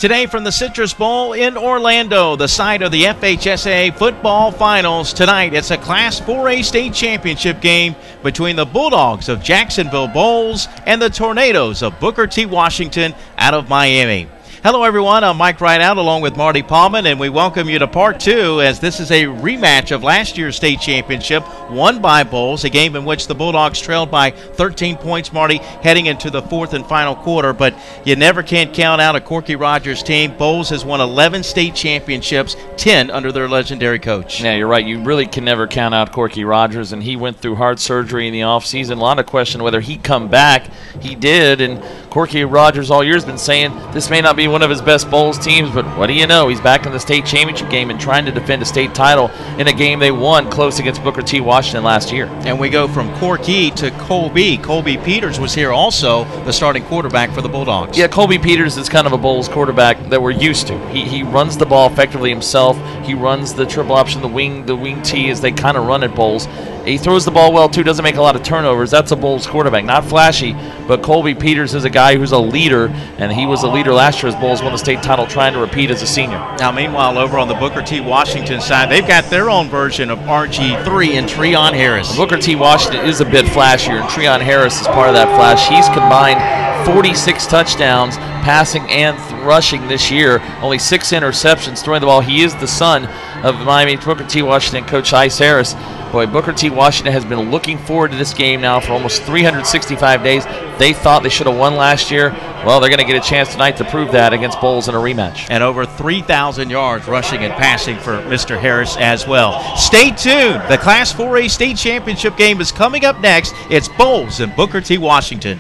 Today from the Citrus Bowl in Orlando, the site of the FHSAA football finals. Tonight, it's a Class 4A state championship game between the Bulldogs of Jacksonville Bolles and the Tornadoes of Booker T. Washington out of Miami. Hello, everyone. I'm Mike Rideout along with Marty Paulman, and we welcome you to Part 2 as this is a rematch of last year's state championship won by Bolles, a game in which the Bulldogs trailed by 13 points, Marty, heading into the fourth and final quarter. But you never can count out a Corky Rogers team. Bolles has won 11 state championships, 10 under their legendary coach. Yeah, you're right. You really can never count out Corky Rogers, and he went through heart surgery in the offseason. A lot of question whether he'd come back. He did, and Corky Rogers all year has been saying this may not be one of his best Bolles teams, but what do you know? He's back in the state championship game and trying to defend a state title in a game they won close against Booker T. Washington last year. And we go from Corky to Colby. Colby Peters was here also, the starting quarterback for the Bulldogs. Yeah, Colby Peters is kind of a Bolles quarterback that we're used to. He runs the ball effectively himself. He runs the triple option, the wing T as they kind of run at Bolles. He throws the ball well, too, doesn't make a lot of turnovers. That's a Bolles quarterback. Not flashy, but Colby Peters is a guy who's a leader, and he was a leader last year as Bolles won the state title, trying to repeat as a senior. Now, meanwhile, over on the Booker T. Washington side, they've got their own version of RG3 and Treon Harris. Booker T. Washington is a bit flashier, and Treon Harris is part of that flash. He's combined 46 touchdowns, passing and rushing this year. Only 6 interceptions throwing the ball. He is the son of Miami Booker T. Washington coach Ice Harris. Boy, Booker T. Washington has been looking forward to this game now for almost 365 days. They thought they should have won last year. Well, they're going to get a chance tonight to prove that against Bolles in a rematch. And over 3,000 yards rushing and passing for Mr. Harris as well. Stay tuned. The Class 4A state championship game is coming up next. It's Bolles and Booker T. Washington.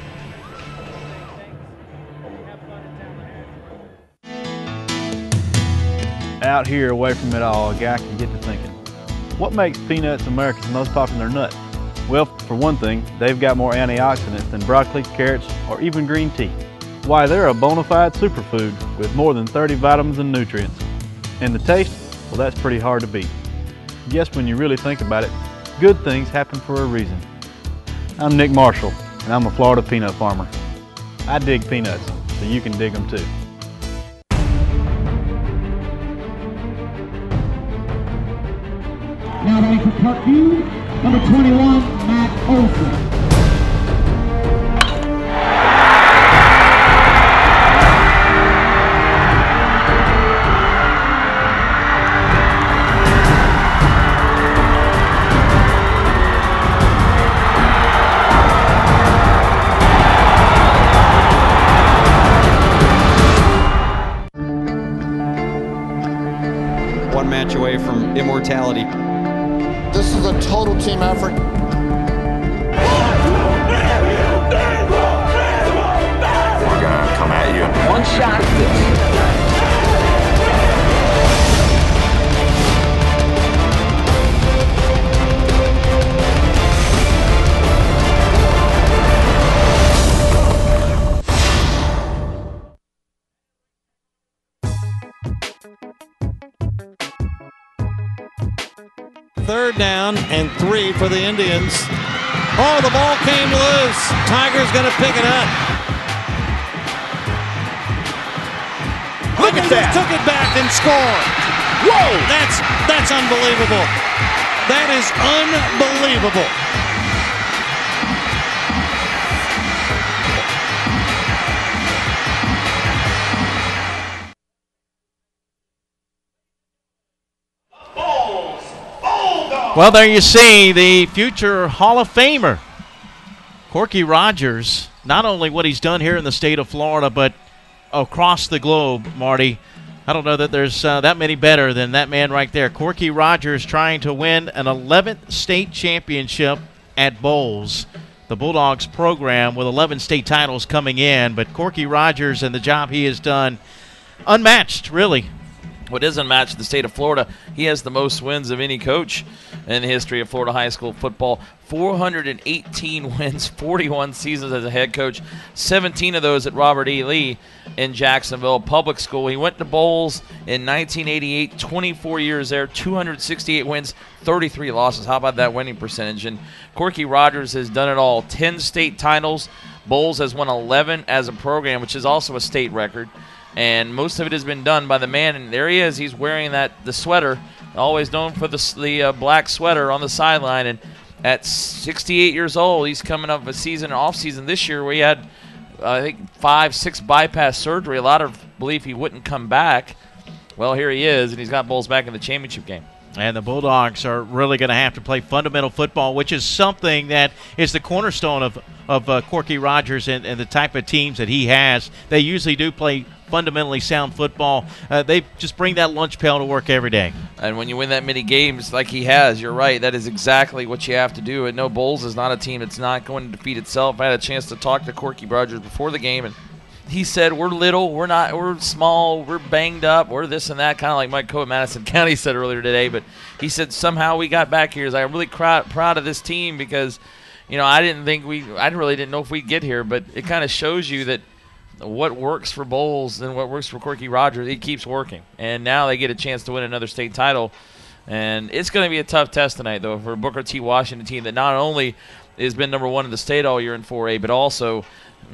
Out here, away from it all, a guy can get to thinking, what makes peanuts America's most popular nut? Well, for one thing, they've got more antioxidants than broccoli, carrots, or even green tea. Why, they're a bona fide superfood with more than 30 vitamins and nutrients. And the taste? Well, that's pretty hard to beat. Yes, when you really think about it, good things happen for a reason. I'm Nick Marshall, and I'm a Florida peanut farmer. I dig peanuts, so you can dig them too. Now ready for Parkview, number 21, Matt Olson. One match away from immortality. This is a total team effort. We're gonna come at you. One shot at this. Third down and 3 for the Indians. Oh, the ball came loose. Tiger's going to pick it up. Look at that. Took it back and scored. Whoa! That's unbelievable. That is unbelievable. Well, there you see the future Hall of Famer, Corky Rogers. Not only what he's done here in the state of Florida, but across the globe, Marty. I don't know that there's that many better than that man right there. Corky Rogers trying to win an 11th state championship at Bolles. The Bulldogs program with 11 state titles coming in, but Corky Rogers and the job he has done, unmatched, really. What is unmatched in the state of Florida, he has the most wins of any coach in the history of Florida high school football. 418 wins, 41 seasons as a head coach, 17 of those at Robert E. Lee in Jacksonville Public School. He went to Bolles in 1988, 24 years there, 268 wins, 33 losses. How about that winning percentage? And Corky Rogers has done it all. 10 state titles. Bolles has won 11 as a program, which is also a state record. and most of it has been done by the man. And there he is. He's wearing the sweater, always known for the black sweater on the sideline. And at 68 years old, he's coming up a season, an off season this year where he had, I think, 5-6 bypass surgery. A lot of belief he wouldn't come back. Well, here he is, and he's got Bolles back in the championship game. And the Bulldogs are really going to have to play fundamental football, which is something that is the cornerstone of Corky Rogers and the type of teams that he has. They usually do play fundamentally sound football. They just bring that lunch pail to work every day. And when you win that many games like he has, you're right. That is exactly what you have to do. And no, Bolles is not a team that's not going to defeat itself. I had a chance to talk to Corky Rogers before the game, and he said, we're little, we're small, we're banged up, we're this and that, kind of like Mike Coe at Madison County said earlier today. But he said somehow we got back here. I'm really proud of this team because, I really didn't know if we'd get here, but it kind of shows you that what works for Bolles and what works for Corky Rogers, it keeps working. And now they get a chance to win another state title. And it's going to be a tough test tonight, though, for Booker T. Washington team that not only has been number one in the state all year in 4A, but also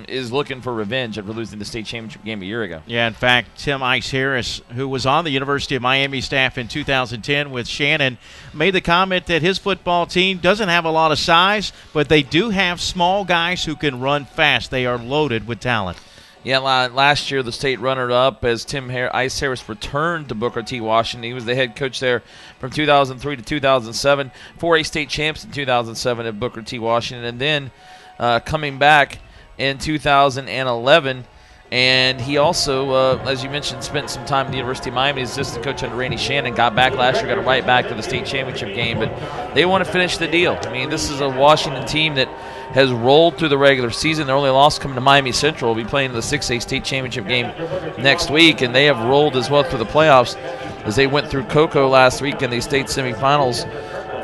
is looking for revenge after losing the state championship game a year ago. Yeah, in fact, Tim Ice Harris, who was on the University of Miami staff in 2010 with Shannon, made the comment that his football team doesn't have a lot of size, but they do have small guys who can run fast. They are loaded with talent. Yeah, last year the state runner-up as Ice Harris returned to Booker T. Washington. He was the head coach there from 2003 to 2007, 4A state champs in 2007 at Booker T. Washington, and then coming back in 2011, and he also, as you mentioned, spent some time at the University of Miami as assistant coach under Randy Shannon. Got back last year, got right back to the state championship game, but they want to finish the deal. I mean, this is a Washington team that has rolled through the regular season. Their only loss coming to Miami Central. Will be playing in the 6A state championship game next week, and they have rolled as well through the playoffs as they went through Cocoa last week in the state semifinals.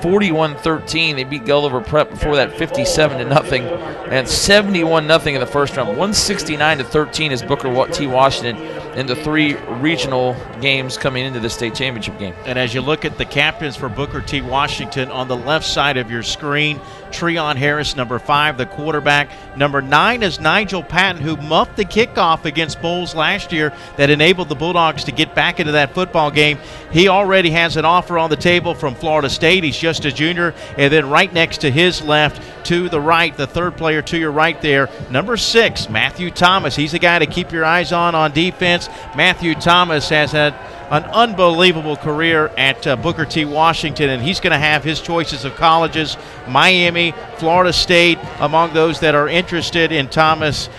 41-13. They beat Gulliver Prep before that 57-0 and 71-0 in the first round. 169-13 is Booker T. Washington in the 3 regional games coming into the state championship game. And as you look at the captains for Booker T. Washington on the left side of your screen, Treon Harris, number 5, the quarterback. Number 9 is Nigel Patton, who muffed the kickoff against Bolles last year that enabled the Bulldogs to get back into that football game. He already has an offer on the table from Florida State. He's just a junior. And then right next to his left, to the right, the third player to your right there, number 6, Matthew Thomas. He's the guy to keep your eyes on defense. Matthew Thomas has had an unbelievable career at Booker T. Washington, and he's going to have his choices of colleges, Miami, Florida State, among those that are interested in Thomas.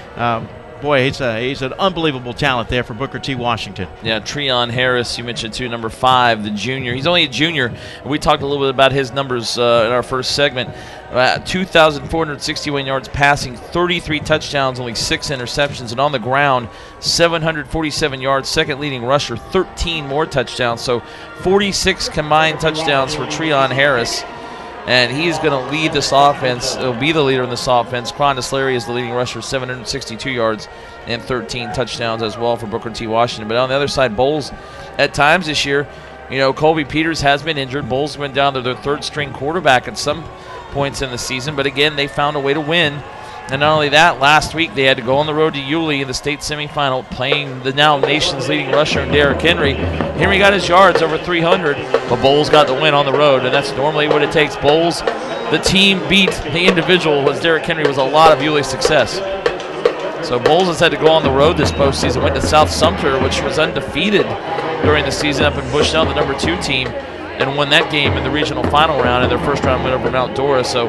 Boy, he's an unbelievable talent there for Booker T. Washington. Yeah, Treon Harris, you mentioned too, number 5, the junior. He's only a junior. We talked a little bit about his numbers in our first segment. 2,461 yards passing, 33 touchdowns, only 6 interceptions, and on the ground, 747 yards, second leading rusher, 13 more touchdowns. So 46 combined touchdowns for Treon Harris. And he's going to lead this offense. He'll be the leader in this offense. Cronus Larry is the leading rusher, 762 yards and 13 touchdowns as well for Booker T. Washington. But on the other side, Bolles, at times this year, Colby Peters has been injured. Bolles went down to their third-string quarterback at some points in the season. But again, they found a way to win. And not only that, last week they had to go on the road to Yulee in the state semifinal, playing the now nation's leading rusher, Derrick Henry. Henry got his yards over 300, but Bolles got the win on the road, and that's normally what it takes. Bolles, the team beat the individual, as Derrick Henry was a lot of Yulee's success. So Bolles has had to go on the road this postseason, went to South Sumter, which was undefeated during the season up in Bushnell, the number 2 team, and won that game in the regional final round, and their first round win over Mount Dora. So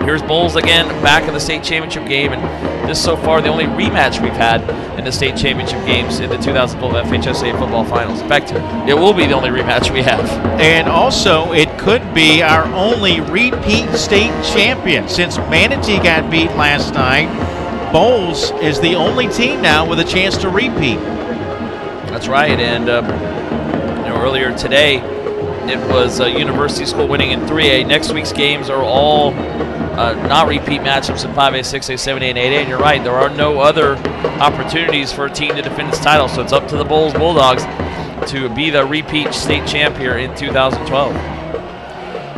here's Bolles again, back in the state championship game, and this is so far the only rematch we've had in the state championship games in the 2012 FHSAA football finals. In fact, it will be the only rematch we have. And also, it could be our only repeat state champion. Since Manatee got beat last night, Bolles is the only team now with a chance to repeat. That's right, and earlier today, it was University School winning in 3A. Next week's games are all not repeat matchups in 5A, 6A, 7A, and 8A. And you're right, there are no other opportunities for a team to defend its title. So it's up to the Bolles Bulldogs to be the repeat state champ here in 2012.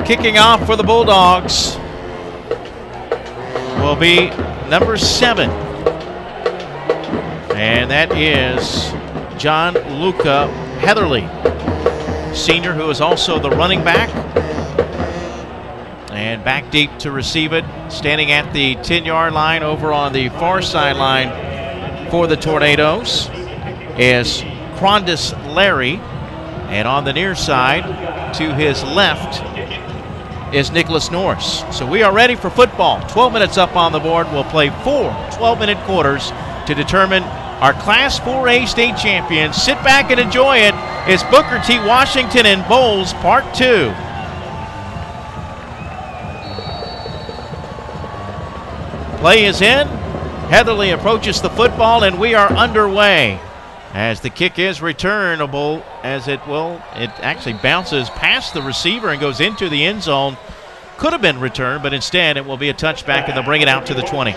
Kicking off for the Bulldogs will be number 7. And that is John Luca Heatherly, senior, who is also the running back. And back deep to receive it, standing at the 10-yard line over on the far sideline for the Tornadoes is Crondis Larry. And on the near side to his left is Nicholas Norris. So we are ready for football. 12 minutes up on the board. We'll play 4 12-minute quarters to determine our Class 4A state champions. Sit back and enjoy it. It's Booker T. Washington and Bolles, Part 2. Play is in. Heatherly approaches the football, and we are underway. As the kick is returnable, as it actually bounces past the receiver and goes into the end zone. Could have been returned, but instead it will be a touchback, and they'll bring it out to the 20.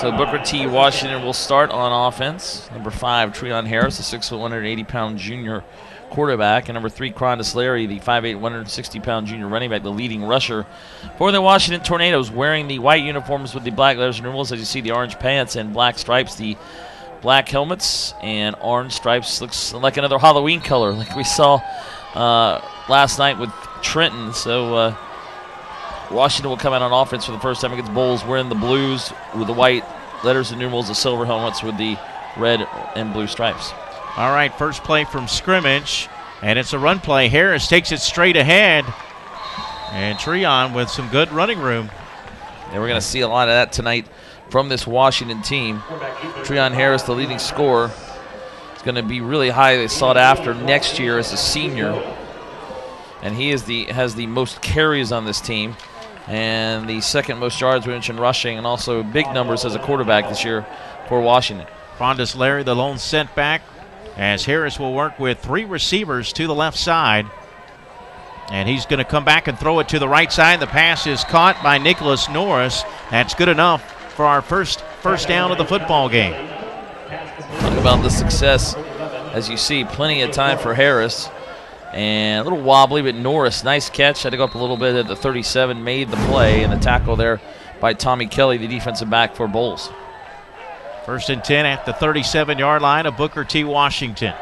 So Booker T. Washington will start on offense. Number 5, Treon Harris, the 6', 180-pound junior quarterback, and number 3, Crondis Larry, the 5'8", 160-pound junior running back, the leading rusher for the Washington Tornadoes, wearing the white uniforms with the black letters and numerals. As you see, the orange pants and black stripes, the black helmets and orange stripes. Looks like another Halloween color like we saw last night with Trenton. So Washington will come out on offense for the first time against Bolles, wearing the blues with the white letters and numerals, the silver helmets with the red and blue stripes. All right, first play from scrimmage, and it's a run play. Harris takes it straight ahead, and Treon with some good running room. And we're going to see a lot of that tonight from this Washington team. Treon Harris, the leading scorer, is going to be really highly sought after next year as a senior. And he is has the most carries on this team and the second most yards we mentioned rushing, and also big numbers as a quarterback this year for Washington. Crondis Larry, the lone setback, as Harris will work with 3 receivers to the left side. And he's going to come back and throw it to the right side. The pass is caught by Nicholas Norris. That's good enough for our first down of the football game. Talk about the success. As you see, plenty of time for Harris. And a little wobbly, but Norris, nice catch. Had to go up a little bit at the 37, made the play, and the tackle there by Tommy Kelly, the defensive back for Bolles. 1st and 10 at the 37-yard line of Booker T. Washington.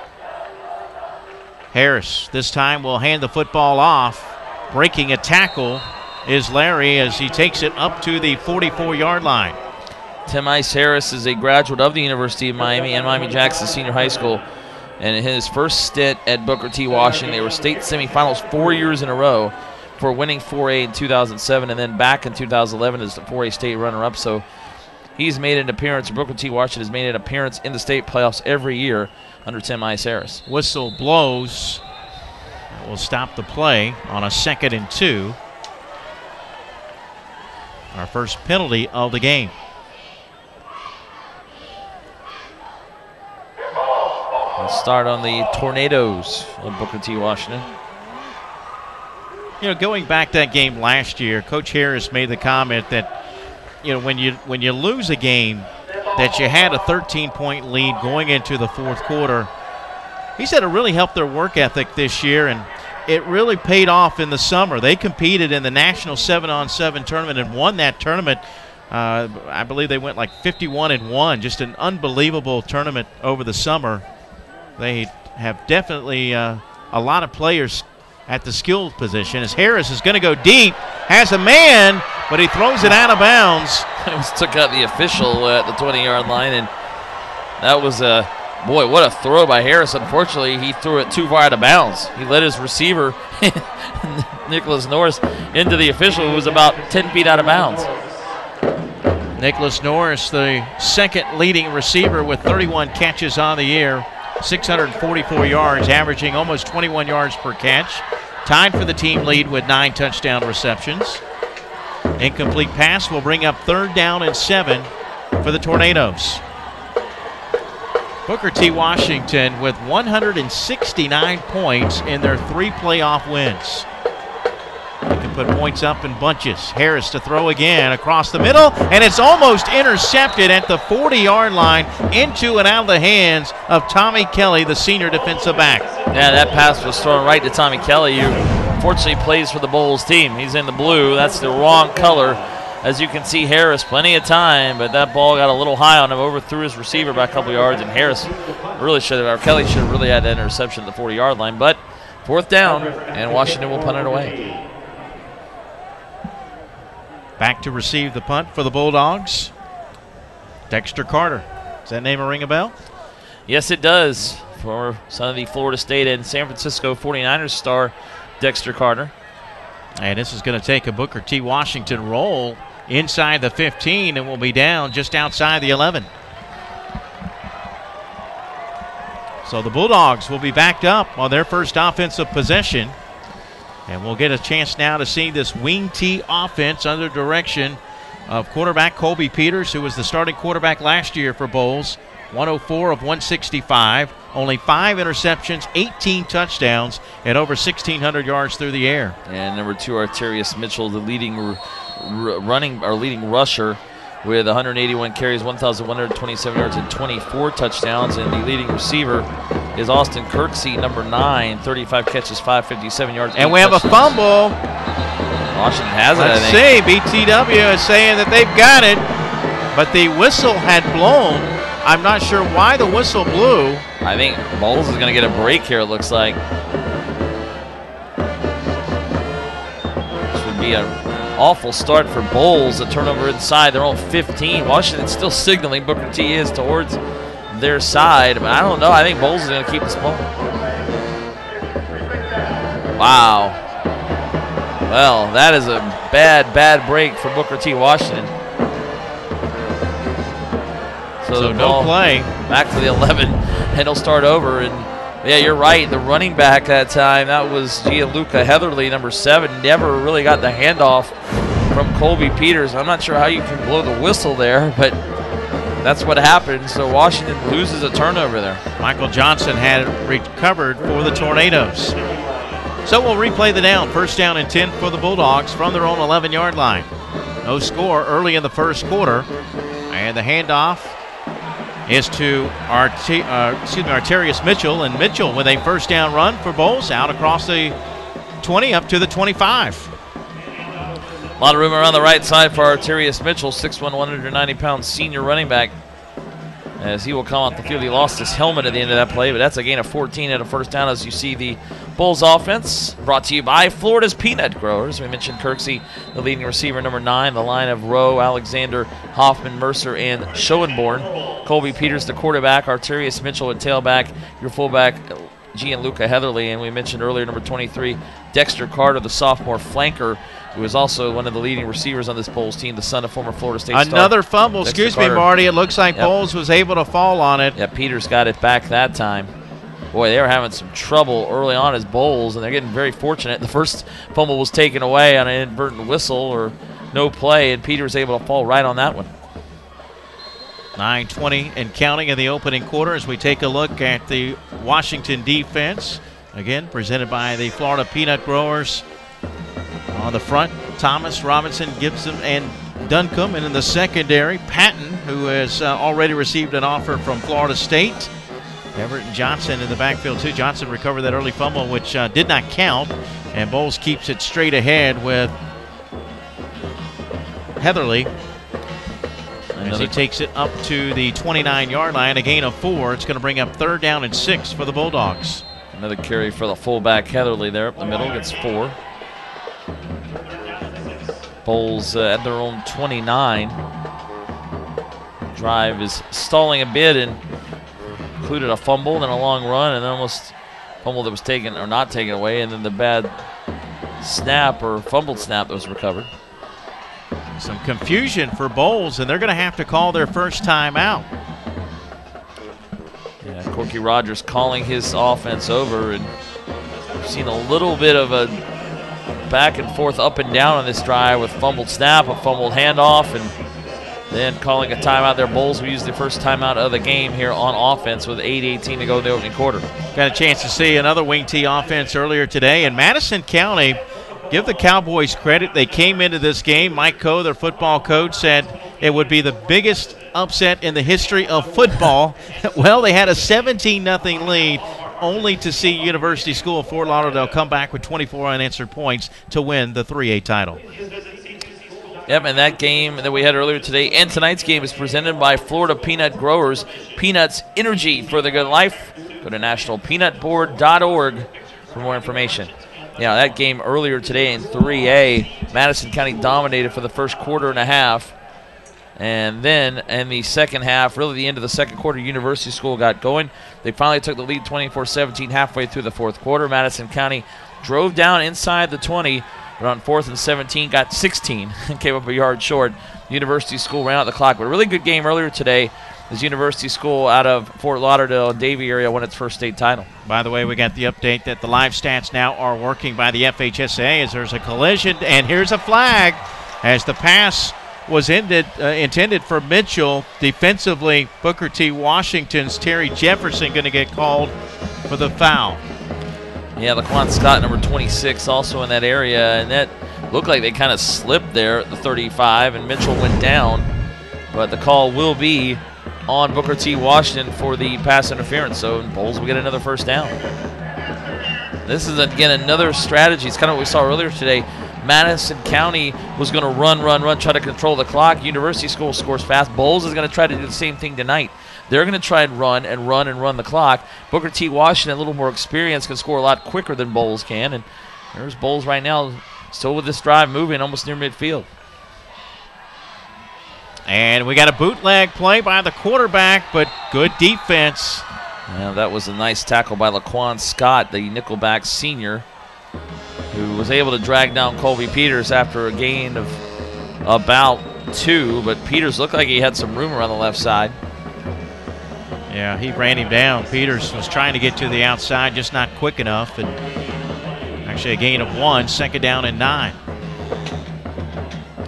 Harris this time will hand the football off. Breaking a tackle is Larry as he takes it up to the 44-yard line. Tim Ice Harris is a graduate of the University of Miami and Miami-Jackson Senior High School. And in his first stint at Booker T. Washington, they were state semifinals 4 years in a row for winning 4A in 2007 and then back in 2011 as the 4A state runner-up. So he's made an appearance, Booker T. Washington has made an appearance in the state playoffs every year under Tim Ice Harris. Whistle blows. That will stop the play on a 2nd and 2. Our first penalty of the game. We'll start on the Tornadoes of Booker T. Washington. You know, going back that game last year, Coach Harris made the comment that, you know, when you lose a game that you had a 13-point lead going into the 4th quarter, he said it really helped their work ethic this year, and it really paid off in the summer. They competed in the National 7-on-7 tournament and won that tournament. I believe they went like 51-1, just an unbelievable tournament over the summer. They have definitely a lot of players at the skill position as Harris is going to go deep, has a man, but he throws it out of bounds. It took out the official at the 20-yard line, and that was boy, what a throw by Harris. Unfortunately, he threw it too far out of bounds. He led his receiver, Nicholas Norris, into the official, who was about 10 feet out of bounds. Nicholas Norris, the second leading receiver with 31 catches on the year, 644 yards, averaging almost 21 yards per catch. Tied for the team lead with 9 touchdown receptions. Incomplete pass will bring up 3rd down and 7 for the Tornadoes. Booker T. Washington with 169 points in their 3 playoff wins. They can put points up in bunches. Harris to throw again across the middle, and it's almost intercepted at the 40-yard line, into and out of the hands of Tommy Kelly, the senior defensive back. Yeah, that pass was thrown right to Tommy Kelly, who fortunately plays for the Bolles team. He's in the blue. That's the wrong color. as you can see, Harris, plenty of time, but that ball got a little high on him, overthrew his receiver by a couple yards, and Harris really should have, or Kelly should have really had that interception at the 40-yard line. But 4th down, and Washington will punt it away. Back to receive the punt for the Bulldogs, Dexter Carter. Does that name ring a bell? Yes, it does, for son of the Florida State and San Francisco 49ers star, Dexter Carter. And this is going to take a Booker T. Washington roll inside the 15 and will be down just outside the 11. So the Bulldogs will be backed up on their first offensive possession. And we'll get a chance now to see this wing T offense under direction of quarterback Colby Peters, who was the starting quarterback last year for Bolles. 104 of 165, only 5 interceptions, 18 touchdowns, and over 1,600 yards through the air. And number 2, Arterius Mitchell, the leading leading rusher, with 181 carries, 1,127 yards, and 24 touchdowns. And the leading receiver is Austin Kirksey, number 9, 35 catches, 557 yards. And we have touchdowns. A fumble. Washington has it, Let's I think. see, BTW is saying that they've got it, but the whistle had blown. I'm not sure why the whistle blew. I think Bolles is going to get a break here, it looks like. This would be an awful start for Bolles. A turnover inside their own 15. Washington's still signaling Booker T is towards their side, but I don't know. I think Bolles is going to keep this ball. Wow. Well, that is a bad break for Booker T. Washington. So no play. Back to the 11, and he'll start over. And yeah, you're right. The running back that time, that was Gianluca Heatherly, number 7. Never really got the handoff from Colby Peters. I'm not sure how you can blow the whistle there, but that's what happened. So Washington loses a turnover there. Michael Johnson had it recovered for the Tornadoes. So we'll replay the down. 1st down and 10 for the Bulldogs from their own 11-yard line. No score early in the first quarter, and the handoff is to Arterius Mitchell, and Mitchell with a 1st down run for Bolles out across the 20 up to the 25. A lot of room around the right side for Arterius Mitchell, 6'1", 190-pound senior running back. As he will come off the field, he lost his helmet at the end of that play, but that's a gain of 14 at a 1st down. As you see the Bulls offense brought to you by Florida's Peanut Growers. We mentioned Kirksey, the leading receiver, number 9. The line of Rowe, Alexander, Hoffman, Mercer, and Schoenborn. Colby Peters, the quarterback. Arterius Mitchell at tailback. Your fullback, Gianluca Heatherly. And we mentioned earlier, number 23, Dexter Carter, the sophomore flanker, who is also one of the leading receivers on this Bolles team, the son of former Florida State star. Another fumble. Dexter Excuse Carter. Me, Marty. It looks like Bolles was able to fall on it. Yeah, Peters got it back that time. Boy, they were having some trouble early on as Bolles, and they're getting very fortunate. The first fumble was taken away on an inadvertent whistle or no play, and Peters able to fall right on that one. 9:20 and counting in the opening quarter as we take a look at the Washington defense. Again, presented by the Florida Peanut Growers. On the front, Thomas, Robinson, Gibson, and Duncombe. And in the secondary, Patton, who has already received an offer from Florida State. Everett and Johnson in the backfield, too. Johnson recovered that early fumble, which did not count. And Bolles keeps it straight ahead with Heatherly. As he takes it up to the 29-yard line, a gain of 4. It's going to bring up 3rd down and 6 for the Bulldogs. Another carry for the fullback Heatherly there up the middle, gets 4. Bolles at their own 29. Drive is stalling a bit and included a fumble, then a long run, and then almost fumble that was taken or not taken away, and then the bad snap or fumbled snap that was recovered. Some confusion for Bolles, and they're going to have to call their first time out. Yeah, Corky Rogers calling his offense over, and we've seen a little bit of a back and forth, up and down on this drive with fumbled snap, a fumbled handoff, and then calling a timeout there. Bolles will use the first timeout of the game here on offense with 8:18 to go in the opening quarter. Got a chance to see another wing T offense earlier today, and Madison County, give the Cowboys credit. They came into this game. Mike Coe, their football coach, said it would be the biggest upset in the history of football. Well, they had a 17-0 lead, only to see University School of Fort Lauderdale come back with 24 unanswered points to win the 3A title. Yep, and that game that we had earlier today and tonight's game is presented by Florida Peanut Growers. Peanuts, energy for the good life. Go to nationalpeanutboard.org for more information. Yeah, that game earlier today in 3A, Madison County dominated for the first quarter and a half. And then in the second half, really the end of the second quarter, University School got going. They finally took the lead 24-17 halfway through the fourth quarter. Madison County drove down inside the 20, but on 4th and 17 got 16 and came up a yard short. University School ran out the clock. But a really good game earlier today as University School out of Fort Lauderdale and Davie area won its first state title. By the way, we got the update that the live stats now are working by the FHSAA as there's a collision, and here's a flag as the pass was intended for Mitchell. Defensively, Booker T. Washington's Terry Jefferson going to get called for the foul. Yeah, Laquan Scott, number 26, also in that area, and that looked like they kind of slipped there at the 35, and Mitchell went down. But the call will be on Booker T. Washington for the pass interference, so Bolles will get another first down. This is, again, another strategy. It's kind of what we saw earlier today. Madison County was going to run, try to control the clock. University School scores fast. Bolles is going to try to do the same thing tonight. They're going to try and run the clock. Booker T. Washington, a little more experience, can score a lot quicker than Bolles can. And there's Bolles right now, still with this drive moving almost near midfield. And we got a bootleg play by the quarterback, but good defense. Yeah, that was a nice tackle by Laquan Scott, the nickelback senior, who was able to drag down Colby Peters after a gain of about 2, but Peters looked like he had some room around the left side. Yeah, he ran him down. Peters was trying to get to the outside, just not quick enough, and actually a gain of 1, second down and 9.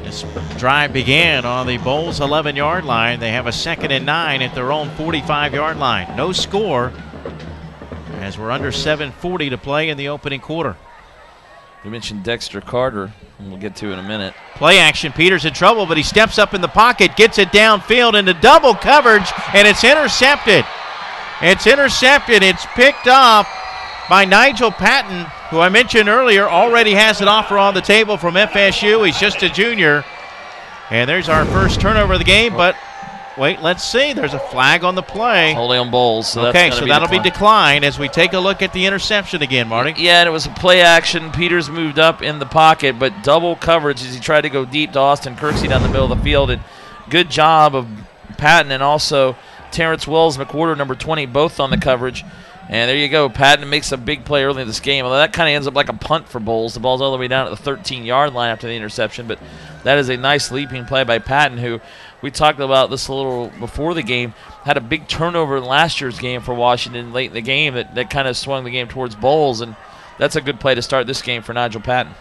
This drive began on the Bolles 11-yard line. They have a second and 9 at their own 45-yard line. No score as we're under 7:40 to play in the opening quarter. We mentioned Dexter Carter, and we'll get to in a minute. Play action. Peters in trouble, but he steps up in the pocket, gets it downfield into double coverage, and it's intercepted. It's intercepted. It's picked off by Nigel Patton, who I mentioned earlier already has an offer on the table from FSU. He's just a junior. And there's our first turnover of the game, but wait, let's see. There's a flag on the play. Holding on Bolles. So okay, so that'll be declined as we take a look at the interception again, Marty. Yeah, and it was a play action. Peters moved up in the pocket, but double coverage as he tried to go deep to Austin Kirksey down the middle of the field. And good job of Patton and also Terrence Wells McWhorter, number 20, both on the coverage. And there you go. Patton makes a big play early in this game. Although that kind of ends up like a punt for Bolles. The ball's all the way down at the 13-yard line after the interception. But that is a nice leaping play by Patton, who we talked about this a little before the game. Had a big turnover in last year's game for Washington late in the game that kind of swung the game towards Bolles. And that's a good play to start this game for Nigel Patton.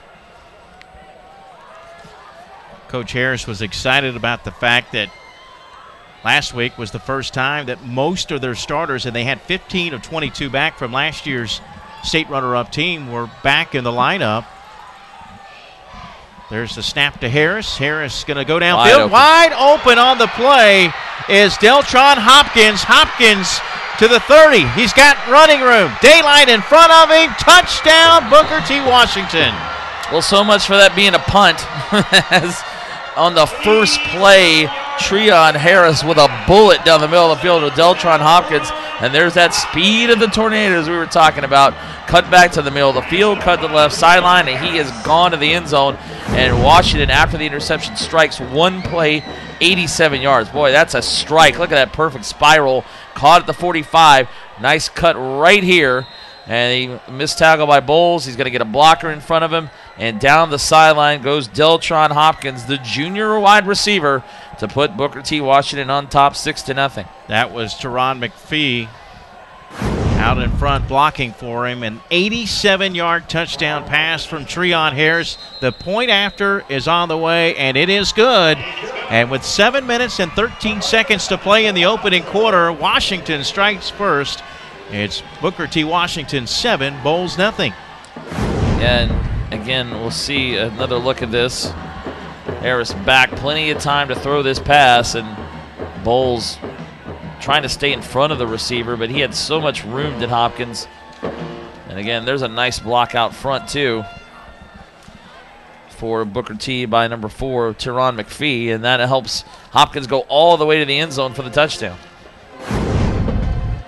Coach Harris was excited about the fact that last week was the first time that most of their starters, and they had 15 of 22 back from last year's state runner-up team, were back in the lineup. There's the snap to Harris. Harris going to go downfield. Wide open on the play is Deltron Hopkins. Hopkins to the 30. He's got running room. Daylight in front of him. Touchdown, Booker T. Washington. Well, so much for that being a punt. As on the first play, Treon Harris with a bullet down the middle of the field to Deltron Hopkins. And there's that speed of the Tornadoes we were talking about. Cut back to the middle of the field, cut to the left sideline, and he is gone to the end zone. And Washington, after the interception, strikes one play, 87 yards. Boy, that's a strike. Look at that perfect spiral. Caught at the 45. Nice cut right here. And he missed tackle by Bolles. He's going to get a blocker in front of him. And down the sideline goes Deltron Hopkins, the junior wide receiver, to put Booker T. Washington on top 6-0. That was Teron McPhee out in front blocking for him. An 87-yard touchdown pass from Treon Harris. The point after is on the way, and it is good. And with 7 minutes and 13 seconds to play in the opening quarter, Washington strikes first. It's Booker T. Washington 7, Bolles nothing. And again, we'll see another look at this. Harris back, plenty of time to throw this pass, and Bolles trying to stay in front of the receiver, but he had so much room than Hopkins. And again, there's a nice block out front too for Booker T by number 4, Teron McPhee, and that helps Hopkins go all the way to the end zone for the touchdown.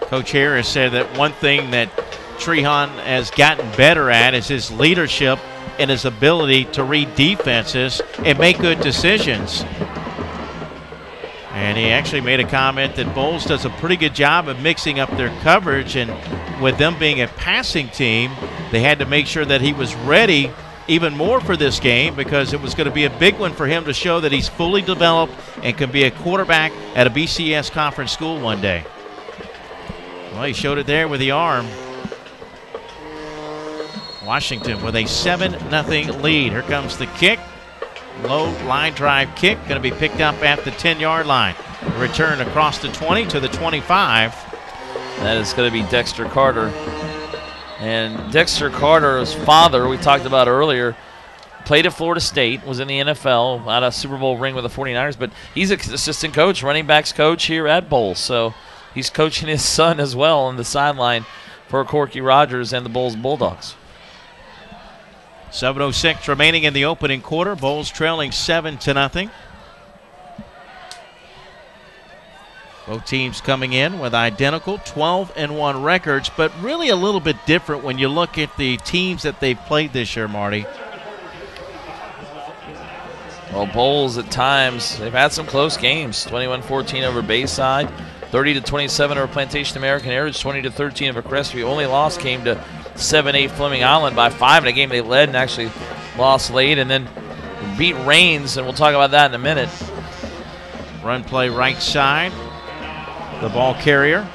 Coach Harris said that one thing that Trehan has gotten better at is his leadership and his ability to read defenses and make good decisions. And he actually made a comment that Bolles does a pretty good job of mixing up their coverage, and with them being a passing team, they had to make sure that he was ready even more for this game, because it was going to be a big one for him to show that he's fully developed and can be a quarterback at a BCS conference school one day. Well, he showed it there with the arm. Washington with a 7-0 lead. Here comes the kick. Low line drive kick, going to be picked up at the 10-yard line. Return across the 20 to the 25. That is going to be Dexter Carter. And Dexter Carter's father, we talked about earlier, played at Florida State, was in the NFL, had a Super Bowl ring with the 49ers, but he's an assistant coach, running backs coach here at Bolles. So he's coaching his son as well on the sideline for Corky Rogers and the Bolles Bulldogs. 7:06 remaining in the opening quarter. Bolles trailing 7-0. Both teams coming in with identical 12-1 records, but really a little bit different when you look at the teams that they've played this year, Marty. Well, Bolles at times, they've had some close games. 21-14 over Bayside, 30-27 over Plantation American Heritage, 20-13 over Crestview. Only loss came to 7-8 Fleming Island by 5 in a game they led and actually lost late, and then beat Rains, and we'll talk about that in a minute. Run play right side. The ball carrier.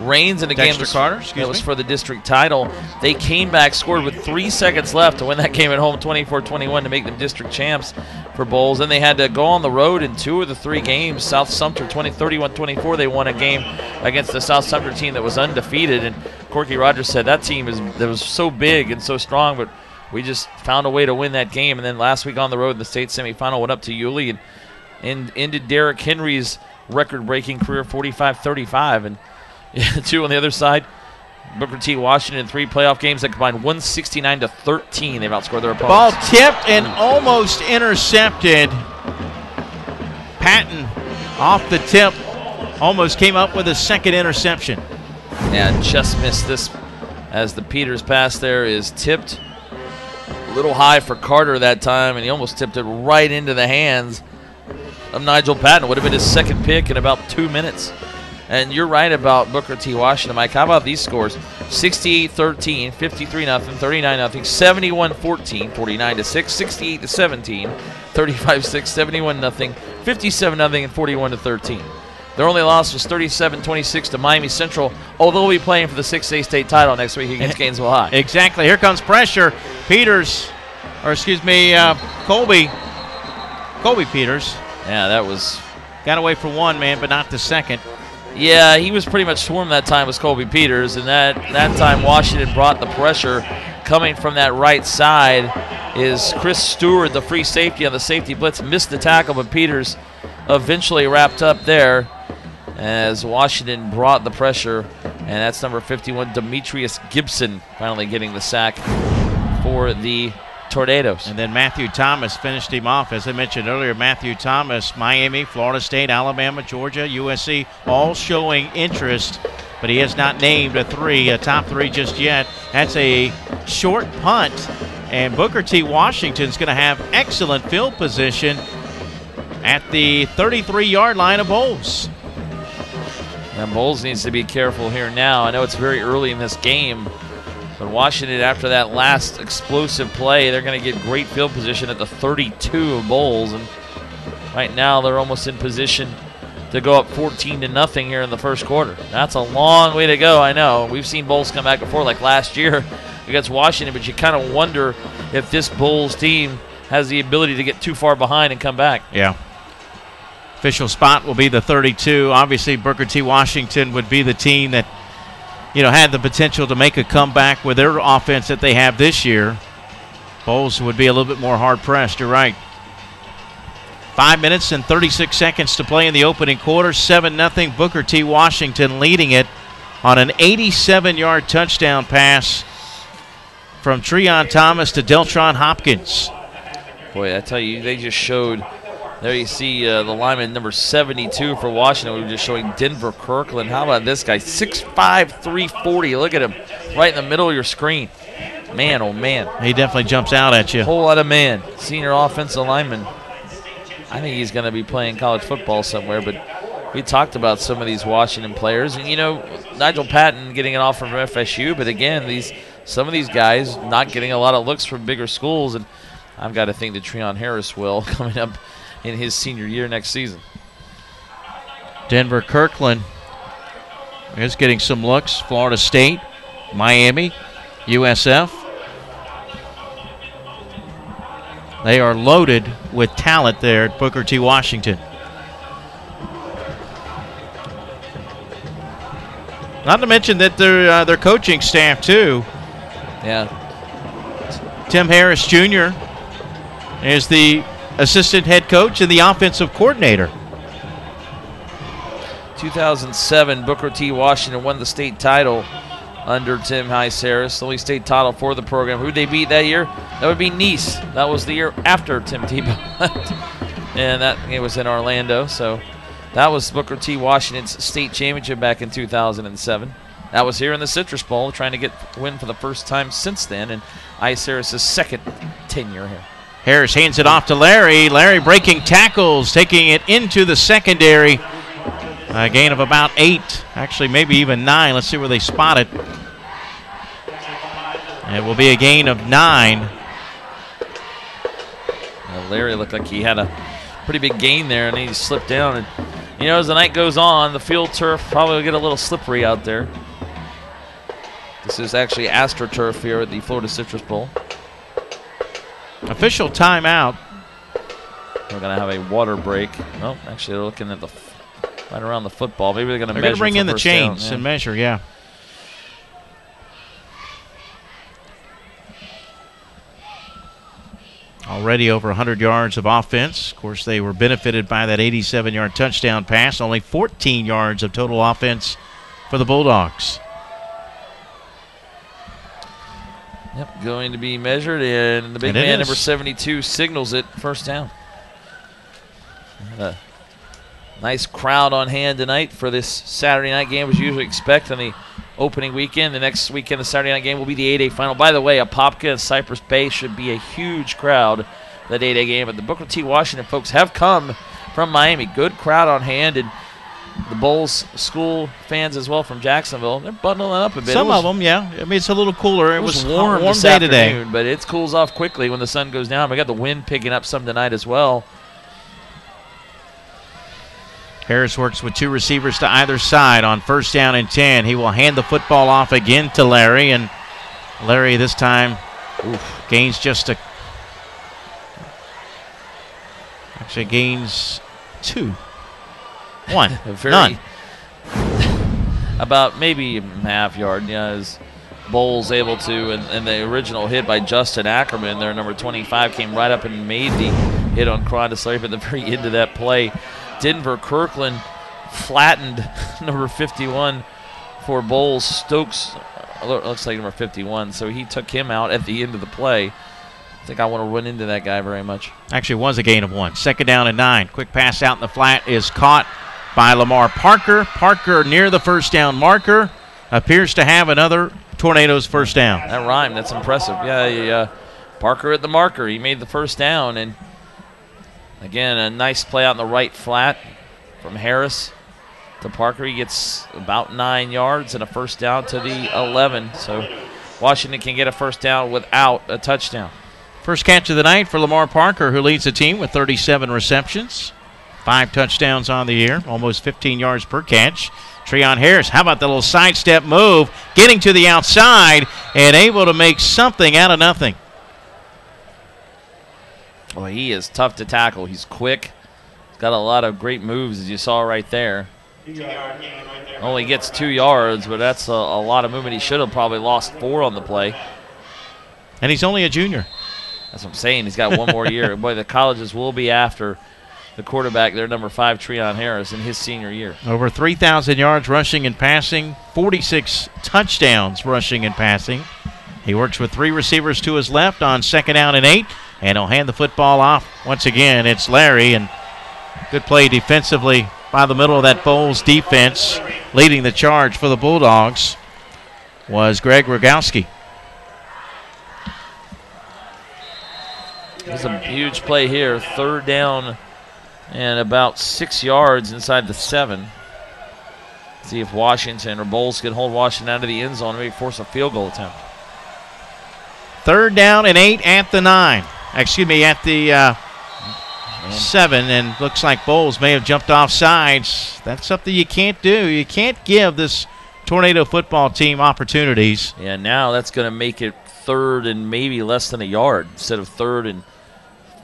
Rains in the game that was for the district title. They came back, scored with 3 seconds left to win that game at home 24-21 to make them district champs for Bolles. Then they had to go on the road in 2 of the 3 games. South Sumter 31-24, they won a game against the South Sumter team that was undefeated. And Corky Rogers said that team that was so big and so strong, but we just found a way to win that game. And then last week on the road in the state semifinal, went up to Yulee and ended Derrick Henry's record-breaking career 45-35. And 2 on the other side, Booker T. Washington, 3 playoff games that combined 169-13. They've outscored their opponents. Ball tipped and almost intercepted. Patton off the tip, almost came up with a second interception. Yeah, just missed this as the Peters pass there is tipped a little high for Carter that time, and he almost tipped it right into the hands of Nigel Patton. Would have been his second pick in about 2 minutes. And you're right about Booker T. Washington, Mike. How about these scores? 68-13, 53-0, 39-0, 71-14, 49-6, 68-17, 35-6, 71-0, 57-0, and 41-13. Their only loss was 37-26 to Miami Central, although they'll be playing for the 6A state title next week against Gainesville High. Exactly. Here comes pressure. Colby Peters. Yeah, that was... Got away for one, man, but not the second. Yeah, he was pretty much swarmed that time, was Colby Peters, and that time Washington brought the pressure. Coming from that right side is Chris Stewart, the free safety on the safety blitz, missed the tackle, but Peters eventually wrapped up there as Washington brought the pressure, and that's number 51, Demetrius Gibson, finally getting the sack for the Tornadoes. And then Matthew Thomas finished him off. As I mentioned earlier, Matthew Thomas, Miami, Florida State, Alabama, Georgia, USC, all showing interest, but he has not named a top three just yet. That's a short punt, and Booker T. Washington's going to have excellent field position at the 33-yard line of Bolles. And Bolles needs to be careful here now. I know it's very early in this game, but Washington, after that last explosive play, they're going to get great field position at the 32 of Bolles. And right now, they're almost in position to go up 14-0 here in the first quarter. That's a long way to go, I know. We've seen Bolles come back before, like last year against Washington, but you kind of wonder if this Bolles team has the ability to get too far behind and come back. Yeah. Official spot will be the 32. Obviously, Booker T. Washington would be the team that had the potential to make a comeback with their offense that they have this year. Bolles would be a little bit more hard-pressed. You're right. 5 minutes and 36 seconds to play in the opening quarter. 7-0. Booker T. Washington leading it on an 87-yard touchdown pass from Treon Thomas to Deltron Hopkins. Boy, I tell you, they just showed. There you see the lineman number 72 for Washington. We were just showing Denver Kirkland. How about this guy? 6'5", 340. Look at him right in the middle of your screen. Man, oh, man. He definitely jumps out at you. Whole lot of man. Senior offensive lineman. I think he's going to be playing college football somewhere, but we talked about some of these Washington players. And, you know, Nigel Patton getting an offer from FSU, but, again, some of these guys not getting a lot of looks from bigger schools. And I've got to think that Treon Harris will coming up in his senior year next season. Denver Kirkland is getting some looks. Florida State, Miami, USF. They are loaded with talent there at Booker T. Washington. Not to mention that their coaching staff, too. Yeah. Tim Harris Jr. is the assistant head coach and the offensive coordinator. 2007, Booker T. Washington won the state title under Tim Harris, the only state title for the program. Who'd they beat that year? That would be Nice. That was the year after Tim Tebow left. And that game was in Orlando. So that was Booker T. Washington's state championship back in 2007. That was here in the Citrus Bowl, trying to win for the first time since then, and Ice Harris' second tenure here. Harris hands it off to Larry. Larry breaking tackles, taking it into the secondary. A gain of about 8, actually maybe even 9. Let's see where they spot it. It will be a gain of 9. Larry looked like he had a pretty big gain there, and he slipped down. And you know, as the night goes on, the field turf probably will get a little slippery out there. This is actually AstroTurf here at the Florida Citrus Bowl. Official timeout. We're going to have a water break. Oh, actually, they're looking at right around the football. Maybe they're going to measure. They're going to bring in the chains down. and measure, yeah. Already over 100 yards of offense. Of course, they were benefited by that 87-yard touchdown pass. Only 14 yards of total offense for the Bulldogs. Yep, going to be measured, and the big man, number 72, signals it first down. A nice crowd on hand tonight for this Saturday night game, as you usually expect on the opening weekend. The next weekend, the Saturday night game, will be the 8A final. By the way, Apopka and Cypress Bay should be a huge crowd that 8A game. But the Booker T. Washington folks have come from Miami. Good crowd on hand, and the Bolles school fans as well from Jacksonville. They're bundling up a bit. Some of them, yeah. I mean, it's a little cooler. It was warm this day afternoon, today, but it cools off quickly when the sun goes down. We got the wind picking up some tonight as well. Harris works with 2 receivers to either side on first down and 10. He will hand the football off again to Larry, and Larry this time gains gains 2. 1. None. About maybe a half yard, yeah, as Bolles able to, and the original hit by Justin Ackerman, their number 25, came right up and made the hit on Quandis Larry at the very end of that play. Denver Kirkland flattened number 51 for Bolles. Stokes looks like number 51, so he took him out at the end of the play. I think I want to run into that guy very much. Actually, it was a gain of 1. Second down and 9. Quick pass out in the flat is caught by Lamar Parker. Parker near the first down marker. Appears to have another Tornadoes first down. That rhymed. That's impressive. Yeah, Parker at the marker. He made the first down, and again, a nice play out in the right flat from Harris to Parker. He gets about 9 yards and a first down to the 11. So Washington can get a first down without a touchdown. First catch of the night for Lamar Parker, who leads the team with 37 receptions. 5 touchdowns on the year, almost 15 yards per catch. Treon Harris, how about the little sidestep move, getting to the outside and able to make something out of nothing. Well, he is tough to tackle. He's quick. He's got a lot of great moves, as you saw right there. Only gets 2 yards, but that's a lot of movement. He should have probably lost 4 on the play. And he's only a junior. That's what I'm saying. He's got 1 more year. Boy, the colleges will be after the quarterback, their number 5, Treon Harris, in his senior year. Over 3,000 yards rushing and passing, 46 touchdowns rushing and passing. He works with 3 receivers to his left on second down and 8. And he'll hand the football off once again. It's Larry, and good play defensively by the middle of that Bolles defense. Leading the charge for the Bulldogs was Greg Rogowski. It was a huge play here. 3rd down and about 6 yards inside the 7. See if Washington or Bolles can hold Washington out of the end zone and maybe force a field goal attempt. 3rd down and 8 at the 9. Excuse me, at the 7. And looks like Bolles may have jumped off sides. That's something you can't do. You can't give this Tornado football team opportunities. Yeah, now that's going to make it 3rd and maybe less than a yard instead of 3rd and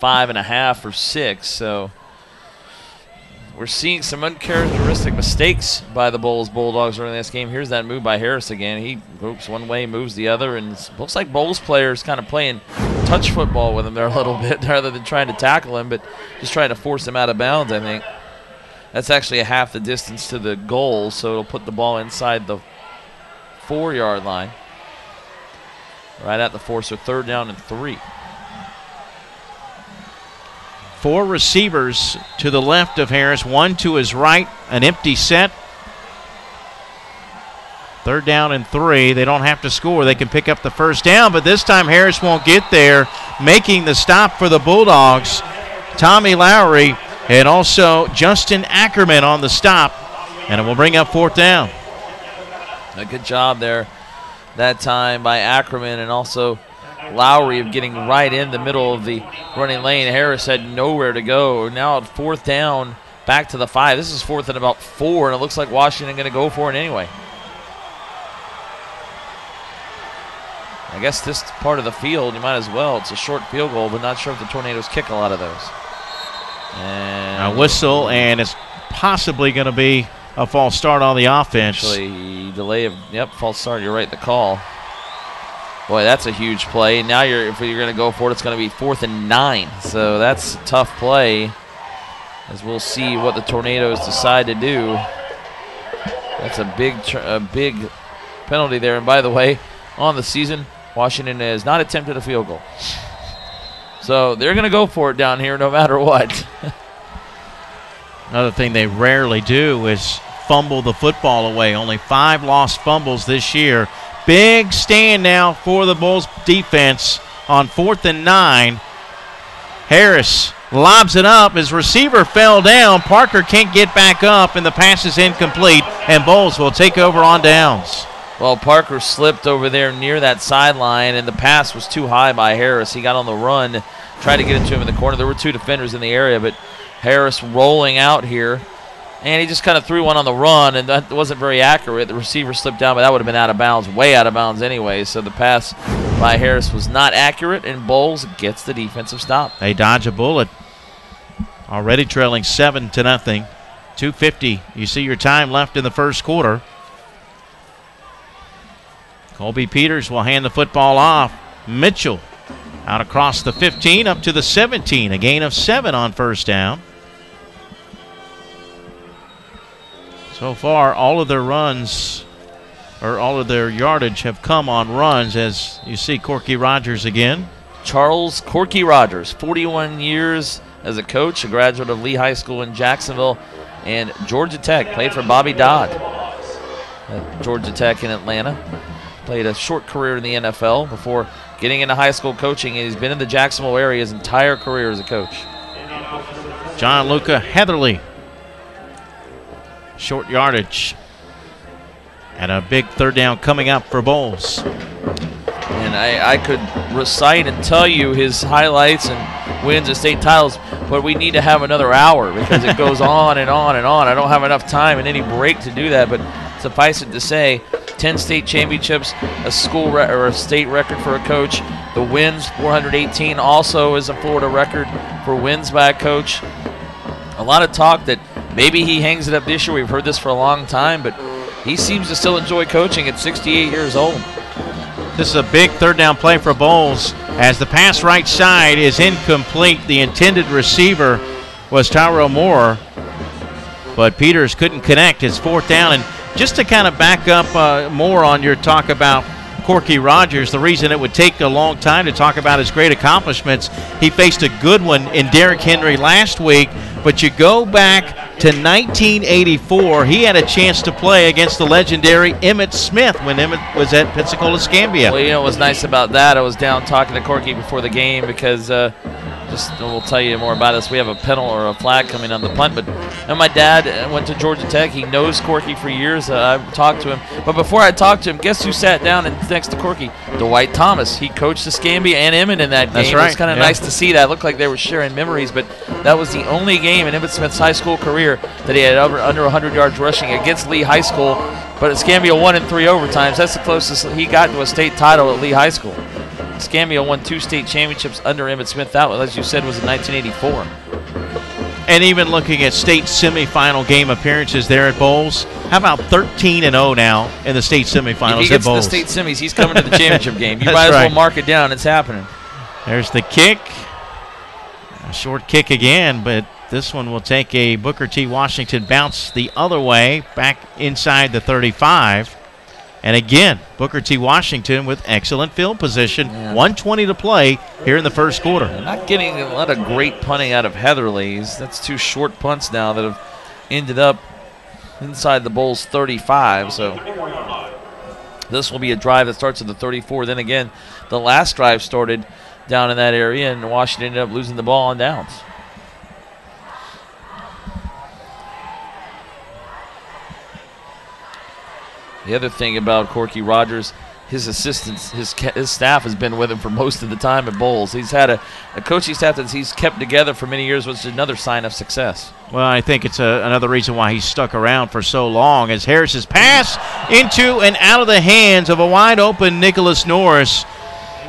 5.5 or 6. So we're seeing some uncharacteristic mistakes by the Bolles Bulldogs during this game. Here's that move by Harris again. He groups one way, moves the other, and it looks like Bolles players kind of playing touch football with him there a little bit rather than trying to tackle him, but just trying to force him out of bounds, I think. That's actually a half the distance to the goal, so it'll put the ball inside the 4-yard line. Right at the 4, so 3rd down and 3. 4 receivers to the left of Harris, 1 to his right, an empty set. 3rd down and 3. They don't have to score. They can pick up the 1st down, but this time Harris won't get there. Making the stop for the Bulldogs, Tommy Lowry, and also Justin Ackerman on the stop, and it will bring up 4th down. A good job there that time by Ackerman and also Lowry of getting right in the middle of the running lane. Harris had nowhere to go. Now at 4th down, back to the 5. This is 4th and about 4, and it looks like Washington going to go for it anyway. I guess this part of the field, you might as well. It's a short field goal, but not sure if the Tornadoes kick a lot of those. And a whistle, and it's possibly going to be a false start on the offense. Actually, delay of, false start. You're right, the call. Boy, that's a huge play. Now if you're going to go for it, it's going to be 4th and 9. So that's a tough play, as we'll see what the Tornadoes decide to do. That's a big penalty there. And by the way, on the season, Washington has not attempted a field goal. So they're going to go for it down here no matter what. Another thing they rarely do is fumble the football away. Only 5 lost fumbles this year. Big stand now for the Bulls defense on 4th and 9. Harris lobs it up. His receiver fell down. Parker can't get back up, and the pass is incomplete, and Bulls will take over on downs. Well, Parker slipped over there near that sideline, and the pass was too high by Harris. He got on the run, tried to get it to him in the corner. There were 2 defenders in the area, but Harris rolling out here, and he just kind of threw one on the run, and that wasn't very accurate. The receiver slipped down, but that would have been out of bounds, way out of bounds anyway. So the pass by Harris was not accurate, and Bolles gets the defensive stop. They dodge a bullet. Already trailing 7-0. 2:50. You see your time left in the first quarter. Colby Peters will hand the football off. Mitchell out across the 15 up to the 17. A gain of 7 on 1st down. So far, all of their runs, or all of their yardage, have come on runs, as you see Corky Rogers again. Charles Corky Rogers, 41 years as a coach, a graduate of Lee High School in Jacksonville and Georgia Tech. Played for Bobby Dodd at Georgia Tech in Atlanta. Played a short career in the NFL before getting into high school coaching, and he's been in the Jacksonville area his entire career as a coach. John Luca Heatherly. Short yardage. And a big 3rd down coming up for Bolles. And I could recite and tell you his highlights and wins and state titles, but we need to have another hour because it goes on and on and on. I don't have enough time and any break to do that, but suffice it to say, 10 state championships, a school or a state record for a coach. The wins, 418, also is a Florida record for wins by a coach. A lot of talk that maybe he hangs it up this year. We've heard this for a long time, but he seems to still enjoy coaching at 68 years old. This is a big 3rd down play for Bolles as the pass right side is incomplete. The intended receiver was Tyrell Moore, but Peters couldn't connect. His 4th down. And just to kind of back up more on your talk about Corky Rogers. The reason it would take a long time to talk about his great accomplishments, he faced a good one in Derrick Henry last week, but you go back to 1984, he had a chance to play against the legendary Emmitt Smith when Emmitt was at Pensacola-Scambia. Well, you know what was nice about that? I was down talking to Corky before the game because we'll tell you more about this. We have a penalty or a flag coming on the punt, but my dad went to Georgia Tech. He knows Corky for years. I've talked to him. But before I talked to him, guess who sat down and next to Corky? Dwight Thomas. He coached Escambia and Emmett in that game. That's right. It's kind of nice to see that. It looked like they were sharing memories, but that was the only game in Emmitt Smith's high school career that he had under 100 yards rushing against Lee High School. But Escambia won in 3 overtimes. That's the closest he got to a state title at Lee High School. Escambia won 2 state championships under Emmitt Smith. That, as you said, was in 1984. And even looking at state semifinal game appearances there at Bolles, how about 13-0 now in the state semifinals if he at gets to the Bolles? state semis, he's coming to the championship game. You That's might as well right. mark it down. It's happening. There's the kick. A short kick again, but this one will take a Booker T. Washington bounce the other way, back inside the 35. And again, Booker T. Washington with excellent field position. 1:20 to play here in the first quarter. They're not getting a lot of great punting out of Heatherly's. That's 2 short punts now that have ended up inside the Bolles 35. So this will be a drive that starts at the 34. Then again, the last drive started down in that area, and Washington ended up losing the ball on downs. The other thing about Corky Rogers, his assistants, his staff has been with him for most of the time at Bolles. He's had a coaching staff that he's kept together for many years, which is another sign of success. Well, I think it's another reason why he's stuck around for so long, as Harris's pass into and out of the hands of a wide-open Nicholas Norris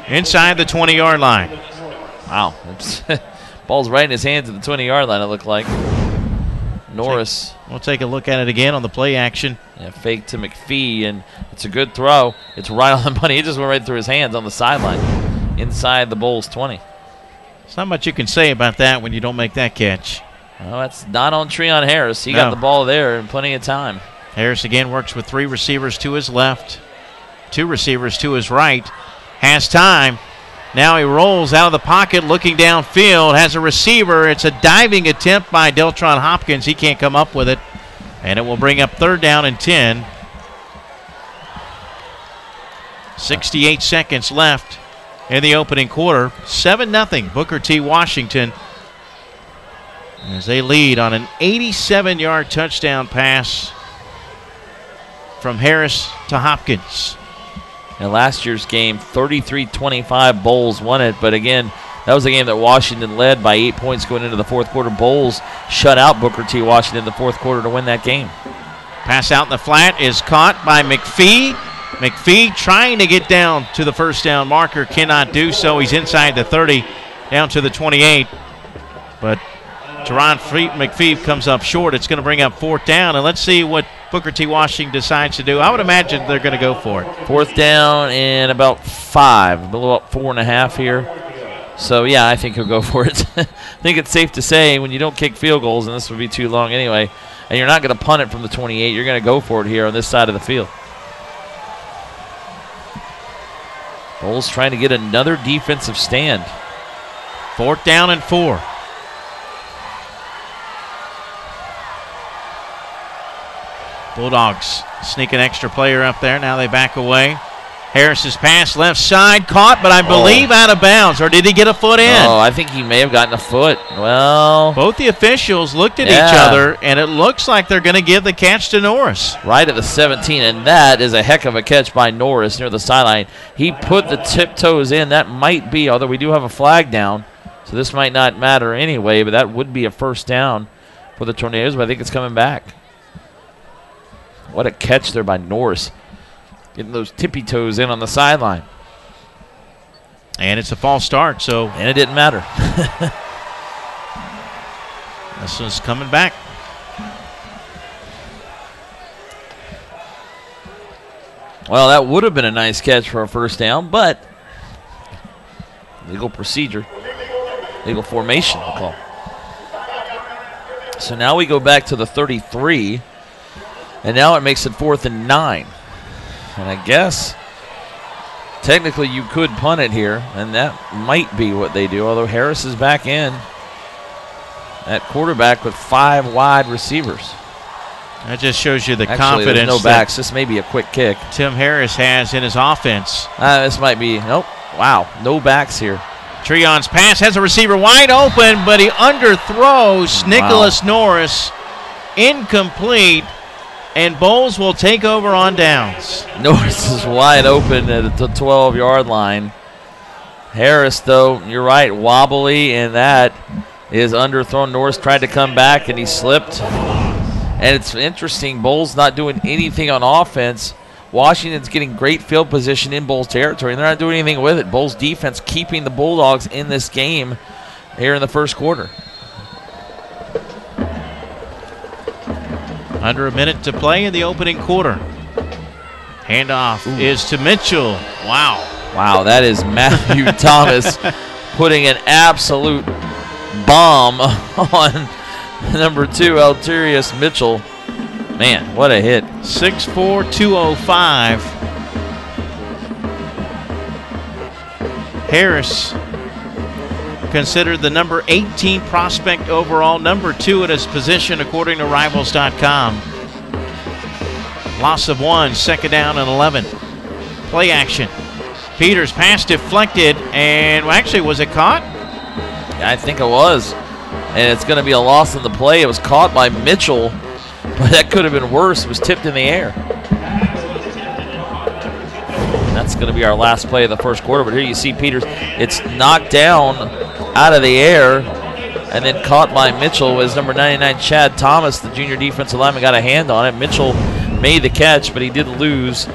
inside the 20-yard line. Wow. Ball's right in his hands at the 20-yard line, it looked like. Norris. We'll take a look at it again on the play action. Yeah, fake to McPhee, and it's a good throw. It's right on the money. It just went right through his hands on the sideline inside the Bolles 20. There's not much you can say about that when you don't make that catch. Well, that's not on Treon Harris. He got the ball there in plenty of time. Harris again works with 3 receivers to his left, 2 receivers to his right. Has time. Now he rolls out of the pocket looking downfield. Has a receiver. It's a diving attempt by Deltron Hopkins. He can't come up with it. And it will bring up 3rd down and 10. 68 seconds left in the opening quarter. 7-0 Booker T. Washington as they lead on an 87-yard touchdown pass from Harris to Hopkins. In last year's game, 33-25, Bolles won it. But again, that was a game that Washington led by 8 points going into the fourth quarter. Bolles shut out Booker T. Washington in the fourth quarter to win that game. Pass out in the flat is caught by McPhee. McPhee trying to get down to the first down marker, cannot do so. He's inside the 30, down to the 28. But Teron McPhee comes up short. It's going to bring up 4th down, and let's see what Booker T. Washington decides to do. I would imagine they're going to go for it. 4th down and about 5, a little up 4.5 here. So, yeah, I think he'll go for it. I think it's safe to say when you don't kick field goals, and this would be too long anyway, and you're not going to punt it from the 28, you're going to go for it here on this side of the field. Bolles trying to get another defensive stand. 4th down and 4. Bulldogs sneak an extra player up there. Now they back away. Harris's pass left side, caught, but I believe out of bounds. Or did he get a foot in? Oh, I think he may have gotten a foot. Well, both the officials looked at each other, and it looks like they're going to give the catch to Norris. Right at the 17, and that is a heck of a catch by Norris near the sideline. He put the tiptoes in. That might be, although we do have a flag down, so this might not matter anyway, but that would be a 1st down for the Tornadoes, but I think it's coming back. What a catch there by Norris. Getting those tippy toes in on the sideline. And it's a false start, so. And it didn't matter. This one's coming back. Well, that would have been a nice catch for a 1st down, but legal procedure, legal formation, we'll call. So now we go back to the 33. And now it makes it 4th and 9. And I guess Technically, you could punt it here, and that might be what they do, although Harris is back in at quarterback with 5 wide receivers. That just shows you the Actually, confidence. There's no backs. This may be a quick kick. Tim Harris has in his offense. This might be, nope. Wow, no backs here. Treon's pass has a receiver wide open, but he underthrows Nicholas Norris. Incomplete, and Bolles will take over on downs. Norris is wide open at the 12-yard line. Harris, though, you're right, wobbly, and that is underthrown. Norris tried to come back, and he slipped. And it's interesting, Bolles not doing anything on offense. Washington's getting great field position in Bolles territory, and they're not doing anything with it. Bolles defense keeping the Bulldogs in this game here in the first quarter. Under a minute to play in the opening quarter. Handoff is to Mitchell. Wow. Wow, that is Matthew Thomas putting an absolute bomb on number 2, Alterius Mitchell. Man, what a hit. 6'4", 205. Harris considered the number 18 prospect overall, number 2 at his position according to Rivals.com. Loss of 1, second down and 11. Play action. Peters pass deflected, and well, actually, was it caught? I think it was. And it's going to be a loss in the play. It was caught by Mitchell, but that could have been worse. It was tipped in the air. And that's going to be our last play of the first quarter. But here you see Peters. It's knocked down out of the air and then caught by Mitchell as number 99, Chad Thomas, the junior defensive lineman, got a hand on it. Mitchell made the catch, but he did lose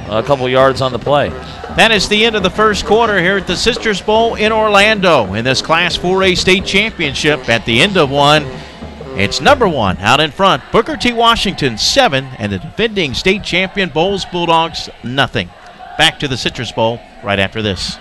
a couple yards on the play. That is the end of the first quarter here at the Sisters Bowl in Orlando in this Class 4A state championship. At the end of one, it's number 1 out in front. Booker T. Washington 7 and the defending state champion Bolles Bulldogs nothing. Back to the Citrus Bowl right after this.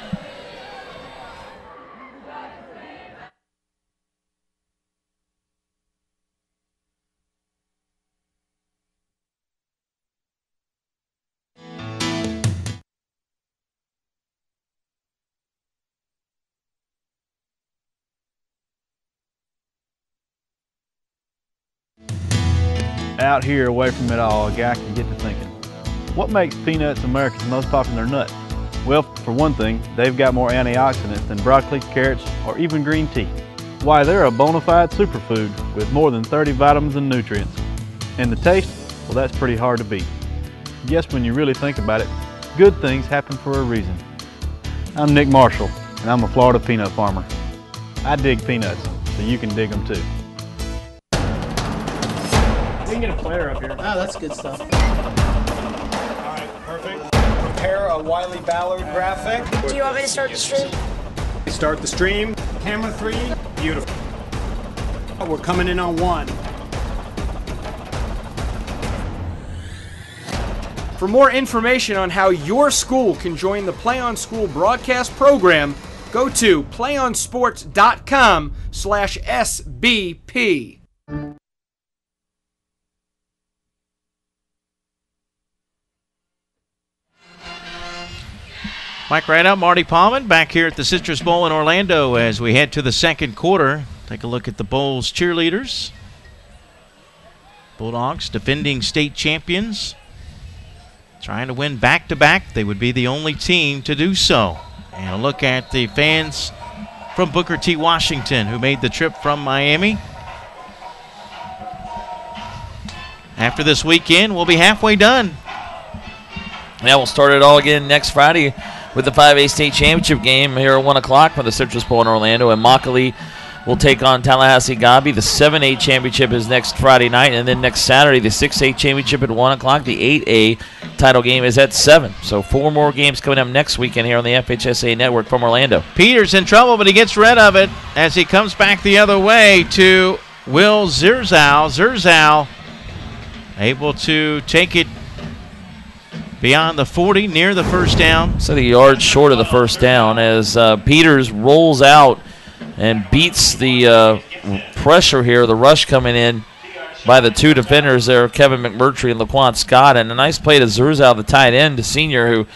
Out here, away from it all, a guy can get to thinking, what makes peanuts America's most popular nut? Well, for one thing, they've got more antioxidants than broccoli, carrots, or even green tea. Why, they're a bona fide superfood with more than 30 vitamins and nutrients. And the taste? Well, that's pretty hard to beat. Guess when you really think about it, good things happen for a reason. I'm Nick Marshall, and I'm a Florida peanut farmer. I dig peanuts, so you can dig them too. We can get a player up here. Oh, that's good stuff. All right, perfect. Prepare a Wiley Ballard graphic. Do you want me to start the stream? Start the stream. Camera 3. Beautiful. We're coming in on 1. For more information on how your school can join the Play On School broadcast program, go to playonsports.com/SBP. Mike Rideout, Marty Palman back here at the Citrus Bowl in Orlando as we head to the second quarter. Take a look at the Bowl's cheerleaders. Bulldogs, defending state champions, trying to win back-to-back. They would be the only team to do so. And a look at the fans from Booker T. Washington who made the trip from Miami. After this weekend, we'll be halfway done. Yeah, we'll start it all again next Friday with the 5A state championship game here at 1 o'clock for the Citrus Bowl in Orlando. And Immokalee will take on Tallahassee Gabi. The 7A championship is next Friday night. And then next Saturday, the 6A championship at 1 o'clock. The 8A title game is at 7. So 4 more games coming up next weekend here on the FHSAA Network from Orlando. Peters in trouble, but he gets rid of it as he comes back the other way to Will Zerzow. Zerzow able to take it beyond the 40, near the first down. So the yard short of the first down as Peters rolls out and beats the pressure here, the rush coming in by the 2 defenders there, Kevin McMurtry and Laquan Scott. And a nice play to Zerzow, the tight end, the senior, who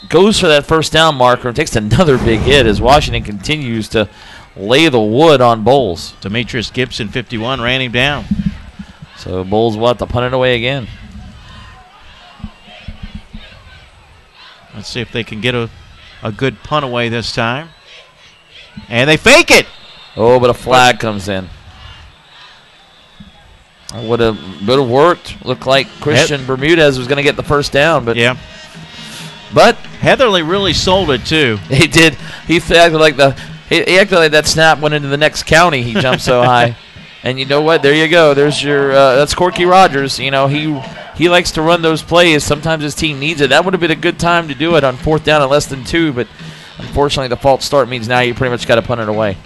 goes for that first down marker and takes another big hit as Washington continues to lay the wood on Bolles. Demetrius Gibson, 51, ran him down. So Bolles will have to punt it away again. Let's see if they can get a good punt away this time. And they fake it. Oh, but a flag comes in. Would have worked. Looked like Christian Bermudez was going to get the first down, but But Heatherly really sold it too. He did. He acted like that snap went into the next county. He jumped so high. And you know what? There you go. There's your that's Corky Rogers. You know, he likes to run those plays. Sometimes his team needs it. That would have been a good time to do it on 4th down and less than 2, but unfortunately the false start means now you pretty much got to punt it away.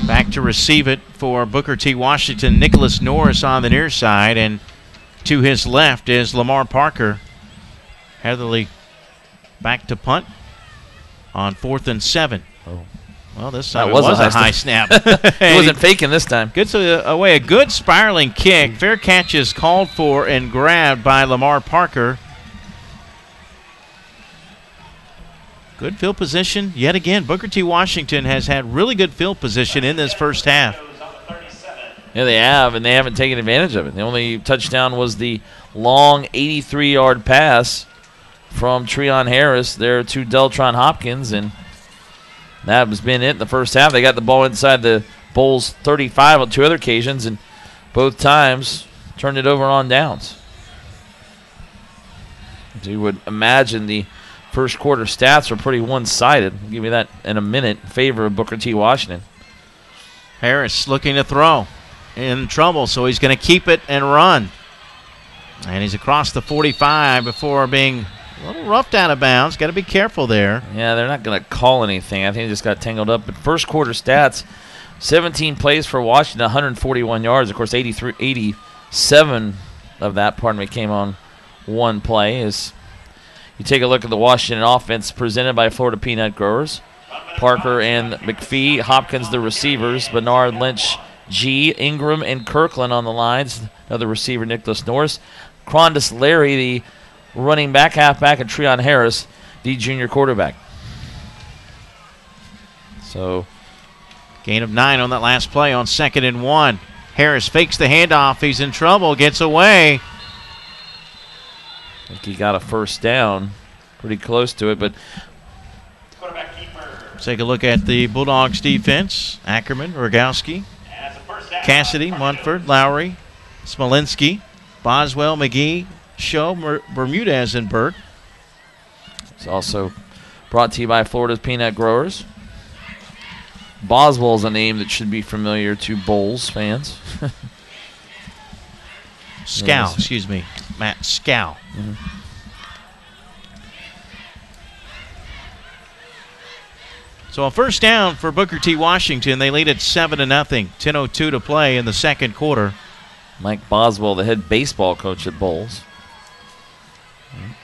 Back to receive it for Booker T. Washington. Nicholas Norris on the near side, and to his left is Lamar Parker. Heatherly back to punt on 4th and 7. Oh. Well, this time was a high snap. He wasn't faking this time. Gets away a good spiraling kick. Fair catch is called for and grabbed by Lamar Parker. Good field position yet again. Booker T. Washington has had really good field position in this first half. Yeah, they have, and they haven't taken advantage of it. The only touchdown was the long 83-yard pass from Treon Harris there to Deltron Hopkins, and that has been it in the first half. They got the ball inside the Bolles 35 on 2 other occasions, and both times turned it over on downs. As you would imagine, the first quarter stats are pretty one-sided. I'll give you that in a minute in favor of Booker T. Washington. Harris looking to throw. In trouble, so he's going to keep it and run. And he's across the 45 before being a little roughed out of bounds. Got to be careful there. Yeah, they're not going to call anything. I think they just got tangled up. But first quarter stats, 17 plays for Washington, 141 yards. Of course, 87 of that, came on one play. As you take a look at the Washington offense presented by Florida Peanut Growers. Parker and McPhee, Hopkins the receivers, Bernard Lynch, G, Ingram, and Kirkland on the lines. Another receiver, Nicholas Norris. Crondis Larry, the running back, halfback, and Treon Harris, the junior quarterback. So, gain of 9 on that last play on 2nd and 1. Harris fakes the handoff. He's in trouble. Gets away. I think he got a first down. Pretty close to it, but take a look at the Bulldogs defense. Ackerman, Rogowski, Cassidy, Munford, Lowry, Smolinski, Boswell, McGee, Show, Bermudez, and Burt. It's also brought to you by Florida's Peanut Growers. Boswell is a name that should be familiar to Bolles fans. Scow, excuse me. Matt Scow. Mm-hmm. So a first down for Booker T. Washington. They lead at 7-0. 10:02 to play in the second quarter. Mike Boswell, the head baseball coach at Bolles.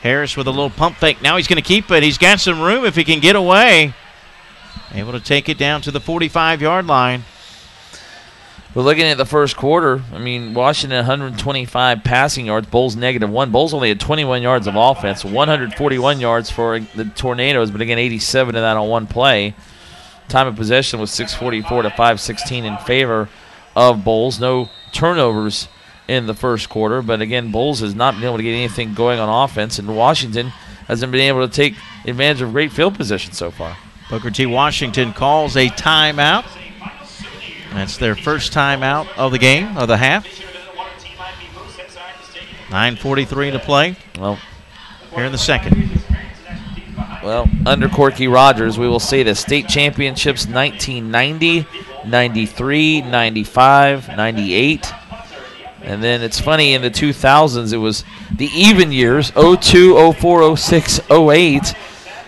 Harris with a little pump fake. Now he's going to keep it. He's got some room if he can get away. Able to take it down to the 45-yard line. We're looking at the first quarter. I mean, Washington 125 passing yards, Bolles -1. Bolles only had 21 yards of offense, 141 yards for the Tornadoes, but again, 87 of that on one play. Time of possession was 6:44 to 5:16 in favor of Bolles. No turnovers in the first quarter, but again, Bolles has not been able to get anything going on offense, and Washington hasn't been able to take advantage of great field position so far. Booker T. Washington calls a timeout. That's their first timeout of the game, of the half. 9:43 to play. Well, here in the second. Well, under Corky Rogers, we will say the state championships 1990, 93, 95, 98. And then it's funny, in the 2000s, it was the even years, 02, 04, 06, 08.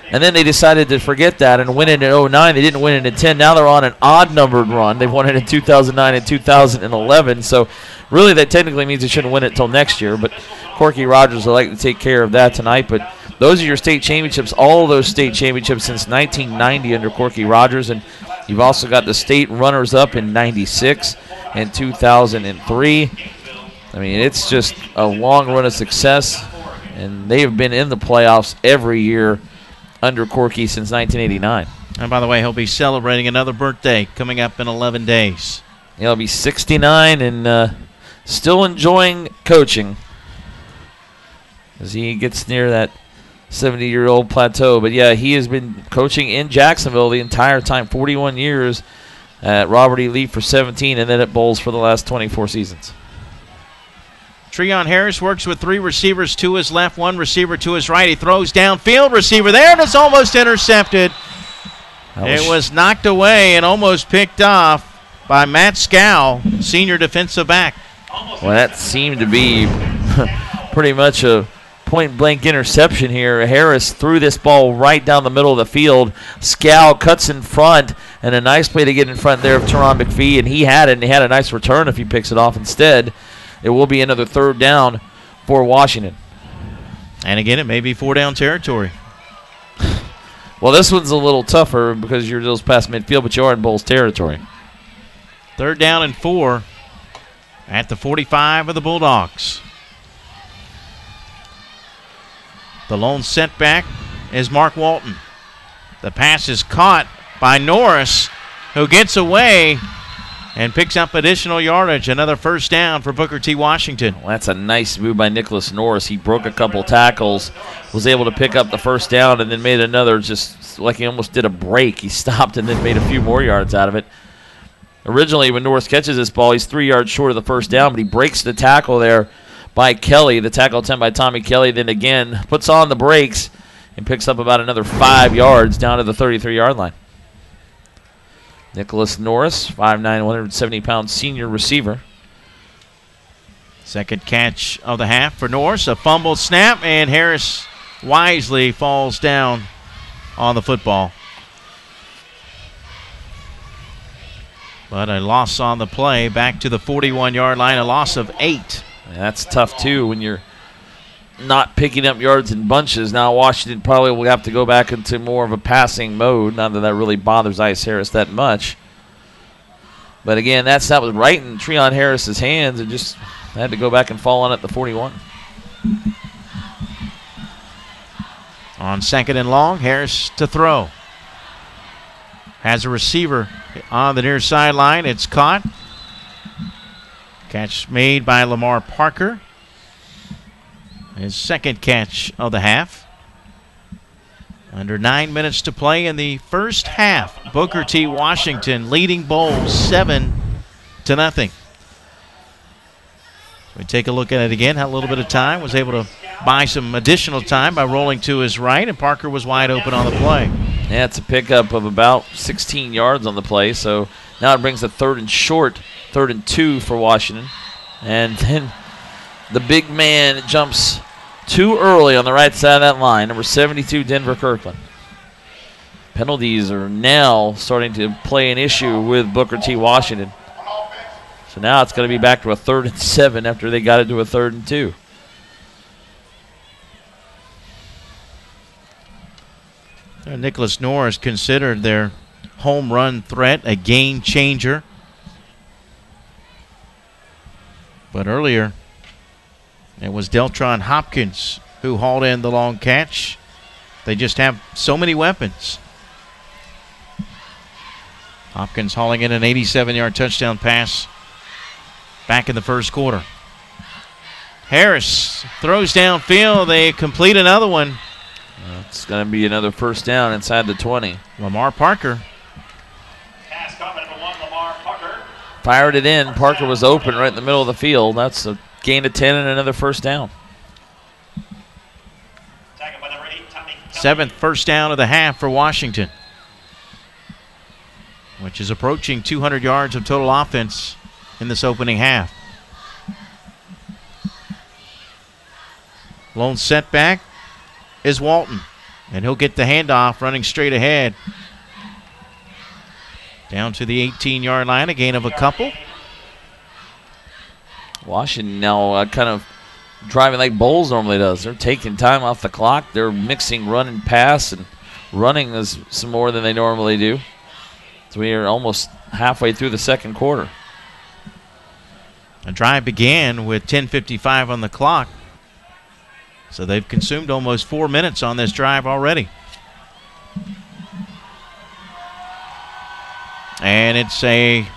And then they decided to forget that and win it in 09. They didn't win it in 10. Now they're on an odd-numbered run. They've won it in 2009 and 2011. So really that technically means they shouldn't win it until next year. But Corky Rogers would like to take care of that tonight. But those are your state championships, all of those state championships since 1990 under Corky Rogers. And you've also got the state runners-up in 96 and 2003. I mean, it's just a long run of success. And they have been in the playoffs every year under Corky since 1989. And by the way, he'll be celebrating another birthday coming up in 11 days. He'll be 69 and still enjoying coaching as he gets near that 70-year-old plateau. But, yeah, he has been coaching in Jacksonville the entire time, 41 years at Robert E. Lee for 17, and then at Bolles for the last 24 seasons. Treon Harris works with 3 receivers to his left, 1 receiver to his right. He throws downfield, receiver there, and it's almost intercepted. It was knocked away and almost picked off by Matt Scow, senior defensive back. Well, that seemed to be pretty much a point-blank interception here. Harris threw this ball right down the middle of the field. Scow cuts in front, and a nice play to get in front there of Teron McPhee, and he had it, and he had a nice return if he picks it off instead. It will be another 3rd down for Washington. And again, it may be 4-down territory. Well, this one's a little tougher because you're just past midfield, but you are in Bolles territory. 3rd down and 4 at the 45 of the Bulldogs. The lone setback is Mark Walton. The pass is caught by Norris, who gets away and picks up additional yardage. Another 1st down for Booker T. Washington. Well, that's a nice move by Nicholas Norris. He broke a couple tackles, was able to pick up the 1st down, and then made another, just like he almost did a break. He stopped and then made a few more yards out of it. Originally, when Norris catches this ball, he's 3 yards short of the 1st down, but he breaks the tackle there by Kelly, the tackle attempt by Tommy Kelly, then again puts on the brakes and picks up about another 5 yards down to the 33-yard line. Nicholas Norris, 5'9", 170-pound senior receiver. Second catch of the half for Norris. A fumble snap, and Harris wisely falls down on the football. But a loss on the play, back to the 41-yard line, a loss of 8. And that's tough, too, when you're not picking up yards in bunches. Now Washington probably will have to go back into more of a passing mode, not that really bothers Ice Harris that much. But again, that snap was right in Treon Harris's hands and just had to go back and fall on it at the 41. On 2nd and long, Harris to throw. Has a receiver on the near sideline. It's caught. Catch made by Lamar Parker. His 2nd catch of the half. Under 9 minutes to play in the first half. Booker T. Washington leading Bolles 7-0. We take a look at it again. Had a little bit of time. Was able to buy some additional time by rolling to his right, and Parker was wide open on the play. Yeah, it's a pickup of about 16 yards on the play. So now it brings a 3rd and short, 3rd and 2 for Washington. And then the big man jumps too early on the right side of that line, number 72, Denver Kirkland. Penalties are now starting to play an issue with Booker T. Washington. So now it's going to be back to a 3rd and 7 after they got it to a 3rd and 2. Nicholas Norris considered their home run threat a game changer. But earlier, it was Deltron Hopkins who hauled in the long catch. They just have so many weapons. Hopkins hauling in an 87-yard touchdown pass back in the first quarter. Harris throws downfield. They complete another one. It's going to be another 1st down inside the 20. Lamar Parker. Fired it in. Parker was open right in the middle of the field. That's a gain of 10 and another 1st down. 7th 1st down of the half for Washington, which is approaching 200 yards of total offense in this opening half. Lone setback is Walton, and he'll get the handoff running straight ahead. Down to the 18-yard line, a gain of a couple. Washington now kind of driving like Bolles normally does. They're taking time off the clock. They're mixing run and pass, and running is some more than they normally do. So we are almost halfway through the 2nd quarter. The drive began with 10:55 on the clock. So they've consumed almost 4 minutes on this drive already. And it's a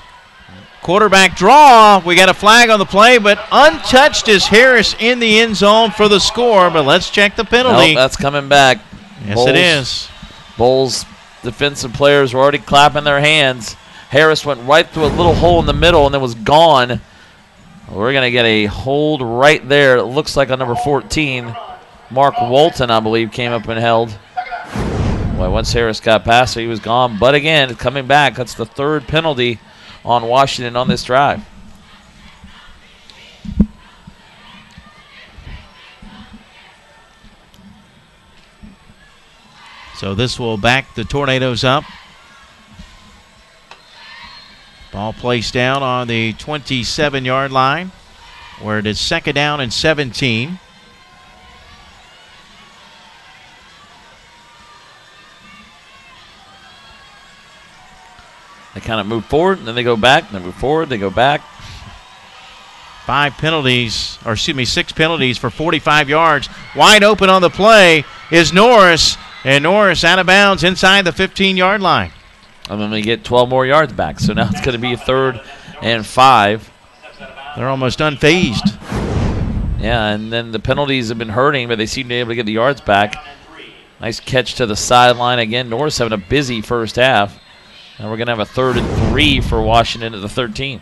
quarterback draw. We got a flag on the play, but untouched is Harris in the end zone for the score. But let's check the penalty. Nope, that's coming back. Yes, Bolles, it is. Bolles defensive players were already clapping their hands. Harris went right through a little hole in the middle and then was gone. We're going to get a hold right there. It looks like on number 14. Mark Walton, I believe, came up and held. Well, once Harris got past it, he was gone. But again, coming back, that's the third penalty on Washington on this drive. So this will back the Tornadoes up. Ball placed down on the 27-yard line, where it is 2nd down and 17. They kind of move forward, and then they go back, and then move forward, they go back. 6 penalties for 45 yards. Wide open on the play is Norris, and Norris out of bounds inside the 15-yard line. And then they get 12 more yards back, so now it's going to be a 3rd and 5. They're almost unfazed. Yeah, and then the penalties have been hurting, but they seem to be able to get the yards back. Nice catch to the sideline again. Norris having a busy first half. And we're going to have a 3rd and 3 for Washington at the 13.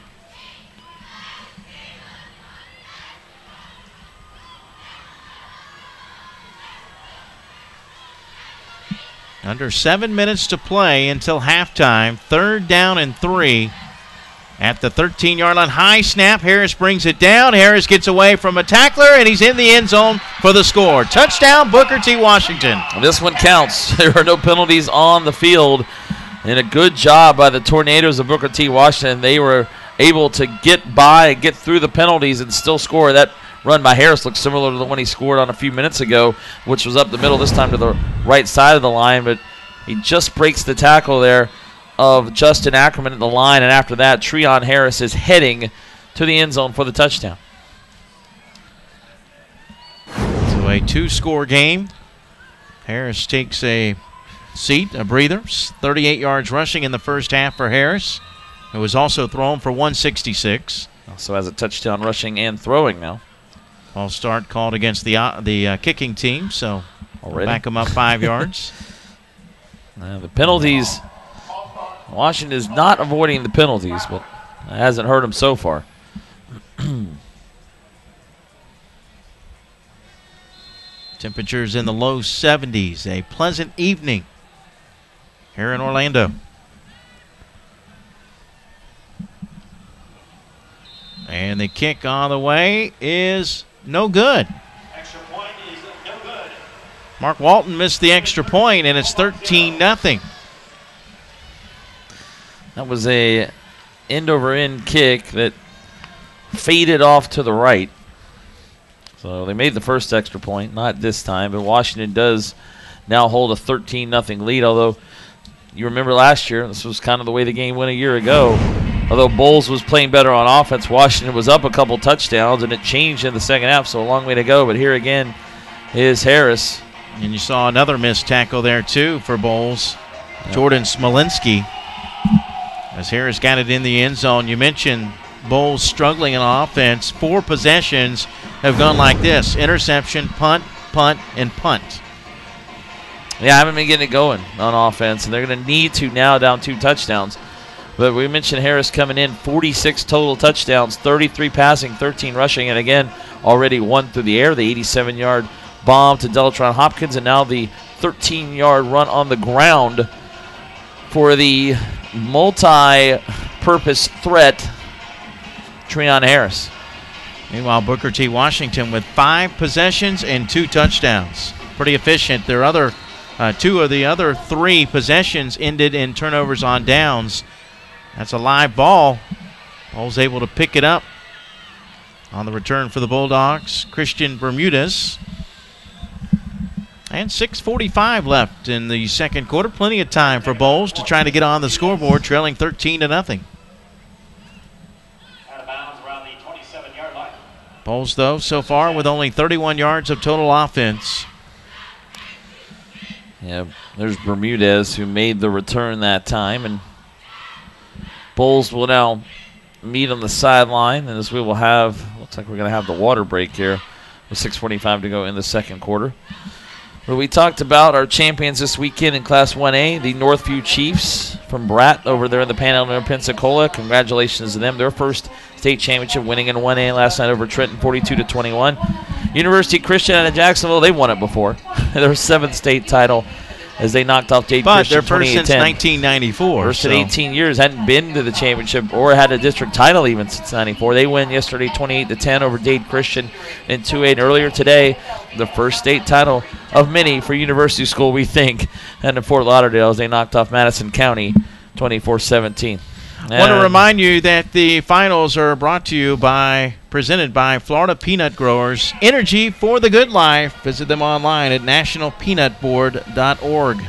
Under 7 minutes to play until halftime. 3rd down and 3 at the 13-yard line. High snap. Harris brings it down. Harris gets away from a tackler, and he's in the end zone for the score. Touchdown, Booker T. Washington. This one counts. There are no penalties on the field. And a good job by the Tornadoes of Booker T. Washington. They were able to get by, get through the penalties, and still score. That run by Harris looks similar to the one he scored on a few minutes ago, which was up the middle, this time to the right side of the line. But he just breaks the tackle there of Justin Ackerman at the line, and after that, Treon Harris is heading to the end zone for the touchdown. So a 2-score game. Harris takes a seat, a breather. 38 yards rushing in the first half for Harris. It was also thrown for 166. Also has a touchdown rushing and throwing now. False start called against the kicking team, so we'll back them up 5 yards. The penalties, Washington is not avoiding the penalties, but it hasn't hurt them so far. Temperatures in the low 70s. A pleasant evening here in Orlando. And the kick on the way is no good. Extra point is no good. Mark Walton missed the extra point, and it's 13-0. That was a end-over-end kick that faded off to the right. So they made the first extra point, not this time, but Washington does now hold a 13-0 lead, although you remember last year, this was kind of the way the game went a year ago. Although Bolles was playing better on offense, Washington was up a couple touchdowns, and it changed in the second half, so a long way to go. But here again is Harris. And you saw another missed tackle there, too, for Bolles. Yep. Jordan Smolinski. As Harris got it in the end zone, you mentioned Bolles struggling on offense. 4 possessions have gone like this. Interception, punt, punt, and punt. Yeah, I haven't been getting it going on offense, and they're going to need to now down 2 touchdowns. But we mentioned Harris coming in, 46 total touchdowns, 33 passing, 13 rushing, and again, already 1 through the air, the 87-yard bomb to Delatron Hopkins, and now the 13-yard run on the ground for the multi-purpose threat, Treon Harris. Meanwhile, Booker T. Washington with 5 possessions and 2 touchdowns. Pretty efficient. Their other 2 of the other 3 possessions ended in turnovers on downs. That's a live ball. Ball's able to pick it up on the return for the Bulldogs. Christian Bermudez. And 6:45 left in the second quarter. Plenty of time for Bolles to try to get on the scoreboard, trailing 13-0. Out of bounds around the 27-yard line. Bolles, though, so far with only 31 yards of total offense. Yeah, there's Bermudez who made the return that time, and Bolles will now meet on the sideline, and as we will have, looks like we're going to have the water break here with 6:45 to go in the second quarter. But we talked about our champions this weekend in Class 1A, the Northview Chiefs from Bratt over there in the Panhandle of Pensacola. Congratulations to them. Their first state championship, winning in 1A last night over Trenton 42-21. University Christian out of Jacksonville, they won it before. Their 7th state title as they knocked off Dade Christian. But they're first since 1994. First in 18 years. Hadn't been to the championship or had a district title even since 94. They win yesterday 28-10 over Dade Christian in 2A. And earlier today, the first state title of many for University School, we think, and in Fort Lauderdale as they knocked off Madison County 24-17. I want to remind you that the finals are brought to you presented by Florida Peanut Growers. Energy for the good life. Visit them online at nationalpeanutboard.org.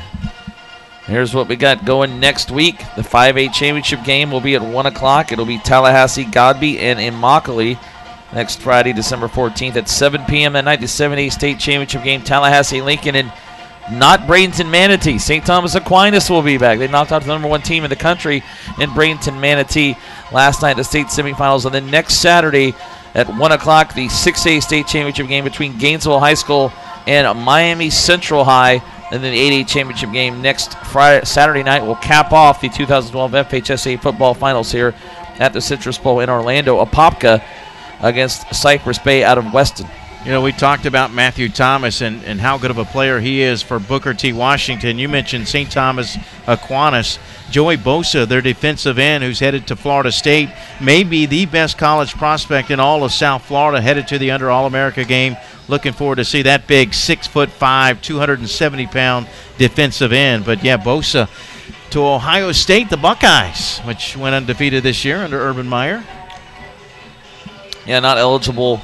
Here's what we got going next week. The 5A championship game will be at 1 o'clock. It'll be Tallahassee, Godby, and Immokalee next Friday, December 14th at 7 p.m. that night. The 7A state championship game, Tallahassee, Lincoln, and not Bradenton Manatee. St. Thomas Aquinas will be back. They knocked out the number 1 team in the country in Bradenton Manatee last night, the state semifinals. And then next Saturday at 1 o'clock, the 6A state championship game between Gainesville High School and Miami Central High. And then the 8A championship game next Saturday night will cap off the 2012 FHSAA football finals here at the Citrus Bowl in Orlando. Apopka against Cypress Bay out of Weston. You know, we talked about Matthew Thomas and how good of a player he is for Booker T. Washington. You mentioned St. Thomas Aquinas. Joey Bosa, their defensive end, who's headed to Florida State, may be the best college prospect in all of South Florida, headed to the Under All-America game. Looking forward to see that big 6'5", 270-pound defensive end. But, yeah, Bosa to Ohio State, the Buckeyes, which went undefeated this year under Urban Meyer. Yeah, not eligible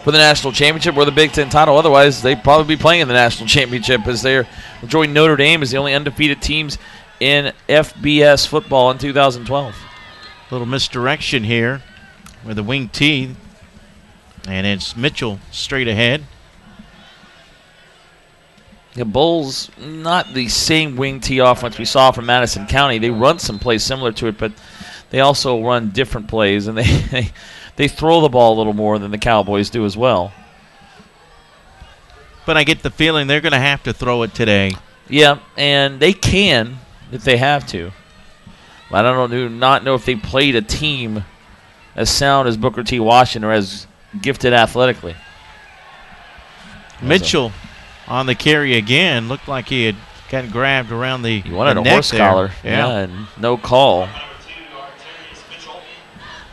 for the national championship or the Big Ten title. Otherwise, they'd probably be playing in the national championship as they're joining Notre Dame as the only undefeated teams in FBS football in 2012. A little misdirection here with the wing T, and it's Mitchell straight ahead. The Bulls, not the same wing T offense we saw from Madison County. They run some plays similar to it, but they also run different plays, and they throw the ball a little more than the Cowboys do as well. But I get the feeling they're going to have to throw it today. Yeah, and they can if they have to. I do not know if they played a team as sound as Booker T. Washington or as gifted athletically. Mitchell on the carry again. Looked like he had gotten grabbed around the He wanted the a neck horse there. collar. Yeah, and no call.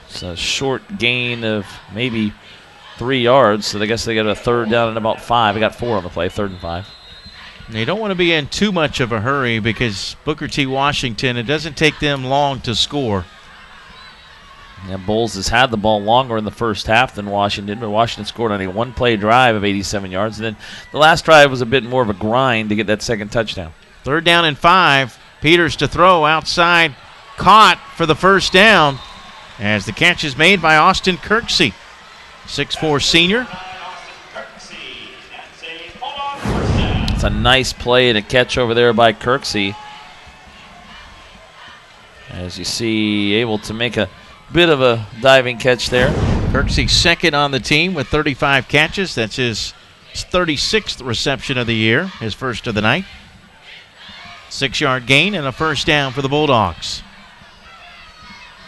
It's a short gain of maybe 3 yards, so I guess they got a third down and about 5. They got 4 on the play, 3rd and 5. They don't want to be in too much of a hurry because Booker T. Washington, it doesn't take them long to score. Yeah, Bolles has had the ball longer in the first half than Washington, but Washington scored on a one-play drive of 87 yards. And then the last drive was a bit more of a grind to get that second touchdown. 3rd down and 5. Peters to throw outside. Caught for the first down as the catch is made by Austin Kirksey, 6'4" senior. It's a nice play and a catch over there by Kirksey. As you see, able to make a bit of a diving catch there. Kirksey second on the team with 35 catches. That's his 36th reception of the year, his first of the night. 6-yard gain and a first down for the Bulldogs.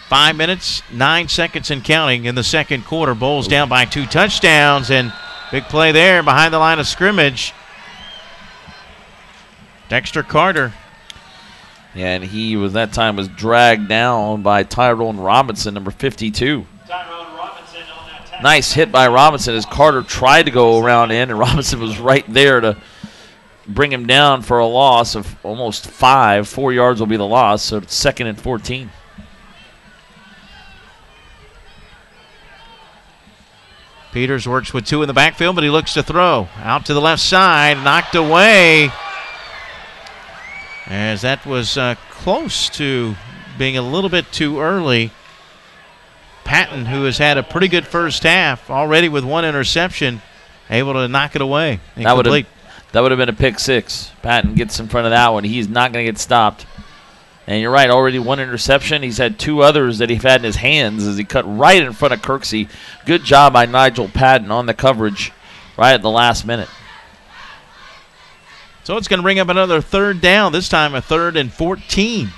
5 minutes, 9 seconds and counting in the second quarter. Bolles down by 2 touchdowns, and big play there behind the line of scrimmage. Dexter Carter. Yeah, and he was that time was dragged down by Tyrone Robinson, number 52. Nice hit by Robinson as Carter tried to go around in, and Robinson was right there to bring him down for a loss of almost 5. 4 yards will be the loss, so it's 2nd and 14. Peters works with 2 in the backfield, but he looks to throw. Out to the left side, knocked away. As that was close to being a little bit too early. Patton, who has had a pretty good first half already with one interception, able to knock it away. That would have been a pick six. Patton gets in front of that one. He's not going to get stopped. And you're right, already one interception. He's had two others that he's had in his hands as he cut right in front of Kirksey. Good job by Nigel Patton on the coverage right at the last minute. So it's going to bring up another third down, this time a 3rd and 14.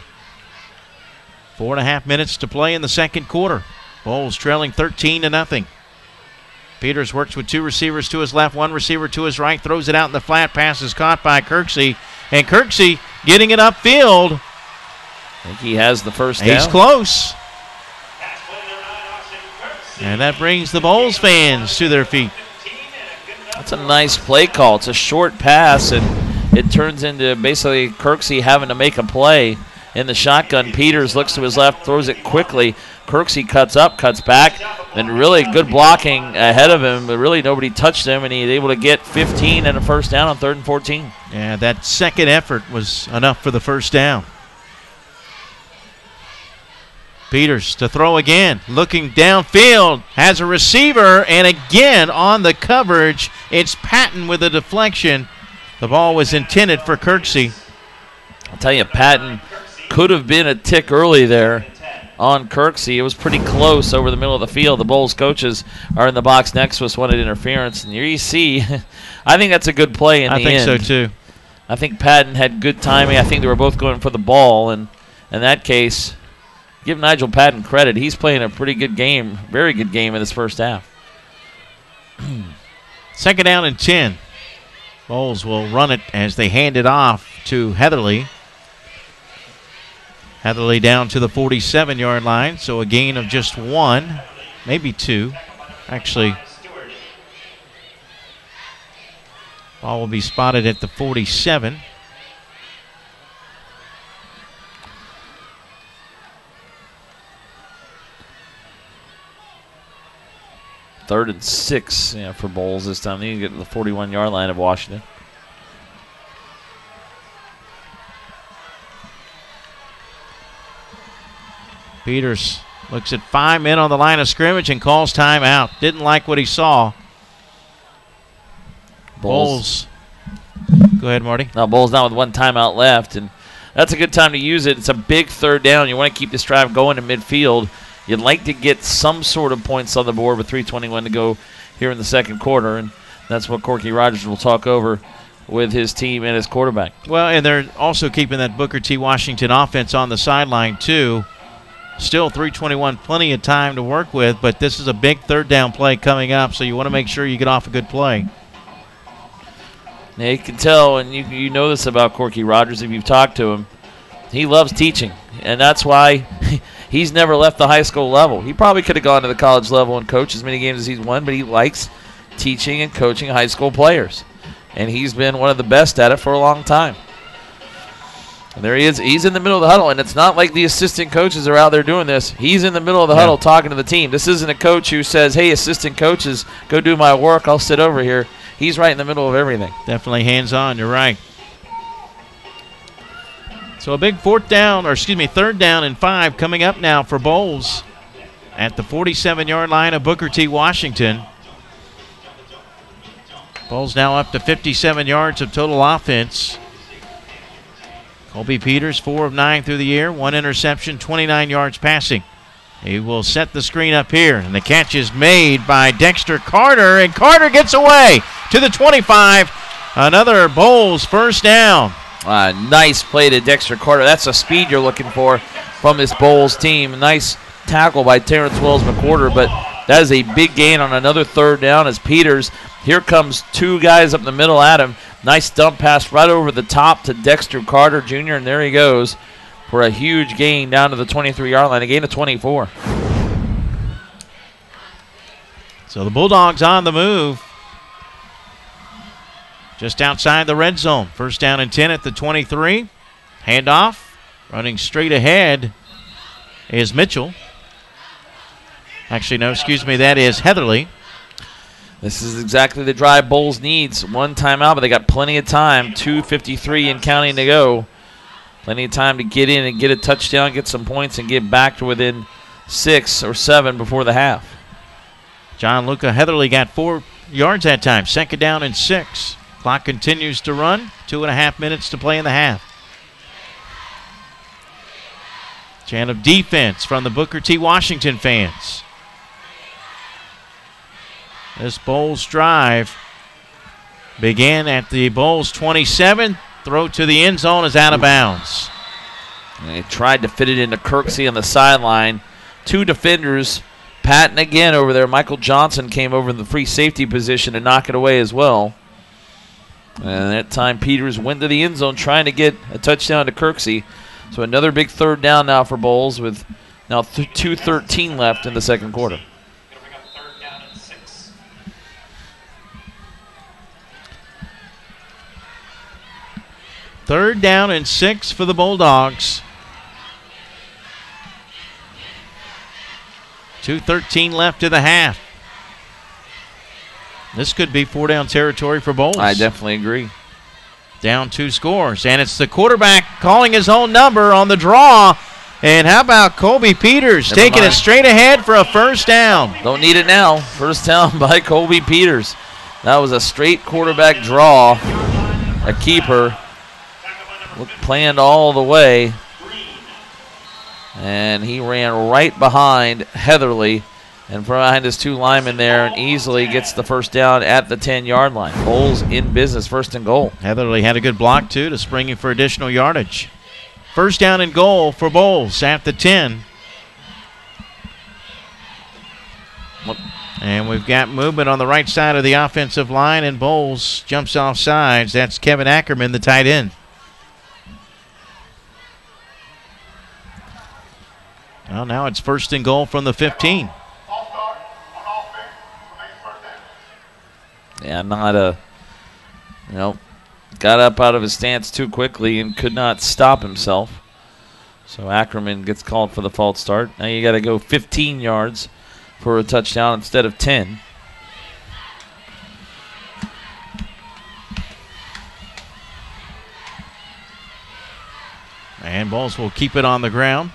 4.5 minutes to play in the second quarter. Bolles trailing 13-0. Peters works with two receivers to his left, one receiver to his right, throws it out in the flat. Pass is caught by Kirksey, and Kirksey getting it upfield. I think he has the first down. He's close. And that brings the Bolles fans to their feet. That's a nice play call. It's a short pass, and it turns into basically Kirksey having to make a play in the shotgun. Peters looks to his left, throws it quickly. Kirksey cuts up, cuts back, and really good blocking ahead of him, but really nobody touched him, and he's able to get 15 and a first down on 3rd and 14. Yeah, that second effort was enough for the first down. Peters to throw again, looking downfield, has a receiver, and again on the coverage, it's Patton with a deflection. The ball was intended for Kirksey. I'll tell you, Patton could have been a tick early there on Kirksey. It was pretty close over the middle of the field. The Bolles coaches are in the box next to us, wanted interference. And here you see, I think that's a good play in the end. I think so too. I think Patton had good timing. I think they were both going for the ball. And in that case, give Nigel Patton credit. He's playing a pretty good game, very good game in this first half. 2nd down and 10. Bolles will run it as they hand it off to Heatherly. Heatherly down to the 47-yard line, so a gain of just 1, maybe 2. Actually, ball will be spotted at the 47. Third and 6 for Bolles this time. They need to get to the 41-yard line of Washington. Peters looks at 5 men on the line of scrimmage and calls timeout. Didn't like what he saw. Bolles. Go ahead, Marty. Now Bolles now with 1 timeout left, and that's a good time to use it. It's a big 3rd down. You want to keep this drive going to midfield. You'd like to get some sort of points on the board with 3:21 to go here in the second quarter, and that's what Corky Rogers will talk over with his team and his quarterback. Well, and they're also keeping that Booker T. Washington offense on the sideline, too. Still 3:21, plenty of time to work with, but this is a big 3rd down play coming up, so you want to make sure you get off a good play. Now you can tell, and you know this about Corky Rogers if you've talked to him, he loves teaching, and that's why he's never left the high school level. He probably could have gone to the college level and coached as many games as he's won, but he likes teaching and coaching high school players, and he's been one of the best at it for a long time. And there he is. He's in the middle of the huddle, and it's not like the assistant coaches are out there doing this. He's in the middle of the huddle talking to the team. This isn't a coach who says, hey, assistant coaches, go do my work. I'll sit over here. He's right in the middle of everything. Definitely hands-on. You're right. So a big 3rd down and 5 coming up now for Bolles at the 47-yard line of Booker T. Washington. Bolles now up to 57 yards of total offense. Colby Peters, 4 of 9 through the year, 1 interception, 29 yards passing. He will set the screen up here, and the catch is made by Dexter Carter, and Carter gets away to the 25. Another Bolles first down. Nice play to Dexter Carter. That's the speed you're looking for from this Bolles team. Nice tackle by Terrence Wells McWhorter, but that is a big gain on another 3rd down as Peters. Here comes 2 guys up the middle at him. Nice dump pass right over the top to Dexter Carter Jr., and there he goes for a huge gain down to the 23-yard line, a gain of 24. So the Bulldogs on the move. Just outside the red zone. 1st down and 10 at the 23. Handoff. Running straight ahead is Mitchell. Actually, no, excuse me, that is Heatherly. This is exactly the drive Bolles needs. 1 timeout, but they got plenty of time. 2:53 and counting to go. Plenty of time to get in and get a touchdown, get some points, and get back to within 6 or 7 before the half. John Luca Heatherly got 4 yards that time. 2nd down and 6. Clock continues to run. 2.5 minutes to play in the half. Chant of defense from the Booker T. Washington fans. This Bolles drive began at the Bolles 27. Throw to the end zone is out of bounds. And they tried to fit it into Kirksey on the sideline. 2 defenders patting again over there. Michael Johnson came over in the free safety position to knock it away as well. And that time Peters went to the end zone trying to get a touchdown to Kirksey. So another big 3rd down now for Bolles with now 2:13 left in the second quarter. 3rd down and 6 for the Bulldogs. 2:13 left to the half. This could be 4-down territory for Bolles. I definitely agree. Down 2 scores, and it's the quarterback calling his own number on the draw. And how about Colby Peters taking it straight ahead for a 1st down? Don't need it now. 1st down by Colby Peters. That was a straight quarterback draw, a keeper. Planned all the way, and he ran right behind Heatherly and behind his 2 linemen there and easily gets the 1st down at the 10-yard line. Bolles in business, 1st and goal. Heatherly had a good block, too, to spring him for additional yardage. 1st down and goal for Bolles at the 10. And we've got movement on the right side of the offensive line, and Bolles jumps off sides. That's Kevin Ackerman, the tight end. Well, now it's 1st and goal from the 15. Yeah, got up out of his stance too quickly and could not stop himself. So Ackerman gets called for the false start. Now you got to go 15 yards for a touchdown instead of 10. And Bolles will keep it on the ground.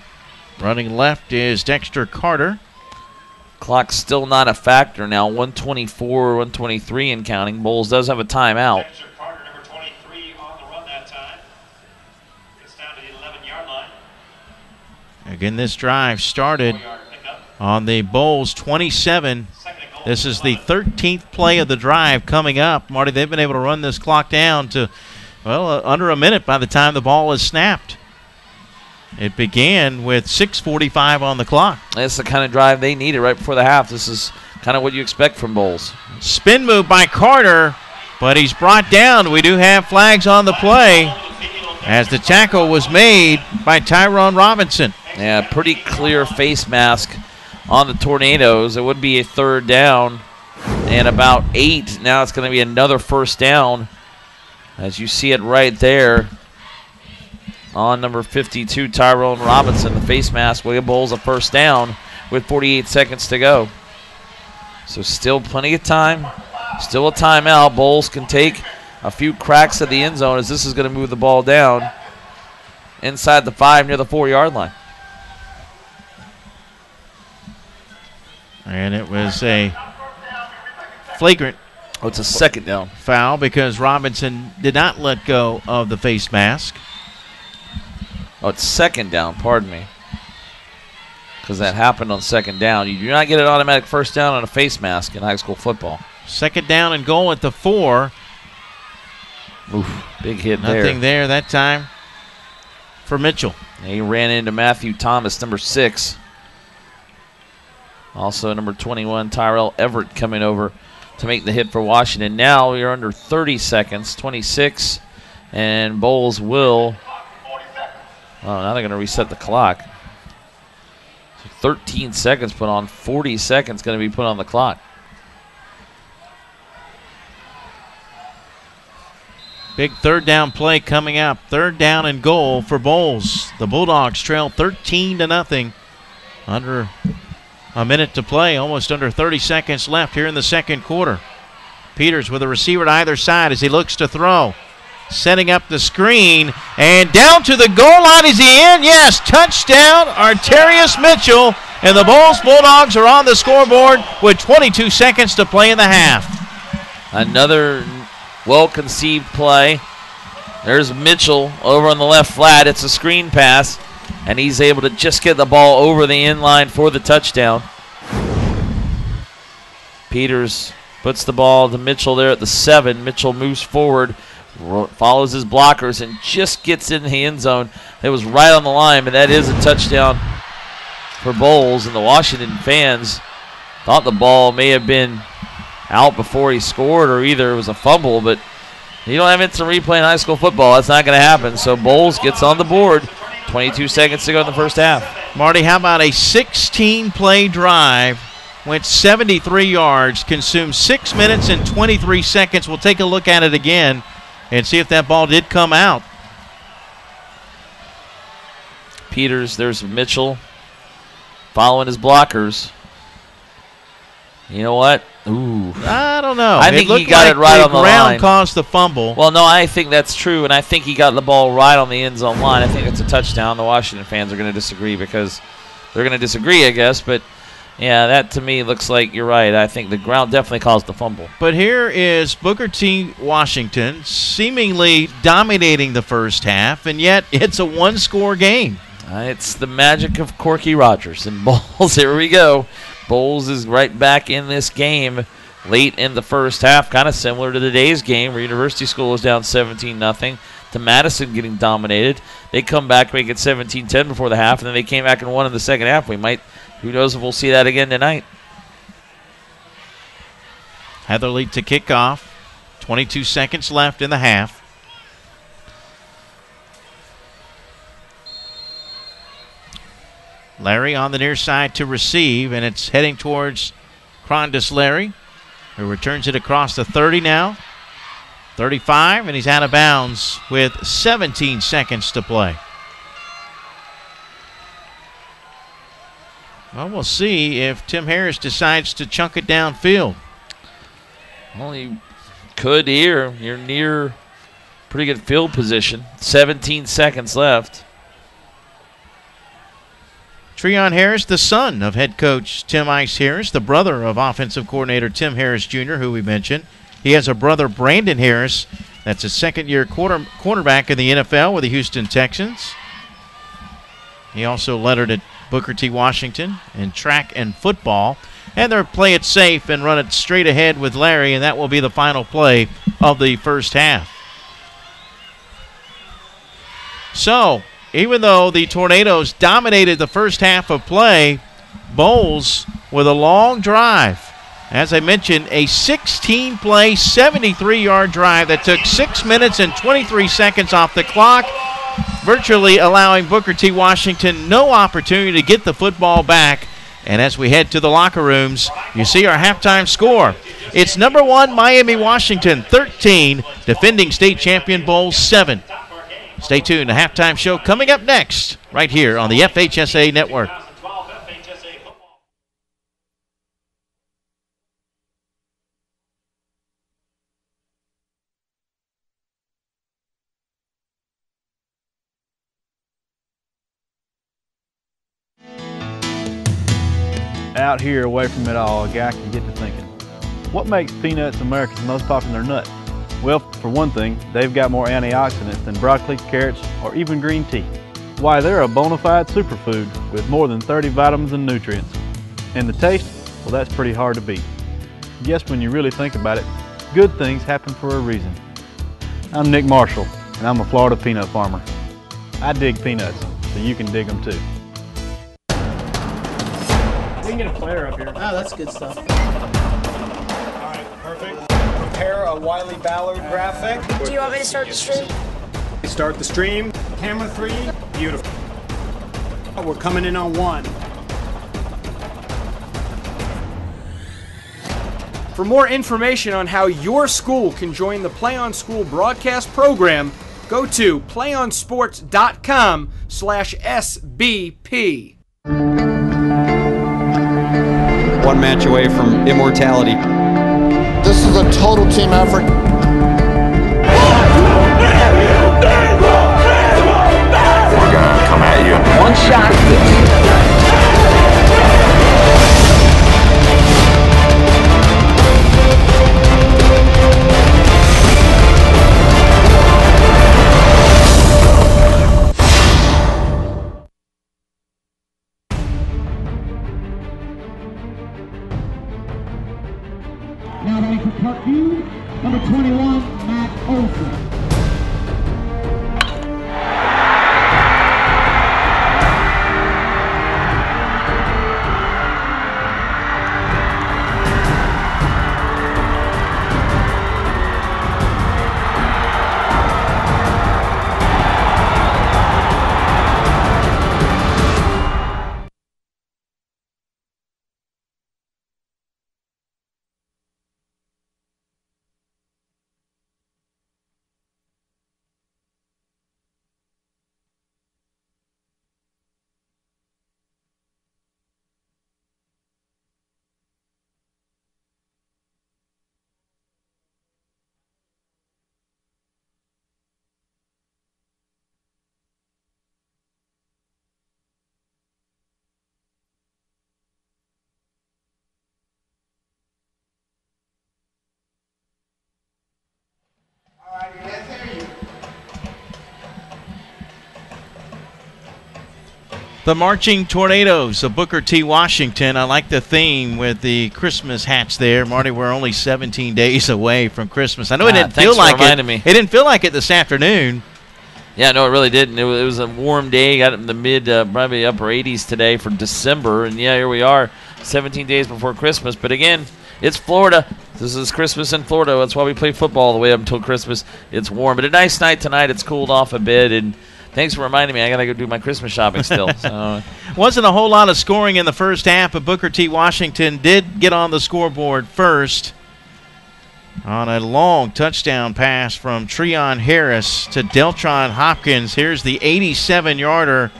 Running left is Dexter Carter. Clock's still not a factor now. 1:24, 1:23 and counting. Bolles does have a timeout. Dexter Carter, number 23, on the run that time. Gets down to the 11-yard line. Again, this drive started on the Bolles 27. This is the 13th play of the drive coming up. Marty, they've been able to run this clock down to, under a minute by the time the ball is snapped. It began with 6:45 on the clock. That's the kind of drive they needed right before the half. This is kind of what you expect from Bolles. Spin move by Carter, but he's brought down. We do have flags on the play as the tackle was made by Tyrone Robinson. Yeah, pretty clear face mask on the Tornadoes. It would be a 3rd down and about 8. Now it's going to be another 1st down as you see it right there. On number 52, Tyrone Robinson, the face mask. William Bolles a 1st down with 48 seconds to go. So still plenty of time. Still a timeout. Bolles can take a few cracks at the end zone as this is going to move the ball down inside the 5 near the 4-yard line. And it was a flagrant. Oh, it's a 2nd down. Foul because Robinson did not let go of the face mask. Oh, it's 2nd down, pardon me. Because that happened on 2nd down. You do not get an automatic 1st down on a face mask in high school football. 2nd down and goal at the 4. Oof, big hit there. Nothing there that time for Mitchell. And he ran into Matthew Thomas, number 6. Also number 21, Tyrell Everett coming over to make the hit for Washington. Now we are under 30 seconds, 26, and Bolles will... Oh, now they're going to reset the clock. So 13 seconds put on, 40 seconds going to be put on the clock. Big 3rd down play coming up. 3rd down and goal for Bolles. The Bulldogs trail 13-0. Under a minute to play, almost under 30 seconds left here in the second quarter. Peters with a receiver to either side as he looks to throw. Setting up the screen, and down to the goal line. Is he in? Yes, touchdown, Arterius Mitchell, And the Bulldogs are on the scoreboard with 22 seconds to play in the half. Another well-conceived play. There's Mitchell over on the left flat. It's a screen pass, and he's able to just get the ball over the inline for the touchdown. Peters puts the ball to Mitchell there at the 7. Mitchell moves forward, follows his blockers, and just gets in the end zone. It was right on the line, but that is a touchdown for Bolles, and the Washington fans thought the ball may have been out before he scored, or either it was a fumble, but you don't have instant replay in high school football. That's not going to happen. So Bolles gets on the board. 22 seconds to go in the first half. Marty, how about a 16-play drive? Went 73 yards, consumed 6 minutes and 23 seconds. We'll take a look at it again and see if that ball did come out. Peters, there's Mitchell following his blockers. You know what? Ooh. I don't know. I think he got it right on the line. The ground caused the fumble. Well, no, I think that's true, and I think he got the ball right on the end zone line. I think it's a touchdown. The Washington fans are going to disagree because they're going to disagree, I guess. But, yeah, that to me looks like you're right. I think the ground definitely caused the fumble. But here is Booker T. Washington seemingly dominating the first half, and yet it's a one-score game. It's the magic of Corky Rogers and Bolles. Here we go. Bolles is right back in this game late in the first half, kind of similar to today's game where University School was down 17-0 to Madison getting dominated. They come back, make it 17-10 before the half, and then they came back and won in the second half. Who knows if we'll see that again tonight. Heatherly to kick off. 22 seconds left in the half. Larry on the near side to receive, and it's heading towards Crondis Larry, who returns it across the 30 now. 35, and he's out of bounds with 17 seconds to play. Well, we'll see if Tim Harris decides to chunk it downfield. Well, he could here. You're near pretty good field position. 17 seconds left. Treon Harris, the son of head coach Tim Ice Harris, the brother of offensive coordinator Tim Harris Jr., who we mentioned. He has a brother, Brandon Harris. That's a second-year quarterback in the NFL with the Houston Texans. He also lettered at Booker T. Washington in track and football. And they'll play it safe and run it straight ahead with Larry, and that will be the final play of the first half. So, even though the Tornadoes dominated the first half of play, Bolles with a long drive. As I mentioned, a 16-play, 73-yard drive that took 6 minutes and 23 seconds off the clock, virtually allowing Booker T. Washington no opportunity to get the football back. And as we head to the locker rooms, you see our halftime score. It's number 1, Miami, Washington, 13, defending state champion Bolles, 7. Stay tuned. The halftime show coming up next, right here on the FHSAA Network. Out here, away from it all, a guy can get to thinking, what makes peanuts America's most popular nut? Well, for one thing, they've got more antioxidants than broccoli, carrots, or even green tea. Why, they're a bona fide superfood with more than 30 vitamins and nutrients. And the taste, well, that's pretty hard to beat. Guess when you really think about it, good things happen for a reason. I'm Nick Marshall, and I'm a Florida peanut farmer. I dig peanuts, so you can dig them too. We can get a player up here. Oh, that's good stuff. All right, perfect. Prepare a Wiley Ballard graphic. Do you want me to start the stream? Start the stream. Camera 3. Beautiful. We're coming in on 1. For more information on how your school can join the Play on School broadcast program, go to playonsports.com/SBP. One match away from immortality. This is a total team effort. We're gonna come at you. One shot. Now running for Parkview, number 21, Matt Olson. The Marching Tornadoes of Booker T. Washington. I like the theme with the Christmas hats there. Marty, we're only 17 days away from Christmas. I know it didn't feel like it. It didn't feel like it this afternoon. Yeah, no, it really didn't. It was a warm day. Got in the mid, probably upper 80s today for December. And, yeah, here we are, 17 days before Christmas. But, again, it's Florida. This is Christmas in Florida. That's why we play football all the way up until Christmas. It's warm. But a nice night tonight. It's cooled off a bit. And thanks for reminding me. I got to go do my Christmas shopping still. So. Wasn't a whole lot of scoring in the first half, but Booker T. Washington did get on the scoreboard first on a long touchdown pass from Treon Harris to Deltron Hopkins. Here's the 87-yarder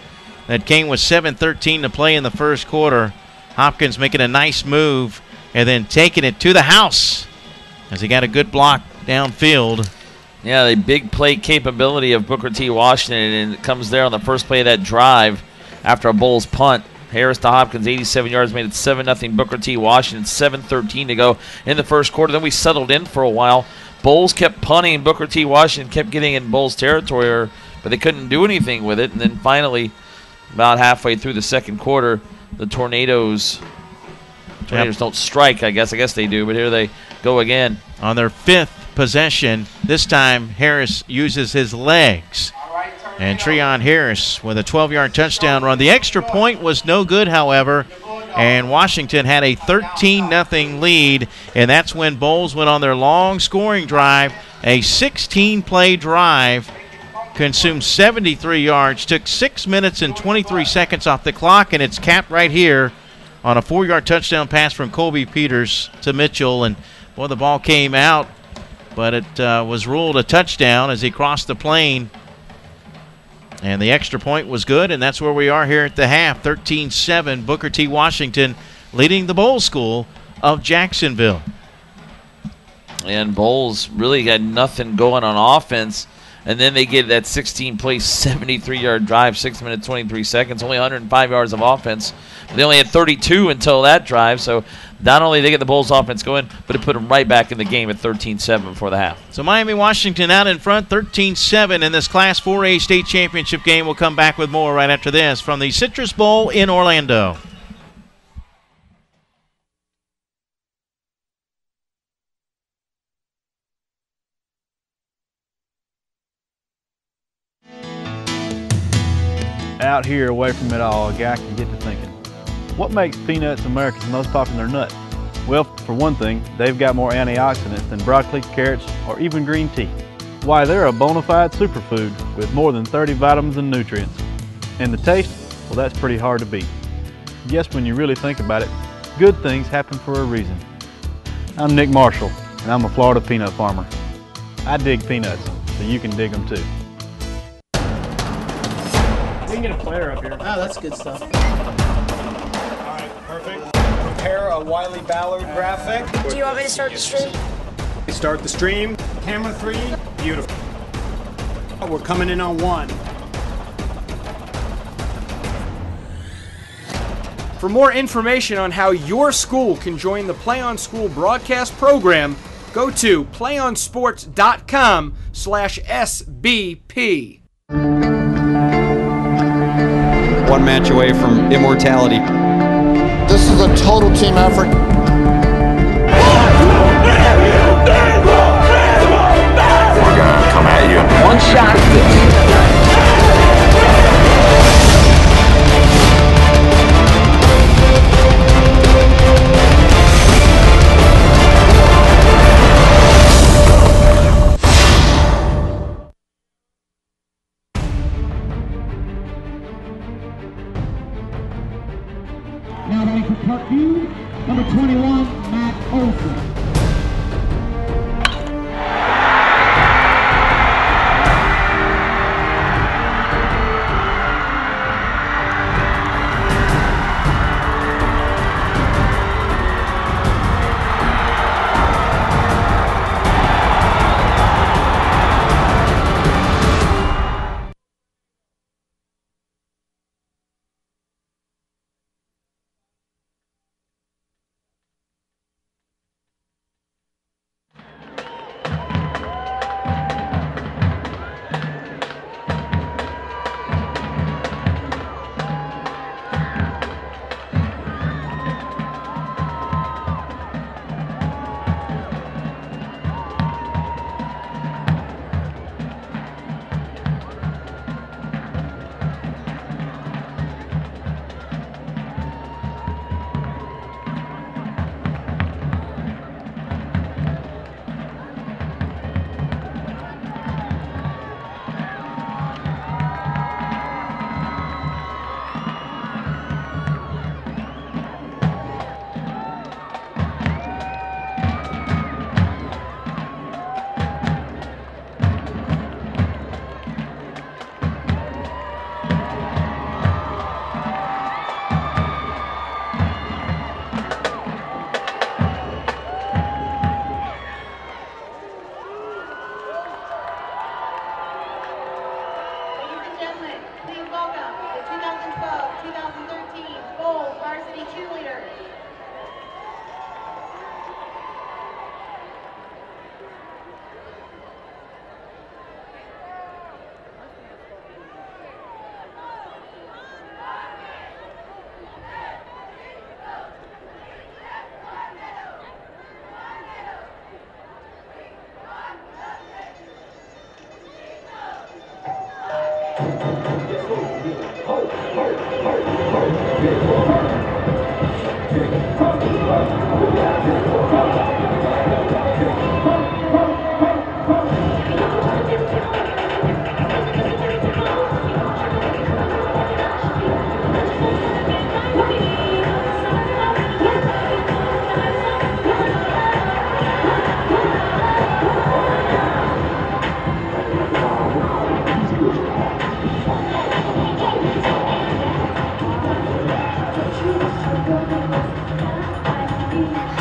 that came with 7:13 to play in the first quarter. Hopkins making a nice move and then taking it to the house as he got a good block downfield. Yeah, the big play capability of Booker T. Washington, and it comes there on the first play of that drive after a Bolles punt. Harris to Hopkins, 87 yards, made it 7-0 Booker T. Washington, 7:13 to go in the first quarter. Then we settled in for a while. Bolles kept punting. Booker T. Washington kept getting in Bolles territory, but they couldn't do anything with it. And then finally, about halfway through the second quarter, the Tornadoes don't strike, I guess they do, but here they go again. On their fifth possession, this time Harris uses his legs. And Treon Harris with a 12-yard touchdown run. The extra point was no good, however, and Washington had a 13-0 lead, and that's when Bolles went on their long scoring drive, a 16-play drive, consumed 73 yards, took 6 minutes and 23 seconds off the clock, and it's capped right here on a 4-yard touchdown pass from Colby Peters to Mitchell. And, boy, the ball came out, but it was ruled a touchdown as he crossed the plane. And the extra point was good, and that's where we are here at the half. 13-7, Booker T. Washington leading the Bolles School of Jacksonville. And Bolles really had nothing going on offense. And then they get that 16-play, 73-yard drive, 6 minutes, 23 seconds, only 105 yards of offense. But they only had 32 until that drive, so not only did they get the Bolles offense going, but it put them right back in the game at 13-7 before the half. So Miami-Washington out in front, 13-7 in this Class 4A state championship game. We'll come back with more right after this from the Citrus Bowl in Orlando. Out here away from it all, a guy can get to thinking, what makes peanuts America's most popular nut? Well, for one thing, they've got more antioxidants than broccoli, carrots, or even green tea. Why, they're a bona fide superfood with more than 30 vitamins and nutrients. And the taste, well, that's pretty hard to beat. Yes, when you really think about it, good things happen for a reason. I'm Nick Marshall, and I'm a Florida peanut farmer. I dig peanuts, so you can dig them too. We can get a player up here. Oh, that's good stuff. All right, perfect. Prepare a Wiley Ballard graphic. Do you want me to start the stream? Start the stream. Camera 3. Beautiful. We're coming in on 1. For more information on how your school can join the Play On School broadcast program, go to playonsports.com/SBP. One match away from immortality. This is a total team effort.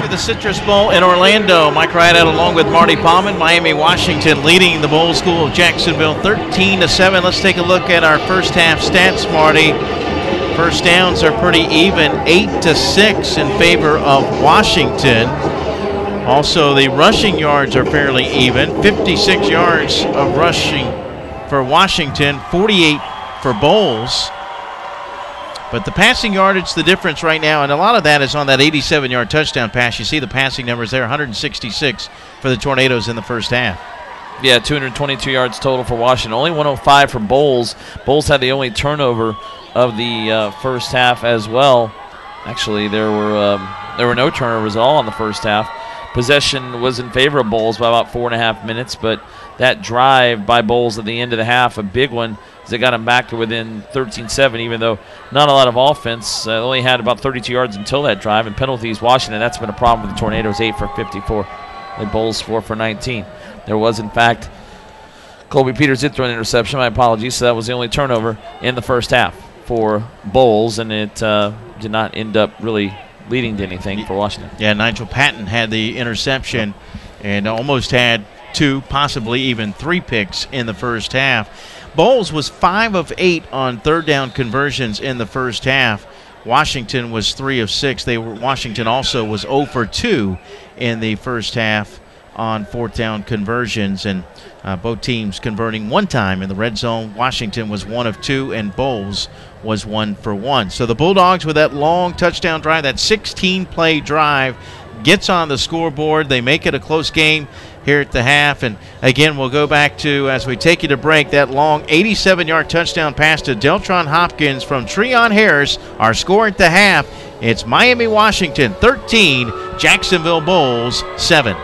The Citrus Bowl in Orlando. Mike Rideout along with Marty Palman. Miami, Washington leading the Bowl School of Jacksonville 13-7. Let's take a look at our first half stats, Marty. First downs are pretty even, 8-6 in favor of Washington. Also, the rushing yards are fairly even, 56 yards of rushing for Washington, 48 for Bolles. But the passing yardage, the difference right now, and a lot of that is on that 87-yard touchdown pass. You see the passing numbers there, 166 for the Tornadoes in the first half. Yeah, 222 yards total for Washington. Only 105 for Bolles. Bolles had the only turnover of the first half as well. Actually, there were no turnovers at all in the first half. Possession was in favor of Bolles by about 4.5 minutes, but that drive by Bolles at the end of the half, a big one, as they got them back to within 13-7, even though not a lot of offense. Only had about 32 yards until that drive, and penalties, Washington, that's been a problem with the Tornadoes, 8 for 54. The Bolles 4 for 19. There was, in fact, Colby Peters did throw an interception, my apologies, so that was the only turnover in the first half for Bolles, and it did not end up really leading to anything for Washington. Yeah, Nigel Patton had the interception and almost had 2, possibly even 3 picks in the first half. Bolles was 5 of 8 on third down conversions in the first half. Washington was 3 of 6. Washington also was 0 for 2 in the first half on fourth down conversions, and both teams converting 1 time in the red zone. Washington was 1 of 2, and Bolles was 1 for 1. So the Bulldogs, with that long touchdown drive, that 16-play drive, gets on the scoreboard. They make it a close game here at the half. And again, we'll go back to, as we take you to break, that long 87-yard touchdown pass to Deltron Hopkins from Treon Harris. Our score at the half, it's Miami, Washington 13, Jacksonville Bolles 7.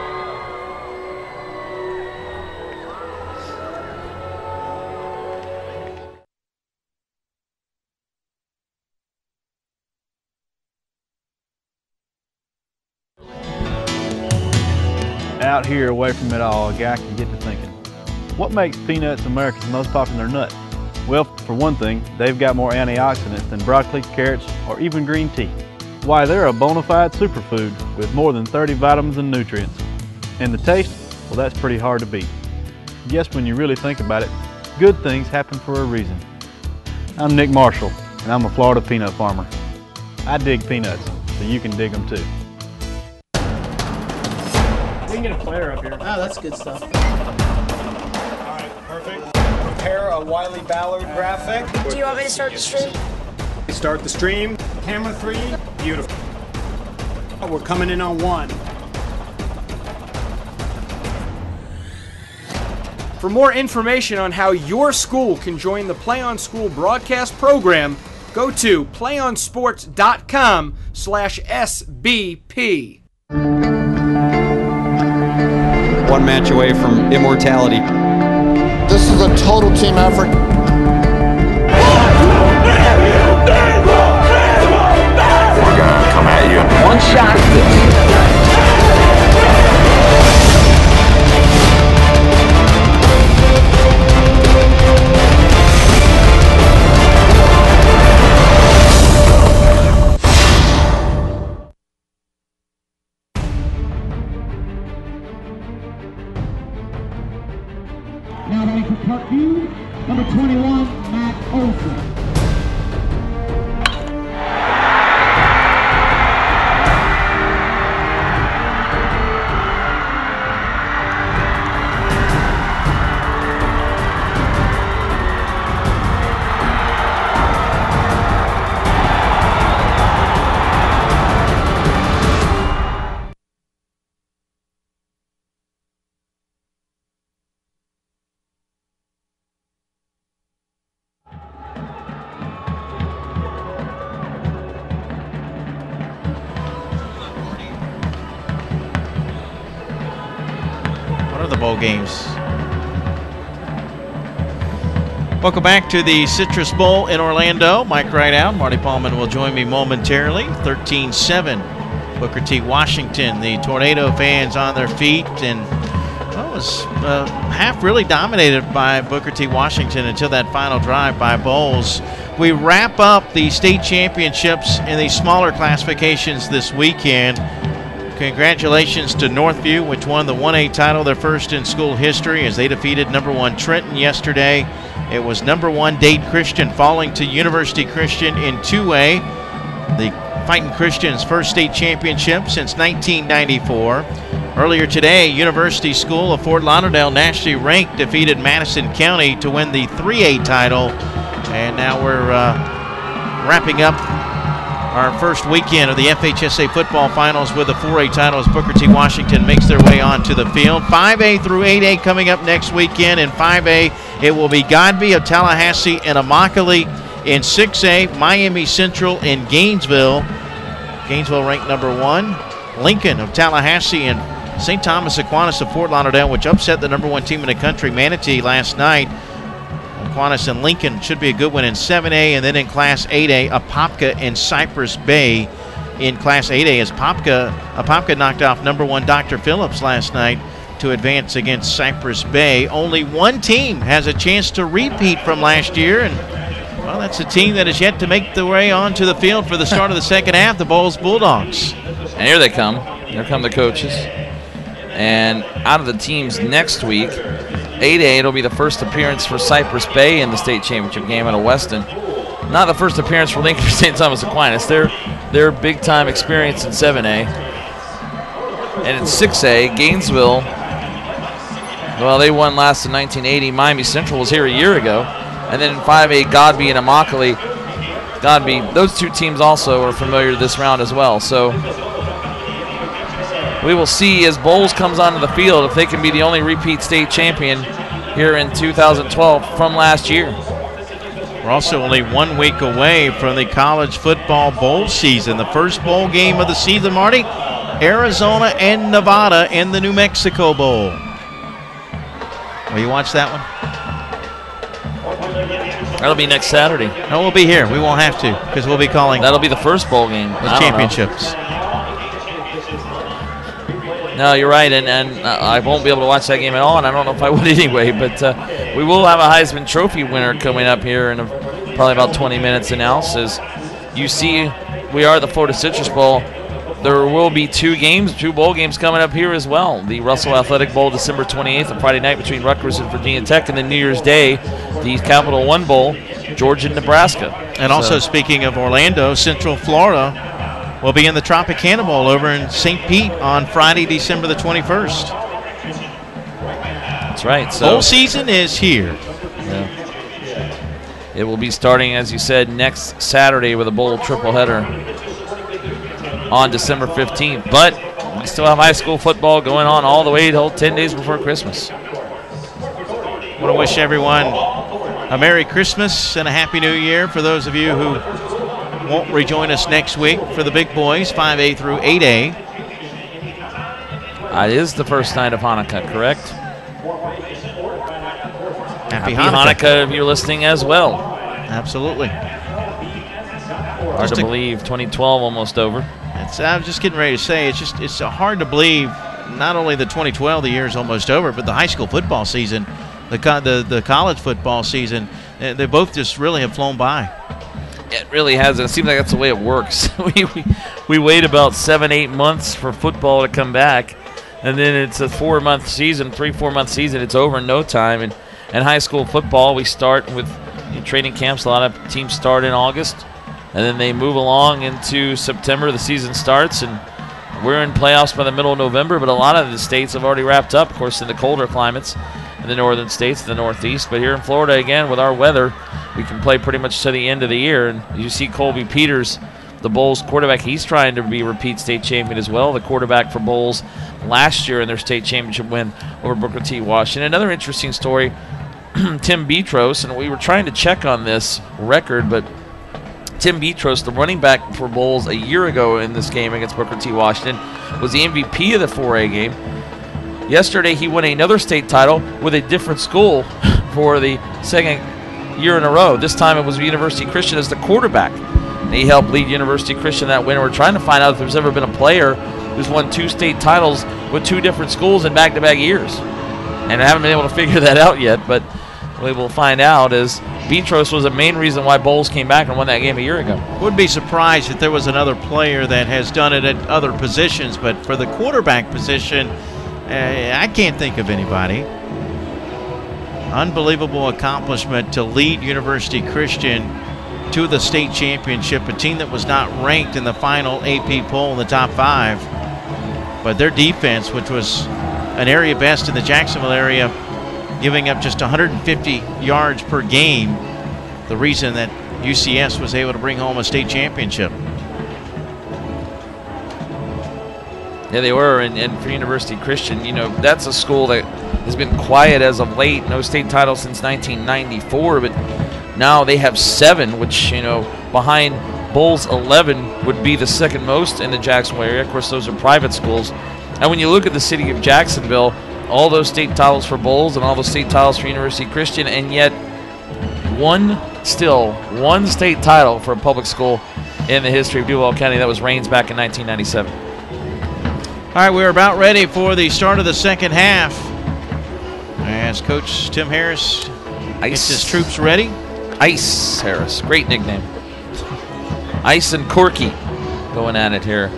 Out here, away from it all, a guy can get to thinking, what makes peanuts America's most popular nut? Well, for one thing, they've got more antioxidants than broccoli, carrots, or even green tea. Why, they're a bona fide superfood with more than 30 vitamins and nutrients. And the taste, well, that's pretty hard to beat. Yes, when you really think about it, good things happen for a reason. I'm Nick Marshall, and I'm a Florida peanut farmer. I dig peanuts, so you can dig them too. We can get a player up here. Oh, that's good stuff. All right, perfect. Prepare a Wiley Ballard graphic. Do you want me to start the stream? Start the stream. Camera 3. Beautiful. We're coming in on 1. For more information on how your school can join the Play On School broadcast program, go to playonsports.com/SBP. 1 match away from immortality. This is a total team effort. We're gonna come at you. One shot at this. Now to make a Parkview, number 21, Matt Olson. What are the bowl games? Welcome back to the Citrus Bowl in Orlando. Mike Rideout, Marty Paulman will join me momentarily. 13-7, Booker T. Washington. The Tornado fans on their feet, and it was half really dominated by Booker T. Washington until that final drive by Bolles. We wrap up the state championships in the smaller classifications this weekend. Congratulations to Northview, which won the 1A title, their first in school history, as they defeated number 1 Trenton yesterday. It was number 1 Dade Christian falling to University Christian in 2A. The Fighting Christians' first state championship since 1994. Earlier today, University School of Fort Lauderdale, nationally ranked, defeated Madison County to win the 3A title. And now we're wrapping up our first weekend of the FHSAA football finals with the 4A title as Booker T. Washington makes their way onto the field. 5A through 8A coming up next weekend. In 5A, it will be Godby of Tallahassee and Immokalee. In 6A, Miami Central in Gainesville. Gainesville ranked number 1. Lincoln of Tallahassee and St. Thomas Aquinas of Fort Lauderdale, which upset the number 1 team in the country, Manatee, last night. Aquinas and Lincoln should be a good one in 7A. And then in Class 8A, Apopka and Cypress Bay. In Class 8A, as Apopka knocked off number 1 Dr. Phillips last night to advance against Cypress Bay. Only one team has a chance to repeat from last year, and well, that's a team that is yet to make their way onto the field for the start of the second half, the Bolles Bulldogs. And here they come. Here come the coaches. And out of the teams next week, 8A, it'll be the first appearance for Cypress Bay in the state championship game out of Weston. Not the first appearance for Lincoln St. Thomas Aquinas. Their big-time experience in 7A. And in 6A, Gainesville, well, they won last in 1980. Miami Central was here a year ago. And then in 5A, Godby and Immokalee. Godby, those two teams also are familiar to this round as well. So we will see as Bolles comes onto the field if they can be the only repeat state champion here in 2012 from last year. We're also only 1 week away from the college football bowl season. The first bowl game of the season, Marty, Arizona and Nevada in the New Mexico Bowl. Will you watch that one? That'll be next Saturday. No, we'll be here. We won't have to because we'll be calling. That'll be the first bowl game. The championships. No, you're right, and I won't be able to watch that game at all, and I don't know if I would anyway, but we will have a Heisman Trophy winner coming up here in probably about 20 minutes announced. As you see, we are the Florida Citrus Bowl. There will be 2 bowl games coming up here as well. The Russell Athletic Bowl, December 28th, on Friday night between Rutgers and Virginia Tech, and then New Year's Day, the Capital One Bowl, Georgia and Nebraska. And also, speaking of Orlando, Central Florida will be in the Tropicana Bowl over in St. Pete on Friday, December the 21st. That's right. So bowl season is here. Yeah. It will be starting, as you said, next Saturday with a bowl triple header on December 15th. But we still have high school football going on all the way till 10 days before Christmas. I want to wish everyone a Merry Christmas and a Happy New Year for those of you who won't rejoin us next week for the big boys, 5A through 8A. It is the first night of Hanukkah, correct? Happy Hanukkah if you're listening as well. Absolutely. Hard to believe, 2012 almost over. I was just getting ready to say, it's hard to believe not only the 2012, the year is almost over, but the high school football season, the college football season, they both just really have flown by. It really has. It seems like that's the way it works. we wait about 7-8 months for football to come back, and then it's a 4-month season, 3-4 month season. It's over in no time. And high school football, we start with training camps. A lot of teams start in August, and then they move along into September. The season starts, and we're in playoffs by the middle of November. But a lot of the states have already wrapped up, of course, in the colder climates, in the northern states, the Northeast. But here in Florida, again, with our weather, we can play pretty much to the end of the year. And you see Colby Peters, the Bolles quarterback, he's trying to be repeat state champion as well. The quarterback for Bolles last year in their state championship win over Booker T. Washington. Another interesting story, Tim Betros, and we were trying to check on this record, but Tim Betros, the running back for Bolles a year ago in this game against Booker T. Washington, was the MVP of the 4A game. Yesterday, he won another state title with a different school for the second year in a row. This time it was University Christian as the quarterback. And he helped lead University Christian that win. We're trying to find out if there's ever been a player who's won 2 state titles with 2 different schools in back-to-back years. And I haven't been able to figure that out yet, but we will find out, as Beatros was the main reason why Bolles came back and won that game a year ago. Would be surprised if there was another player that has done it at other positions, but for the quarterback position, I can't think of anybody. Unbelievable accomplishment to lead University Christian to the state championship, a team that was not ranked in the final AP poll in the top 5. But their defense, which was an area best in the Jacksonville area, giving up just 150 yards per game, the reason that UCS was able to bring home a state championship. Yeah, they were, and for University Christian, you know, that's a school that has been quiet as of late. No state title since 1994, but now they have 7, which, you know, behind Bolles' 11 would be the second most in the Jacksonville area. Of course, those are private schools. And when you look at the city of Jacksonville, all those state titles for Bolles and all those state titles for University Christian, and yet one state title for a public school in the history of Duval County. That was Raines back in 1997. All right, we're about ready for the start of the second half as Coach Tim Harris gets his troops ready. Ice Harris, great nickname. Ice and Corky going at it here.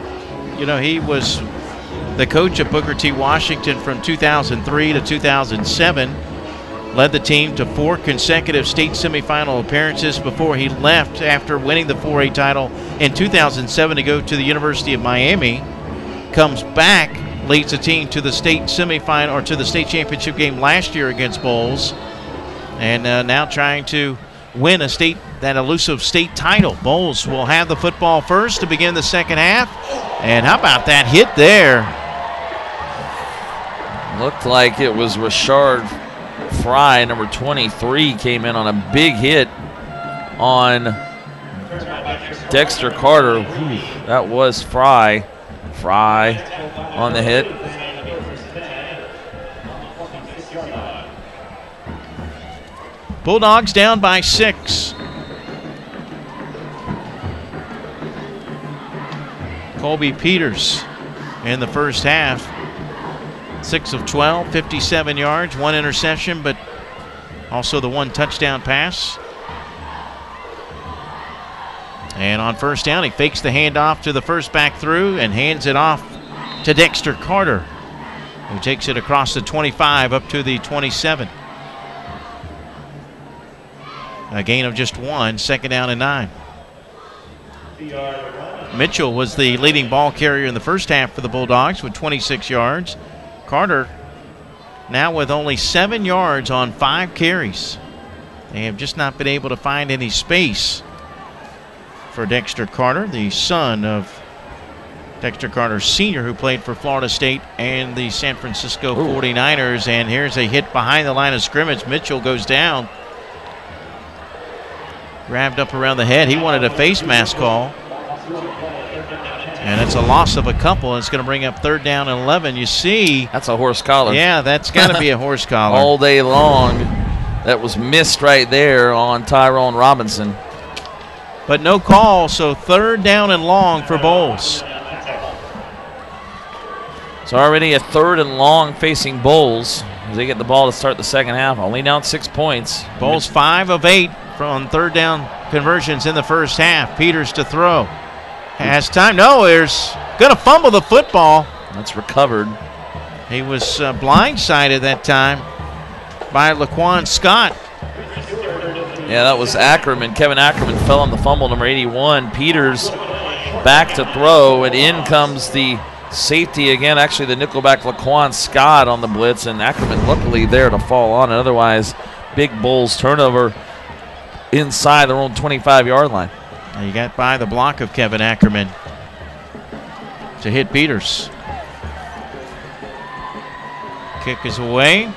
You know, he was the coach at Booker T. Washington from 2003 to 2007. Led the team to 4 consecutive state semifinal appearances before he left after winning the 4A title in 2007 to go to the University of Miami. Comes back, leads the team to the state semifinal, or to the state championship game last year against Bolles, and now trying to win that elusive state title. Bolles will have the football first to begin the second half, and how about that hit there? Looked like it was Rashard Fry, number 23, came in on a big hit on Dexter Carter. Whew, that was Fry on the hit. Bulldogs down by 6. Colby Peters in the first half. 6 of 12, 57 yards, 1 interception, but also the 1 touchdown pass. And on first down, he fakes the handoff to the first back through and hands it off to Dexter Carter, who takes it across the 25 up to the 27. A gain of just 1, second down and 9. Mitchell was the leading ball carrier in the first half for the Bulldogs with 26 yards. Carter now with only 7 yards on 5 carries. They have just not been able to find any space for Dexter Carter, the son of Dexter Carter Sr., who played for Florida State and the San Francisco 49ers. And here's a hit behind the line of scrimmage. Mitchell goes down. Grabbed up around the head. He wanted a face mask call. And it's a loss of a couple. It's going to bring up 3rd down and 11. You see. That's a horse collar. Yeah, that's got to be a horse collar. All day long. That was missed right there on Tyrone Robinson. But no call, so 3rd down and long for Bolles. So already a 3rd and long facing Bolles as they get the ball to start the second half. Only down 6 points. Bolles 5 of 8 on 3rd down conversions in the first half. Peters to throw. Has time. No, there's going to fumble the football. That's recovered. He was blindsided that time by Laquan Scott. Yeah, that was Ackerman. Kevin Ackerman fell on the fumble, number 81. Peters back to throw, and in comes the safety again. Actually, the nickelback Laquan Scott on the blitz, and Ackerman luckily there to fall on it. Otherwise, big Bolles turnover inside their own 25-yard line. And you got by the block of Kevin Ackerman to hit Peters. Kick is away.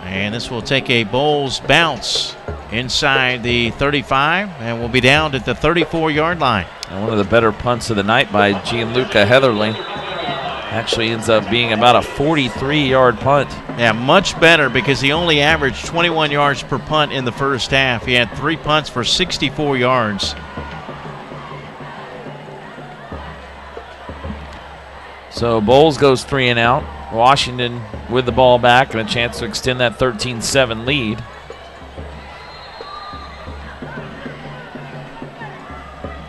And this will take a Bolles bounce inside the 35, and we'll be down at the 34-yard line. And one of the better punts of the night by Gianluca Heatherly. Actually ends up being about a 43-yard punt. Yeah, much better because he only averaged 21 yards per punt in the first half. He had 3 punts for 64 yards. So Bolles goes 3 and out. Washington with the ball back and a chance to extend that 13-7 lead.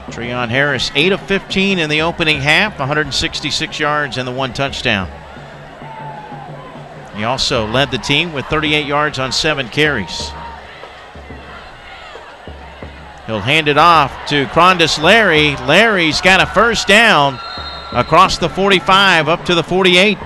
Treon Harris, 8 of 15 in the opening half, 166 yards and the 1 touchdown. He also led the team with 38 yards on 7 carries. He'll hand it off to Crondis Larry. Larry's got a first down across the 45 up to the 48.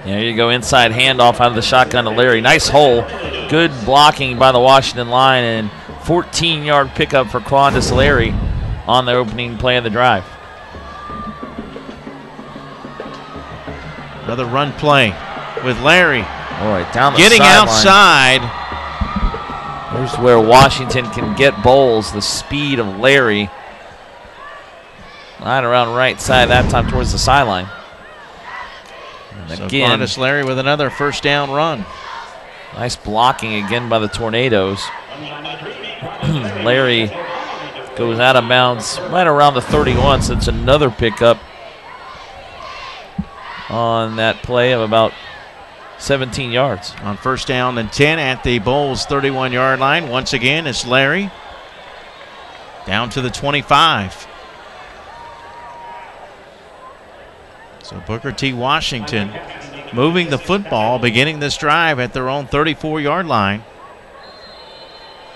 There you go, inside handoff out of the shotgun to Larry. Nice hole. Good blocking by the Washington line and 14-yard pickup for Crondis Larry on the opening play of the drive. Another run play with Larry. All right, down the getting outside. Here's where Washington can get Bolles, the speed of Larry. Line around right side, that time towards the sideline. So again, Crondis Larry with another first down run. Nice blocking again by the Tornadoes. Larry goes out of bounds right around the 31, so it's another pickup on that play of about 17 yards. On first down and 10 at the Bolles 31-yard line. Once again, it's Larry down to the 25. So Booker T. Washington moving the football, beginning this drive at their own 34-yard line.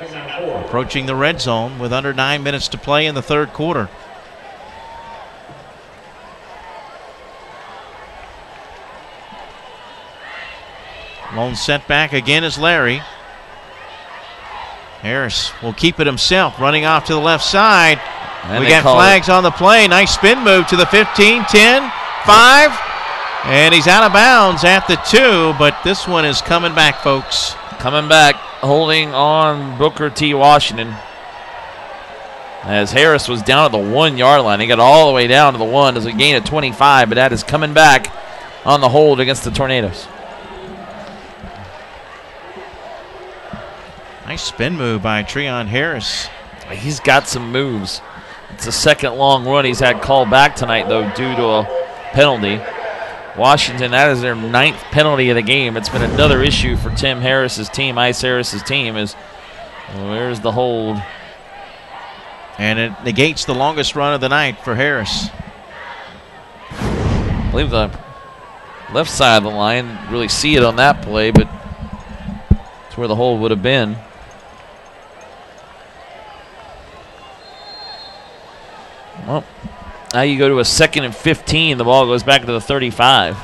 Approaching the red zone with under 9 minutes to play in the third quarter. Lone setback again is Larry. Harris will keep it himself, running off to the left side. We got flags on the play. Nice spin move to the 15, 10, 5. And he's out of bounds at the 2, but this one is coming back, folks. Coming back, holding on Booker T. Washington. As Harris was down at the 1-yard line. He got all the way down to the 1 as a gain of 25, but that is coming back on the hold against the Tornadoes. Nice spin move by Treon Harris. He's got some moves. It's the second long run he's had called back tonight, though, due to a penalty. Washington, that is their 9th penalty of the game. It's been another issue for Tim Harris's team, Ice Harris's team, is where's the hold? And it negates the longest run of the night for Harris. I believe the left side of the line, didn't really see it on that play, but that's where the hold would have been. Well, now you go to a 2nd and 15. The ball goes back to the 35.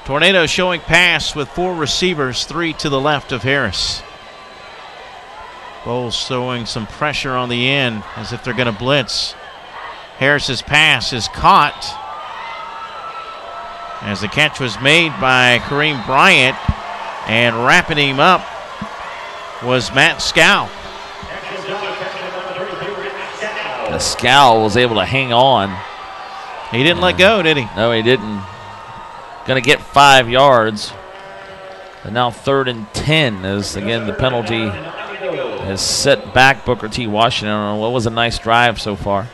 Tornadoes showing pass with 4 receivers, 3 to the left of Harris. Bolles throwing some pressure on the end as if they're going to blitz. Harris's pass is caught as the catch was made by Kareem Bryant, and wrapping him up was Matt Scow. Scow was able to hang on. He didn't let go, did he? No, he didn't. Going to get 5 yards. And now 3rd and 10 as, again, the penalty has set back Booker T. Washington. What was a nice drive so far.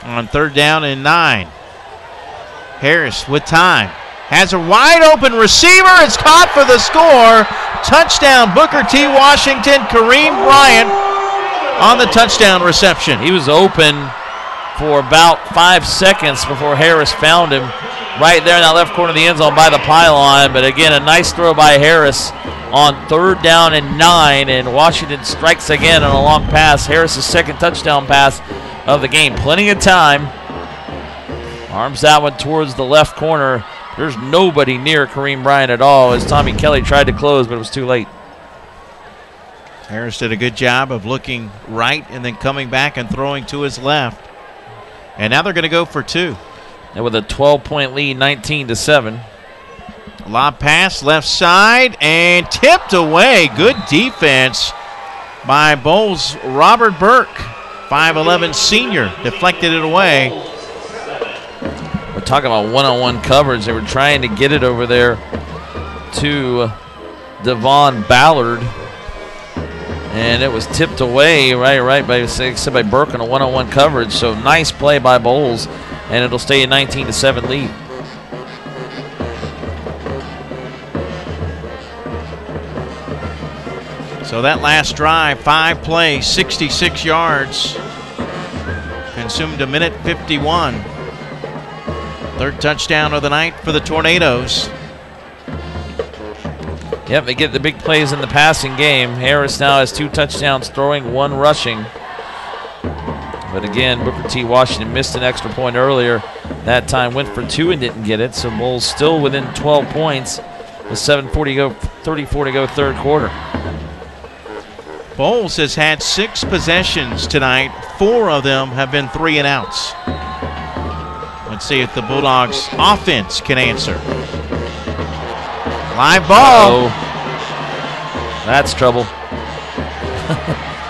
On 3rd down and 9. Harris with time. Has a wide open receiver. It's caught for the score. Touchdown, Booker T. Washington. Kareem Bryant on the touchdown reception. He was open for about 5 seconds before Harris found him right there in that left corner of the end zone by the pylon. But again, a nice throw by Harris on 3rd down and 9. And Washington strikes again on a long pass. Harris's 2nd touchdown pass of the game. Plenty of time. Arms that one towards the left corner. There's nobody near Kareem Bryant at all as Tommy Kelly tried to close, but it was too late. Harris did a good job of looking right and then coming back and throwing to his left. And now they're going to go for 2. And with a 12-point lead, 19-7. Lob pass left side and tipped away. Good defense by Bolles' Robert Burke. 5'11" senior deflected it away. We're talking about one-on-one coverage. They were trying to get it over there to Devon Ballard. And it was tipped away right by Burke on a one-on-one coverage. So nice play by Bolles, and it'll stay a 19-7 lead. So that last drive, 5 plays, 66 yards, consumed a minute 51. Third touchdown of the night for the Tornadoes. Yep, they get the big plays in the passing game. Harris now has 2 touchdowns throwing, 1 rushing. But again, Booker T. Washington missed an extra point earlier. That time went for 2 and didn't get it. So Bolles still within 12 points with 34 to go third quarter. Bolles has had 6 possessions tonight. 4 of them have been 3 and outs. Let's see if the Bulldogs offense can answer. Live ball. That's trouble.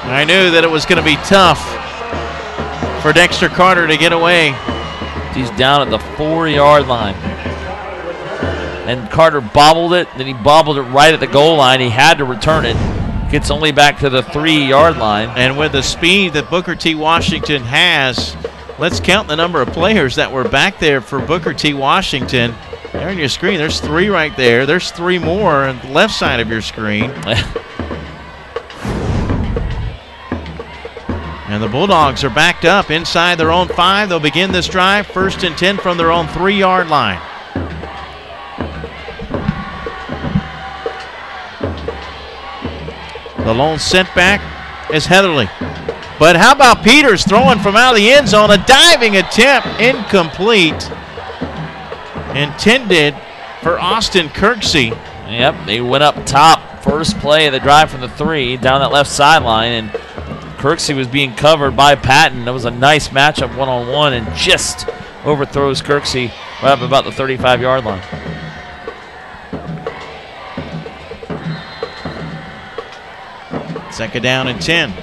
I knew that it was going to be tough for Dexter Carter to get away. He's down at the 4-yard line. And Carter bobbled it, then he bobbled it right at the goal line. He had to return it. Gets only back to the 3-yard line. And with the speed that Booker T. Washington has, let's count the number of players that were back there for Booker T. Washington. There on your screen, there's 3 right there. There's 3 more on the left side of your screen. And the Bulldogs are backed up inside their own 5. They'll begin this drive, 1st and 10 from their own 3-yard line. The lone setback is Heatherly. But how about Peters throwing from out of the end zone? A diving attempt, incomplete. Intended for Austin Kirksey. Yep, they went up top. First play of the drive from the 3 down that left sideline, and Kirksey was being covered by Patton. That was a nice matchup one-on-one, and just overthrows Kirksey right up about the 35-yard line. Second down and 10.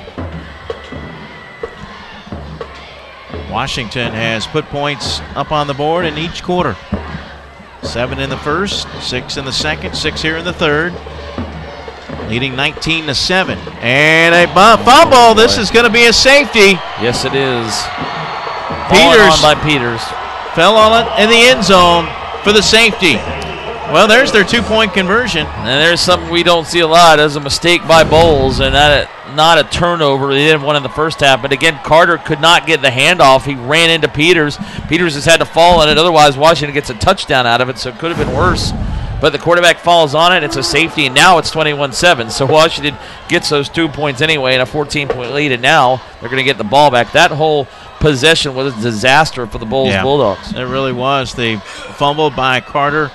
Washington has put points up on the board in each quarter. 7 in the first, 6 in the second, 6 here in the third. Leading 19-7. And a fumble. This is going to be a safety. Yes, it is. Peters on by Peters. Fell on it in the end zone for the safety. Well, there's their 2-point conversion. And there's something we don't see a lot. There's a mistake by Bolles, and not a turnover. They did have one in the first half. But again, Carter could not get the handoff. He ran into Peters. Peters has had to fall on it. Otherwise, Washington gets a touchdown out of it, so it could have been worse. But the quarterback falls on it. It's a safety, and now it's 21-7. So Washington gets those 2 points anyway and a 14-point lead, and now they're going to get the ball back. That whole possession was a disaster for the Bolles Bulldogs. It really was. They fumbled by Carter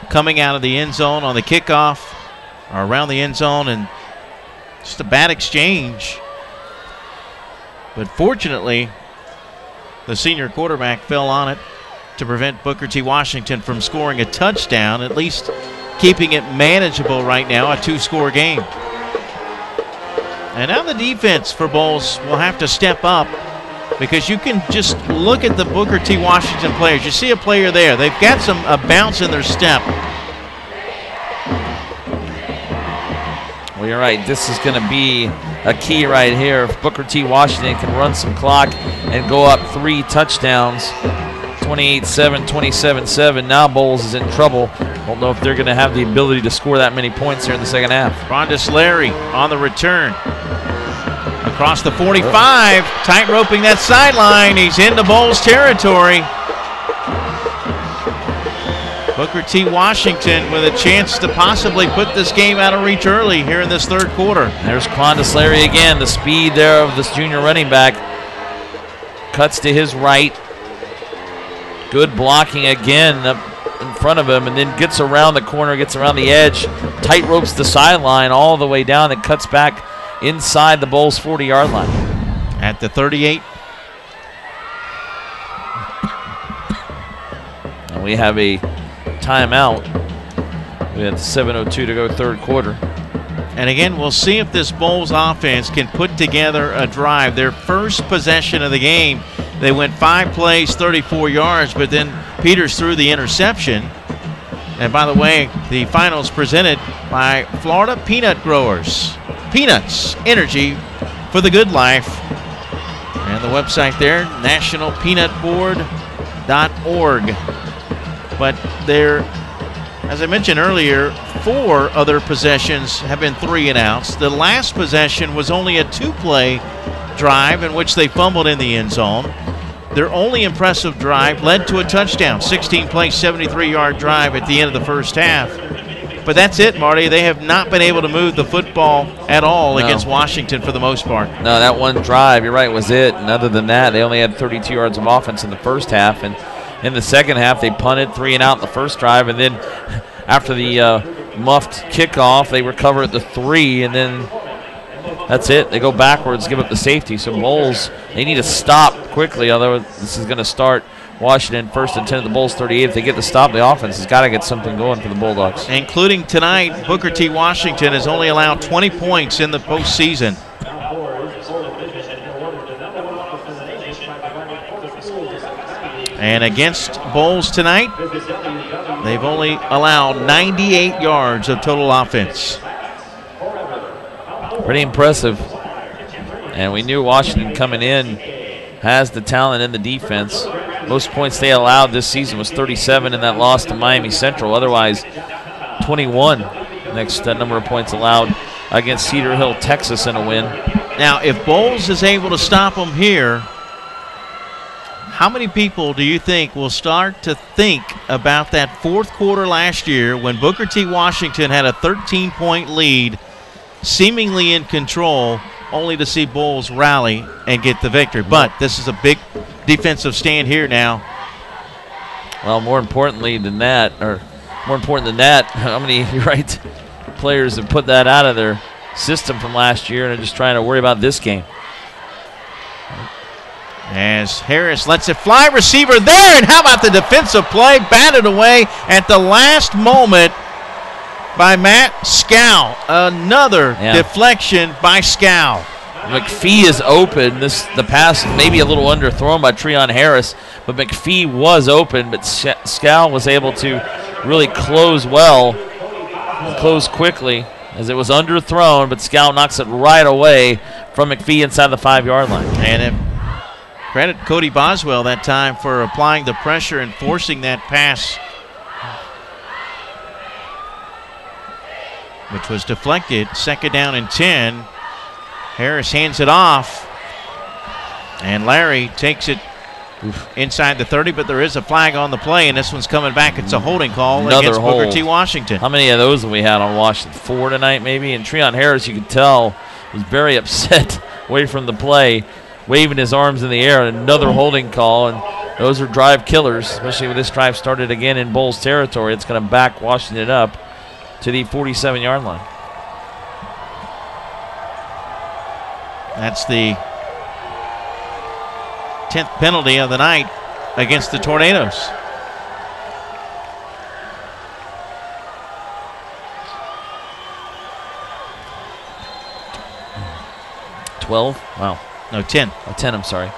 coming out of the end zone on the kickoff or around the end zone, and just a bad exchange. But fortunately, the senior quarterback fell on it to prevent Booker T. Washington from scoring a touchdown, at least keeping it manageable right now, a 2-score game. And now the defense for Bolles will have to step up, because you can just look at the Booker T. Washington players. You see a player there. They've got a bounce in their step. Well, you're right. This is going to be a key right here. If Booker T. Washington can run some clock and go up 3 touchdowns, 28-7, 27-7. Now Bolles is in trouble. Don't know if they're going to have the ability to score that many points here in the second half. Rondis Larry on the return. Across the 45, tight roping that sideline. He's into Bolles territory. Booker T. Washington with a chance to possibly put this game out of reach early here in this third quarter. There's Rondis Larry again. The speed there of this junior running back. Cuts to his right. Good blocking again up in front of him, and then gets around the corner, gets around the edge, tight ropes the sideline all the way down, and cuts back inside the Bolles 40-yard line. At the 38. And we have a timeout. We have 7:02 to go, third quarter. And again, we'll see if this Bolles offense can put together a drive. Their first possession of the game, they went 5 plays, 34 yards, but then Peters threw the interception. And by the way, the finals presented by Florida Peanut Growers. Peanuts, energy for the good life. And the website there, nationalpeanutboard.org. But there, as I mentioned earlier, 4 other possessions have been 3 and outs. The last possession was only a 2-play drive in which they fumbled in the end zone. Their only impressive drive led to a touchdown, 16-play, 73-yard drive at the end of the first half. But that's it, Marty. They have not been able to move the football at all against Washington for the most part. No, that one drive, you're right, was it. And other than that, they only had 32 yards of offense in the first half. And in the second half, they punted 3 and out in the first drive. And then after the muffed kickoff, they recover at the 3, and then that's it. They go backwards, give up the safety. So Bolles, they need to stop quickly, although this is going to start Washington 1st and 10 at the Bolles 38. If they get the stop, the offense has got to get something going for the Bulldogs. Including tonight, Booker T. Washington has only allowed 20 points in the postseason. And against Bolles tonight, they've only allowed 98 yards of total offense. Pretty impressive. And we knew Washington coming in has the talent in the defense. Most points they allowed this season was 37 in that loss to Miami Central. Otherwise, 21. Next number of points allowed against Cedar Hill, Texas in a win. Now, if Bolles is able to stop them here, how many people do you think will start to think about that fourth quarter last year when Booker T. Washington had a 13-point lead, seemingly in control, only to see Bolles rally and get the victory? But this is a big defensive stand here now. Well, more important than that, how many players have put that out of their system from last year and are just trying to worry about this game? As Harris lets it fly, receiver there, and how about the defensive play? Batted away at the last moment by Matt Scow. Another deflection by Scow. McPhee is open. The pass maybe a little underthrown by Treon Harris, but McPhee was open, but Scow was able to really close well, close quickly, as it was underthrown, but Scow knocks it right away from McPhee inside the 5-yard line. And credit Cody Boswell that time for applying the pressure and forcing that pass, which was deflected. 2nd down and 10. Harris hands it off, and Larry takes it inside the 30, but there is a flag on the play, and this one's coming back. It's a holding call against Booker T. Washington. How many of those have we had on Washington? 4 tonight maybe, and Treon Harris, you could tell, was very upset away from the play, waving his arms in the air. Another holding call, and those are drive killers, especially when this drive started again in Bolles territory. It's going to back Washington up to the 47-yard line. That's the 10th penalty of the night against the Tornadoes. Wow. No, 10. Oh, 10, I'm sorry.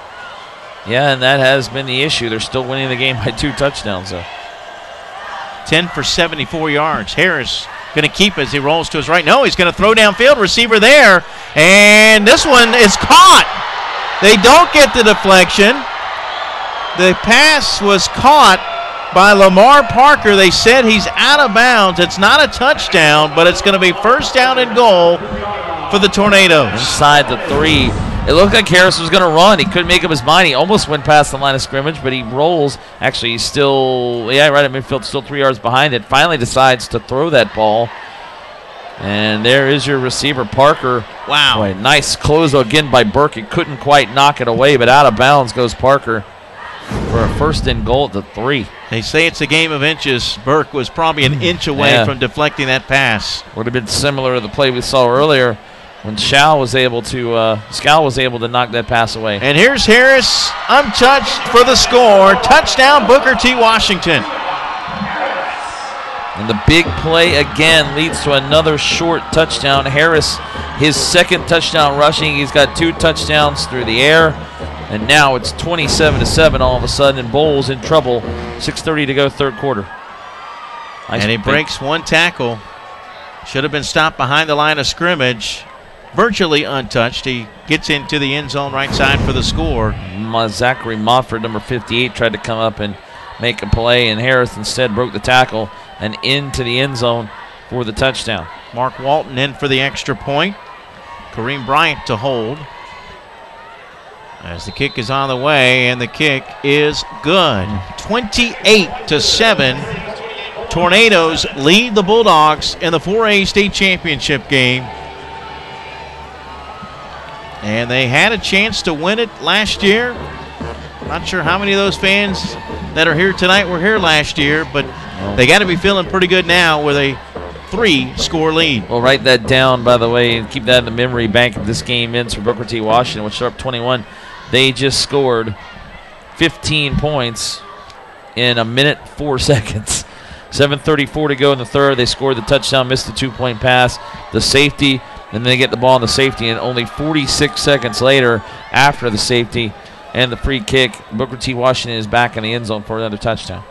Yeah, and that has been the issue. They're still winning the game by 2 touchdowns, though. 10 for 74 yards. Harris going to keep as he rolls to his right. No, he's going to throw downfield. Receiver there. And this one is caught. They don't get the deflection. The pass was caught by Lamar Parker. They said he's out of bounds. It's not a touchdown, but it's going to be 1st down and goal for the Tornadoes. Inside the 3. It looked like Harris was going to run. He couldn't make up his mind. He almost went past the line of scrimmage, but he rolls. Actually, he's still, right at midfield, still 3 yards behind it. Finally decides to throw that ball. And there is your receiver, Parker. Wow. Boy, nice close again by Burke. He couldn't quite knock it away, but out of bounds goes Parker for a 1st and goal at the 3. They say it's a game of inches. Burke was probably an inch away from deflecting that pass. Would have been similar to the play we saw earlier when Scow was able to knock that pass away. And here's Harris, untouched for the score. Touchdown, Booker T. Washington. And the big play again leads to another short touchdown. Harris, his second touchdown rushing. He's got 2 touchdowns through the air. And now it's 27-7 all of a sudden, and Bolles in trouble. 6:30 to go, third quarter. And he breaks 1 tackle. Should have been stopped behind the line of scrimmage. Virtually untouched. He gets into the end zone right side for the score. Zachary Mofford, number 58, tried to come up and make a play, and Harris instead broke the tackle and into the end zone for the touchdown. Mark Walton in for the extra point. Kareem Bryant to hold. As the kick is on the way, and the kick is good. 28-7. Tornadoes lead the Bulldogs in the 4A state championship game. And they had a chance to win it last year. Not sure how many of those fans that are here tonight were here last year, but they got to be feeling pretty good now with a 3-score lead. Well, write that down, by the way, and keep that in the memory bank of this game ends for Booker T. Washington, which are up 21. They just scored 15 points in 1:04 seconds. 7:34 to go in the third. They scored the touchdown, missed the 2-point pass, the safety, and then they get the ball in the safety. And only 46 seconds later, after the safety and the free kick, Booker T. Washington is back in the end zone for another touchdown.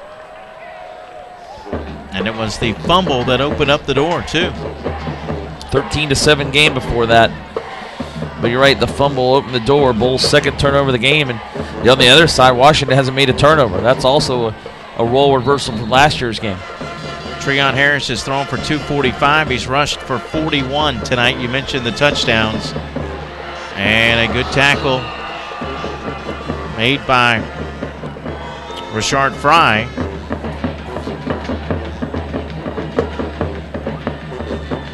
And it was the fumble that opened up the door, too. 13-7 game before that. But you're right, the fumble opened the door. Bolles' second turnover of the game. And on the other side, Washington hasn't made a turnover. That's also a role reversal from last year's game. Treon Harris has thrown for 245. He's rushed for 41 tonight. You mentioned the touchdowns. And a good tackle made by Rashard Fry.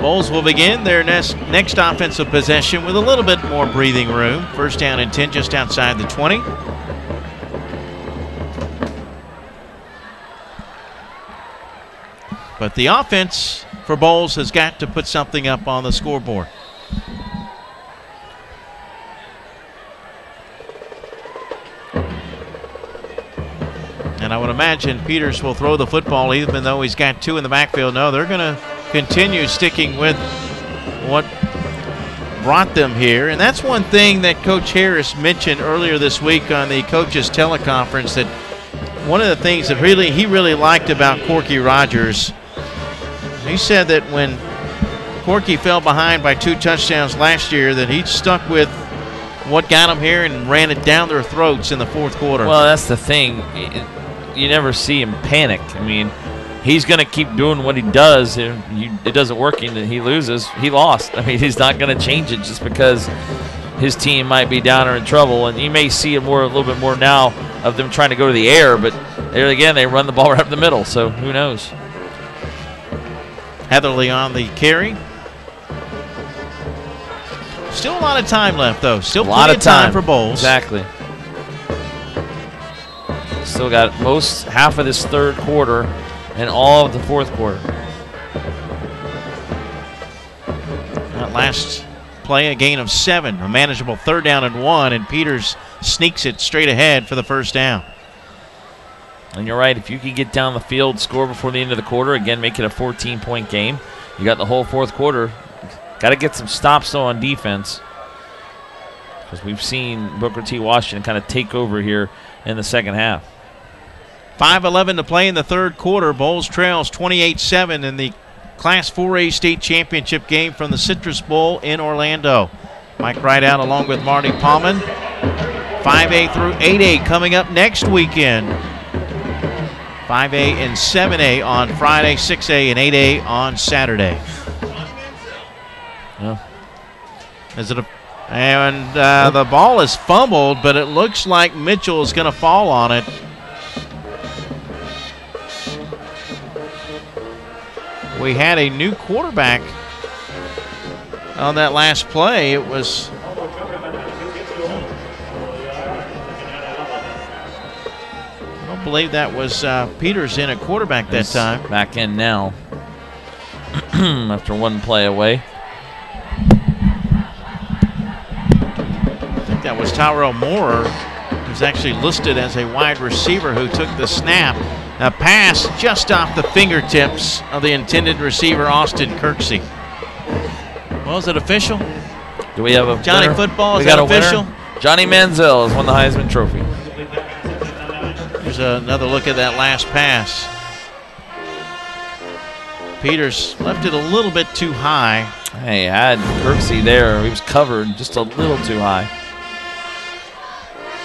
Bolles will begin their next offensive possession with a little bit more breathing room. First down and 10 just outside the 20. But the offense for Bolles has got to put something up on the scoreboard. And I would imagine Peters will throw the football even though he's got 2 in the backfield. No, they're going to continue sticking with what brought them here. And that's one thing that Coach Harris mentioned earlier this week on the coaches teleconference, that one of the things that he really liked about Corky Rogers, he said that when Corky fell behind by 2 touchdowns last year, that he stuck with what got them here and ran it down their throats in the fourth quarter. Well, that's the thing. You never see him panic. I mean, he's going to keep doing what he does. If it doesn't work and he loses, he lost. I mean, he's not going to change it just because his team might be down or in trouble. And you may see a little bit more now of them trying to go to the air, but there again, they run the ball right up the middle, so who knows. Heatherly on the carry. Still a lot of time left, though. Still plenty of time for Bolles. Exactly. Still got half of this third quarter and all of the fourth quarter. That last play, a gain of 7, a manageable 3rd down and 1, and Peters sneaks it straight ahead for the first down. And you're right, if you can get down the field, score before the end of the quarter, again, make it a 14-point game. You got the whole fourth quarter. Got to get some stops, though, on defense, because we've seen Booker T. Washington kind of take over here in the second half. 5:11 to play in the third quarter. Bolles trails 28-7 in the Class 4A state championship game from the Citrus Bowl in Orlando. Mike Rideout along with Marty Palman. 5A through 8A coming up next weekend. 5A and 7A on Friday, 6A and 8A on Saturday. Yeah. The ball is fumbled, but it looks like Mitchell is going to fall on it. We had a new quarterback on that last play. It was I don't believe that was Peters in at quarterback that time. Back in now after one play away. I think that was Tyrell Moore, who's actually listed as a wide receiver who took the snap. A pass just off the fingertips of the intended receiver, Austin Kirksey. Well, is it official? Do we have a Johnny winner? Football, is we got that a official? Winner. Johnny Manziel has won the Heisman Trophy. Here's another look at that last pass. Peters left it a little bit too high. Hey, had Kirksey there. He was covered just a little too high.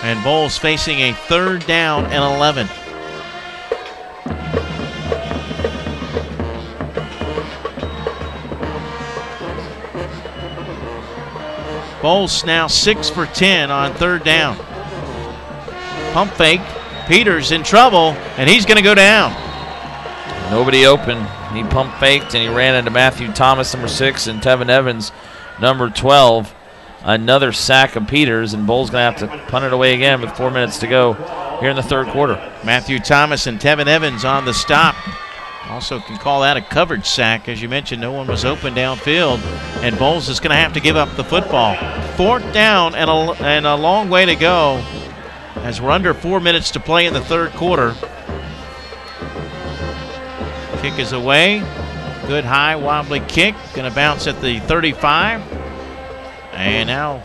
And Bolles facing a 3rd down and 11. Bolles now 6 for 10 on 3rd down. Pump fake. Peters in trouble, and he's going to go down. Nobody open. He pump faked, and he ran into Matthew Thomas, number 6, and Tevin Evans, number 12. Another sack of Peters, and Bolles going to have to punt it away again with 4 minutes to go here in the 3rd quarter. Matthew Thomas and Tevin Evans on the stop. Also can call that a coverage sack. As you mentioned, no one was open downfield, and Bolles is going to have to give up the football. 4th down and a long way to go as we're under 4 minutes to play in the 3rd quarter. Kick is away. Good high wobbly kick. Going to bounce at the 35. And now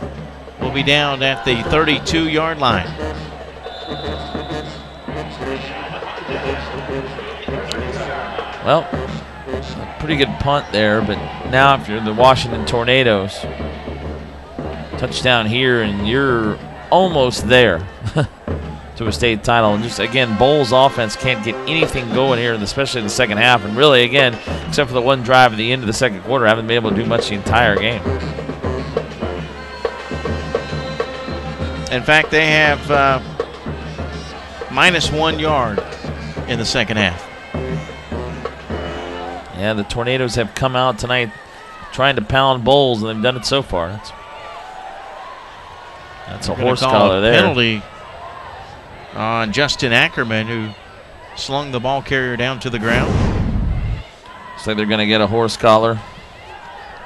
we'll be down at the 32-yard line. Well, a pretty good punt there, but now if you're the Washington Tornadoes, touchdown here and you're almost there to a state title. And just, again, Bolles' offense can't get anything going here, especially in the second half. And really, again, except for the one drive at the end of the 2nd quarter, haven't been able to do much the entire game. In fact, they have -1 yard in the 2nd half. Yeah, the Tornadoes have come out tonight trying to pound Bolles, and they've done it so far. That's a horse collar there. Penalty on Justin Ackerman, who slung the ball carrier down to the ground. Looks like they're going to get a horse collar.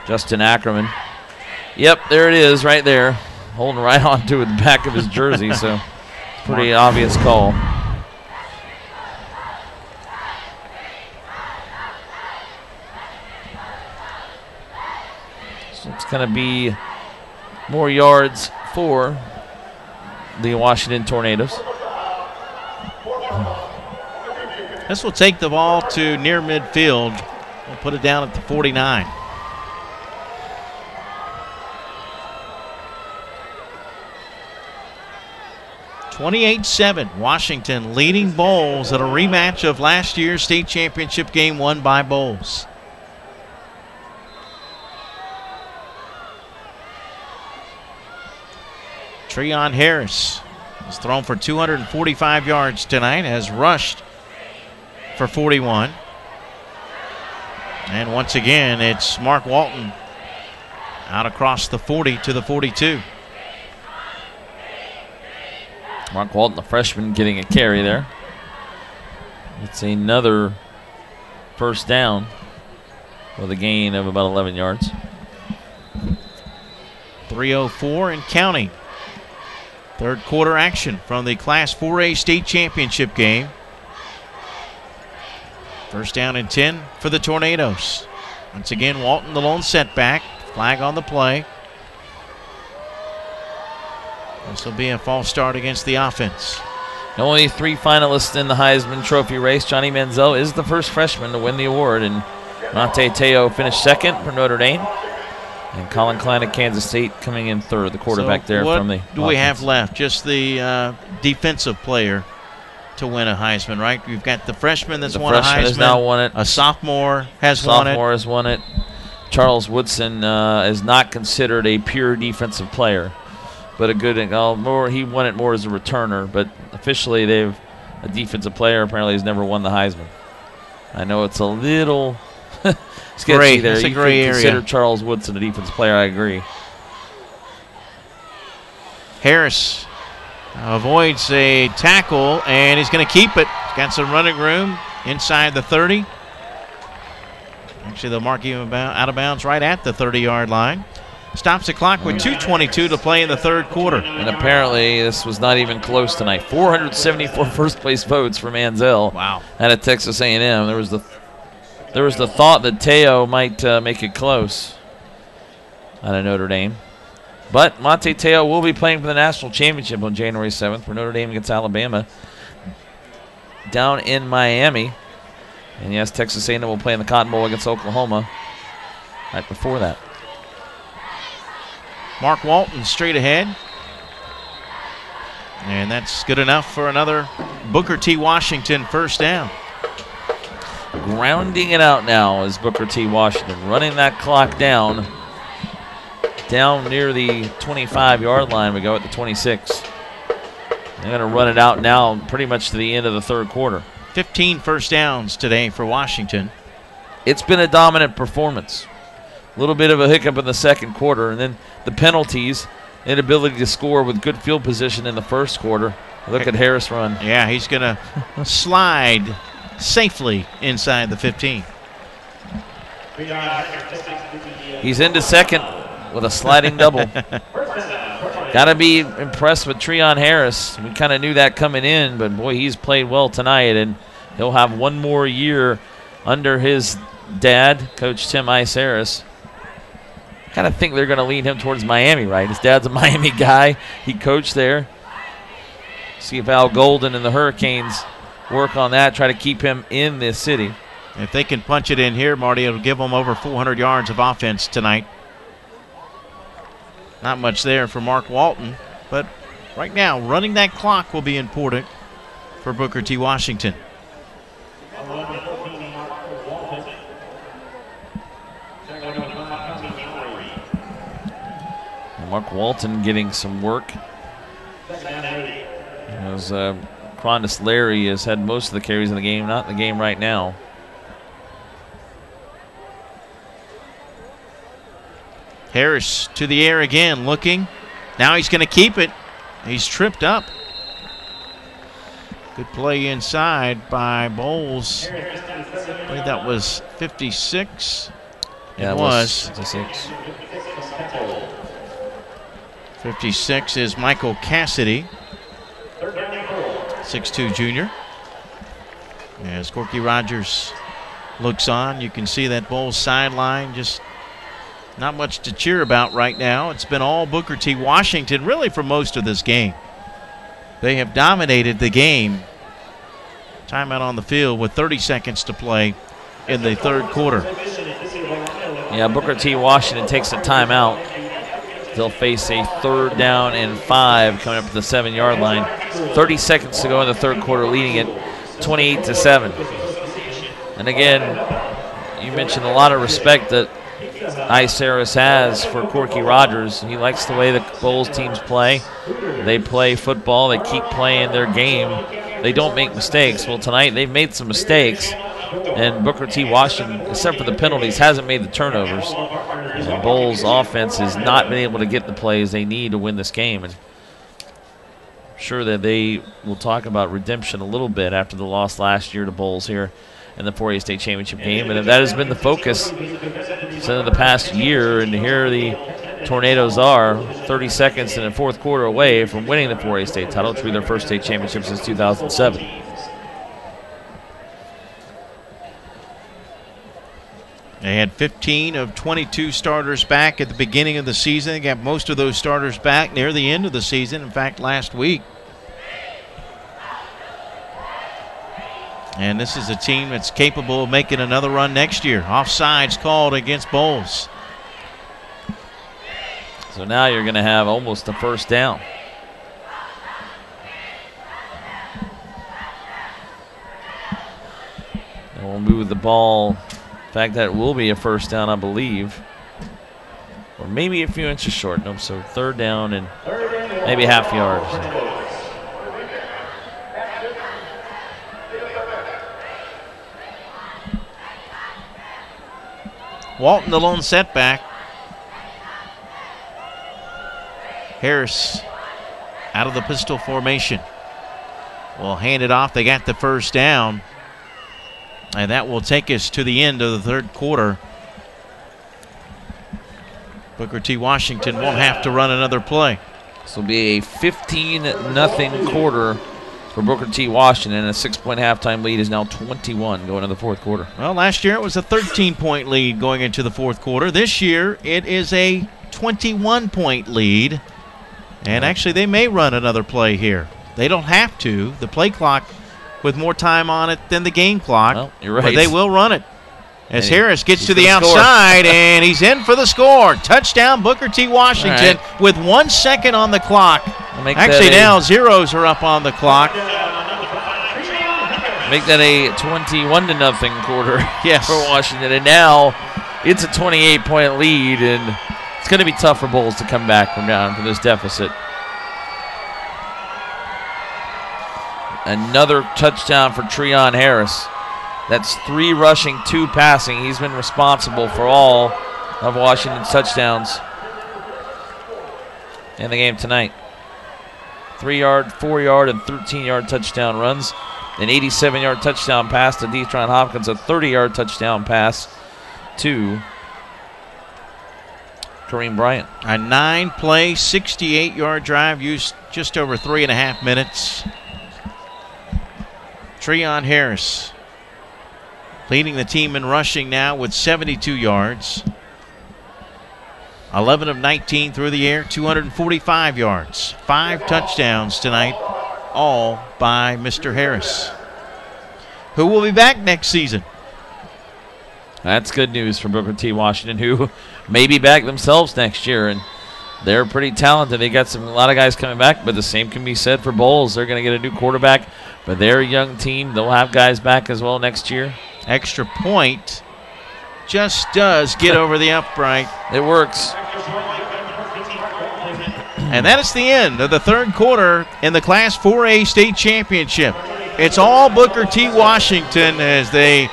Justin Ackerman. Yep, there it is right there. Holding right onto the back of his jersey, so pretty obvious call. So it's going to be more yards for the Washington Tornadoes. This will take the ball to near midfield. We'll put it down at the 49. (28-7), Washington leading Bolles at a rematch of last year's state championship game won by Bolles. Treon Harris has thrown for 245 yards tonight, has rushed for 41. And once again, it's Mark Walton out across the 40 to the 42. Mark Walton, the freshman, getting a carry there. It's another 1st down with a gain of about 11 yards. 3:04 and counting. 3rd quarter action from the Class 4A state championship game. 1st down and 10 for the Tornadoes. Once again, Walton the lone setback. Flag on the play. This will be a false start against the offense. Only 3 finalists in the Heisman Trophy race. Johnny Manziel is the first freshman to win the award, and Monte Teo finished 2nd for Notre Dame. And Colin Klein of Kansas State coming in 3rd, the quarterback so there from the do we have left? Just the defensive player to win a Heisman, right? You've got the freshman that's won a Heisman. Has now won it. A sophomore has won it. Sophomore has won it. Charles Woodson is not considered a pure defensive player, but a good more. He won it more as a returner, but officially a defensive player apparently has never won the Heisman. I know it's a little sketchy gray. there. It's a you gray could area. Consider Charles Woodson a defensive player. I agree. Harris avoids a tackle, and he's going to keep it. He's got some running room inside the 30. Actually, they'll mark him out of bounds right at the 30-yard line. Stops the clock with 2:22 to play in the third quarter. And apparently this was not even close tonight. 474 first-place votes for Manziel. Wow. Out of Texas A&M. There was the thought that Teo might make it close out of Notre Dame. But Monte Teo will be playing for the national championship on January 7th for Notre Dame against Alabama down in Miami. And yes, Texas A&M will play in the Cotton Bowl against Oklahoma right before that. Mark Walton straight ahead. And that's good enough for another Booker T. Washington first down. Grounding it out now is Booker T. Washington, running that clock down near the 25-yard line. We go at the 26. They're going to run it out now pretty much to the end of the third quarter. 15 first downs today for Washington. It's been a dominant performance. A little bit of a hiccup in the second quarter, and then the penalties, inability to score with good field position in the first quarter. Look at Harris run. Yeah, he's going to slide safely inside the 15. He's into second with a sliding double. Got to be impressed with Treon Harris. We kind of knew that coming in, but boy, he's played well tonight, and he'll have one more year under his dad, Coach Tim Ice Harris. I kind of think they're going to lead him towards Miami, right? His dad's a Miami guy. He coached there. See if Al Golden and the Hurricanes work on that, try to keep him in this city. If they can punch it in here, Marty, it'll give them over 400 yards of offense tonight. Not much there for Mark Walton, but right now, running that clock will be important for Booker T. Washington. Mark Walton getting some work. As Cronus Larry has had most of the carries in the game, not in the game right now. Harris to the air again, looking. Now he's going to keep it. He's tripped up. Good play inside by Bolles. I believe that was 56. Yeah, it was 56. 56 is Michael Cassidy, 6'2" junior. As Corky Rogers looks on, you can see that Bolles sideline, just not much to cheer about right now. It's been all Booker T. Washington really for most of this game. They have dominated the game. Timeout on the field with 30 seconds to play in the third quarter. Yeah, Booker T. Washington takes a timeout. They'll face a 3rd down and 5 coming up to the 7-yard line. 30 seconds to go in the third quarter, leading it 28-7. And again, you mentioned a lot of respect that Ice Harris has for Corky Rogers. He likes the way the Bolles teams play. They play football. They keep playing their game. They don't make mistakes. Well, tonight they've made some mistakes, and Booker T. Washington, except for the penalties, hasn't made the turnovers. And Bolles' offense has not been able to get the plays they need to win this game. And I'm sure that they will talk about redemption a little bit after the loss last year to Bolles here in the 4A state championship game. And that has been the focus since the past year. And here the Tornadoes are 30 seconds in the fourth quarter away from winning the 4A state title, which will be their first state championship since 2007. They had 15 of 22 starters back at the beginning of the season. They got most of those starters back near the end of the season, in fact, last week. And this is a team that's capable of making another run next year. Offsides called against Bolles. So now you're going to have almost a first down. And we'll move the ball. In fact, that will be a first down, I believe. Or maybe a few inches short. Nope, so 3rd down and maybe half yard. Walton, the lone setback. Harris out of the pistol formation. Will hand it off. They got the first down. And that will take us to the end of the third quarter. Booker T. Washington won't have to run another play. This will be a 15-0 quarter for Booker T. Washington. A 6-point halftime lead is now 21 going into the fourth quarter. Well, last year it was a 13-point lead going into the fourth quarter. This year it is a 21-point lead. And actually they may run another play here. They don't have to. The play clock with more time on it than the game clock. Well, you're right. But they will run it. As and Harris gets to the outside, and he's in for the score. Touchdown, Booker T. Washington, with 1 second on the clock. Actually, now zeros are up on the clock. Make that a 21-0 quarter yes. for Washington. And now it's a 28-point lead, and it's going to be tough for Bolles to come back from down from this deficit. Another touchdown for Treon Harris. That's 3 rushing, 2 passing. He's been responsible for all of Washington's touchdowns in the game tonight. 3-yard, 4-yard, and 13-yard touchdown runs. An 87-yard touchdown pass to Detron Hopkins. A 30-yard touchdown pass to Kareem Bryant. A 9-play, 68-yard drive used just over 3.5 minutes. Treon Harris leading the team in rushing now with 72 yards. 11 of 19 through the air, 245 yards. 5 touchdowns tonight, all by Mr. Harris, who will be back next season. That's good news for Booker T. Washington, who may be back themselves next year. And they're pretty talented. They got a lot of guys coming back, but the same can be said for Bolles. They're going to get a new quarterback, but they're a young team. They'll have guys back as well next year. Extra point just does get over the upright. It works. And that is the end of the third quarter in the Class 4A state championship. It's all Booker T. Washington as they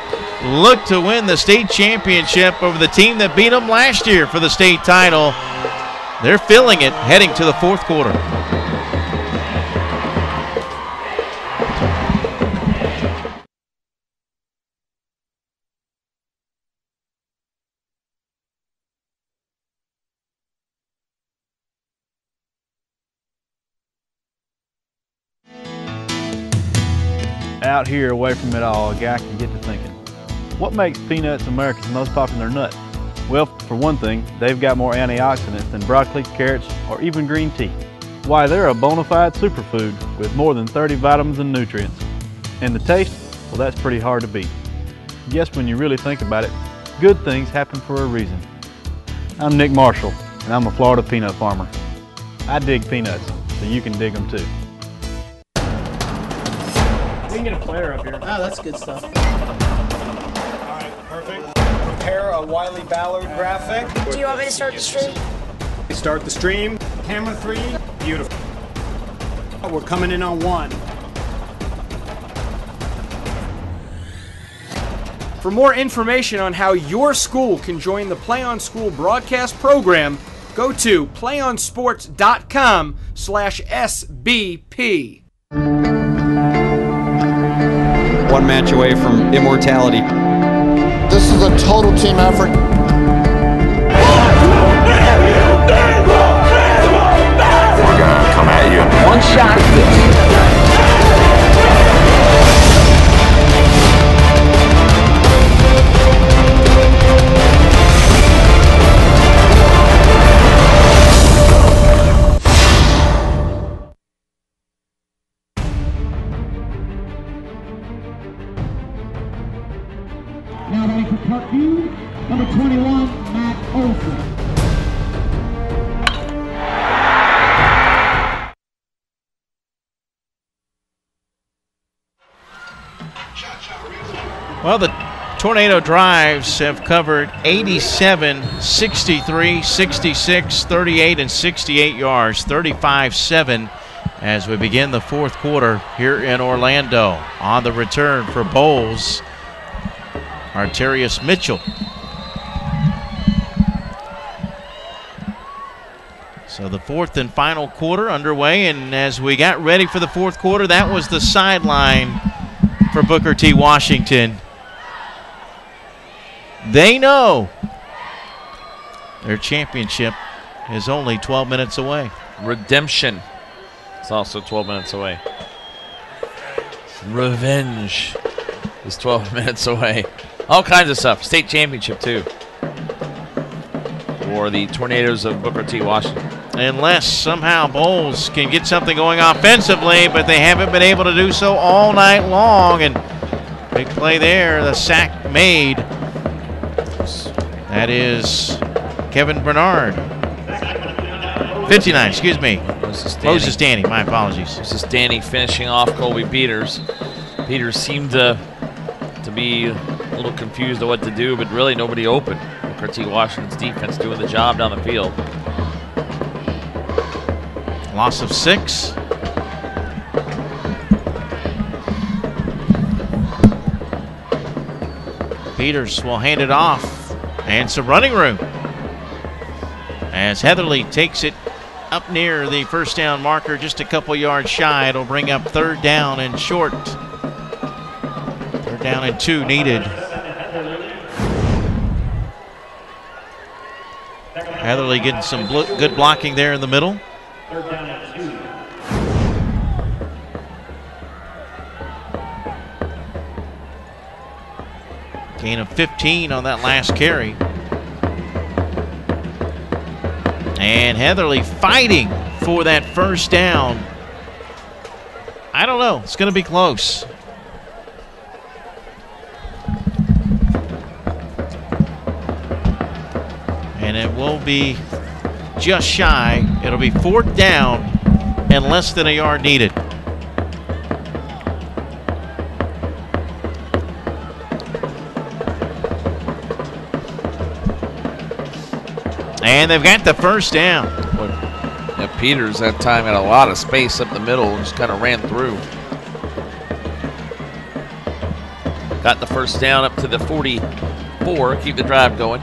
look to win the state championship over the team that beat them last year for the state title. They're filling it heading to the fourth quarter. Out here, away from it all, a guy can get to thinking, what makes peanuts America's most popular nut? Well, for one thing, they've got more antioxidants than broccoli, carrots, or even green tea. Why, they're a bona fide superfood with more than 30 vitamins and nutrients. And the taste, well, that's pretty hard to beat. Yes, when you really think about it, good things happen for a reason. I'm Nick Marshall, and I'm a Florida peanut farmer. I dig peanuts, so you can dig them too. We can get a player up here. Oh, that's good stuff. All right, perfect. Prepare a Wiley Ballard graphic. Do you want me to start the stream? Start the stream. Camera 3. Beautiful. We're coming in on 1. For more information on how your school can join the Play On School broadcast program, go to playonsports.com/SBP. 1 match away from immortality. This is a total team effort. We're gonna come at you. One shot at this. Now ready for Parkview, number 21, Matt Olson. Well, the Tornado drives have covered 87, 63, 66, 38, and 68 yards, 35-7 as we begin the fourth quarter here in Orlando. On the return for Bolles, Arterius Mitchell. So the fourth and final quarter underway, and as we got ready for the fourth quarter, that was the sideline for Booker T. Washington. They know Their championship is only 12 minutes away. Redemption is also 12 minutes away. Revenge is 12 minutes away. All kinds of stuff. State championship, too, for the Tornadoes of Booker T. Washington. Unless somehow Bolles can get something going offensively, but they haven't been able to do so all night long. And big play there, the sack made. That is Kevin Bernard. 59, excuse me. Moses Danny, my apologies. This is Danny finishing off Colby Peters. Peters seemed to be a little confused on what to do, but really nobody open. Booker T. Washington's defense doing the job down the field. Loss of 6. Peters will hand it off, and some running room as Heatherly takes it up near the first down marker, just a couple yards shy. It'll bring up 3rd down and short. 3rd down and 2 needed. Heatherly getting some good blocking there in the middle. 3rd down and 2. Gain of 15 on that last carry. And Heatherly fighting for that first down. I don't know. It's going to be close. And it will be just shy. It'll be 4th down and less than a yard needed. And they've got the first down. Yeah, Peters that time had a lot of space up the middle and just kind of ran through. Got the first down up to the 44. Keep the drive going.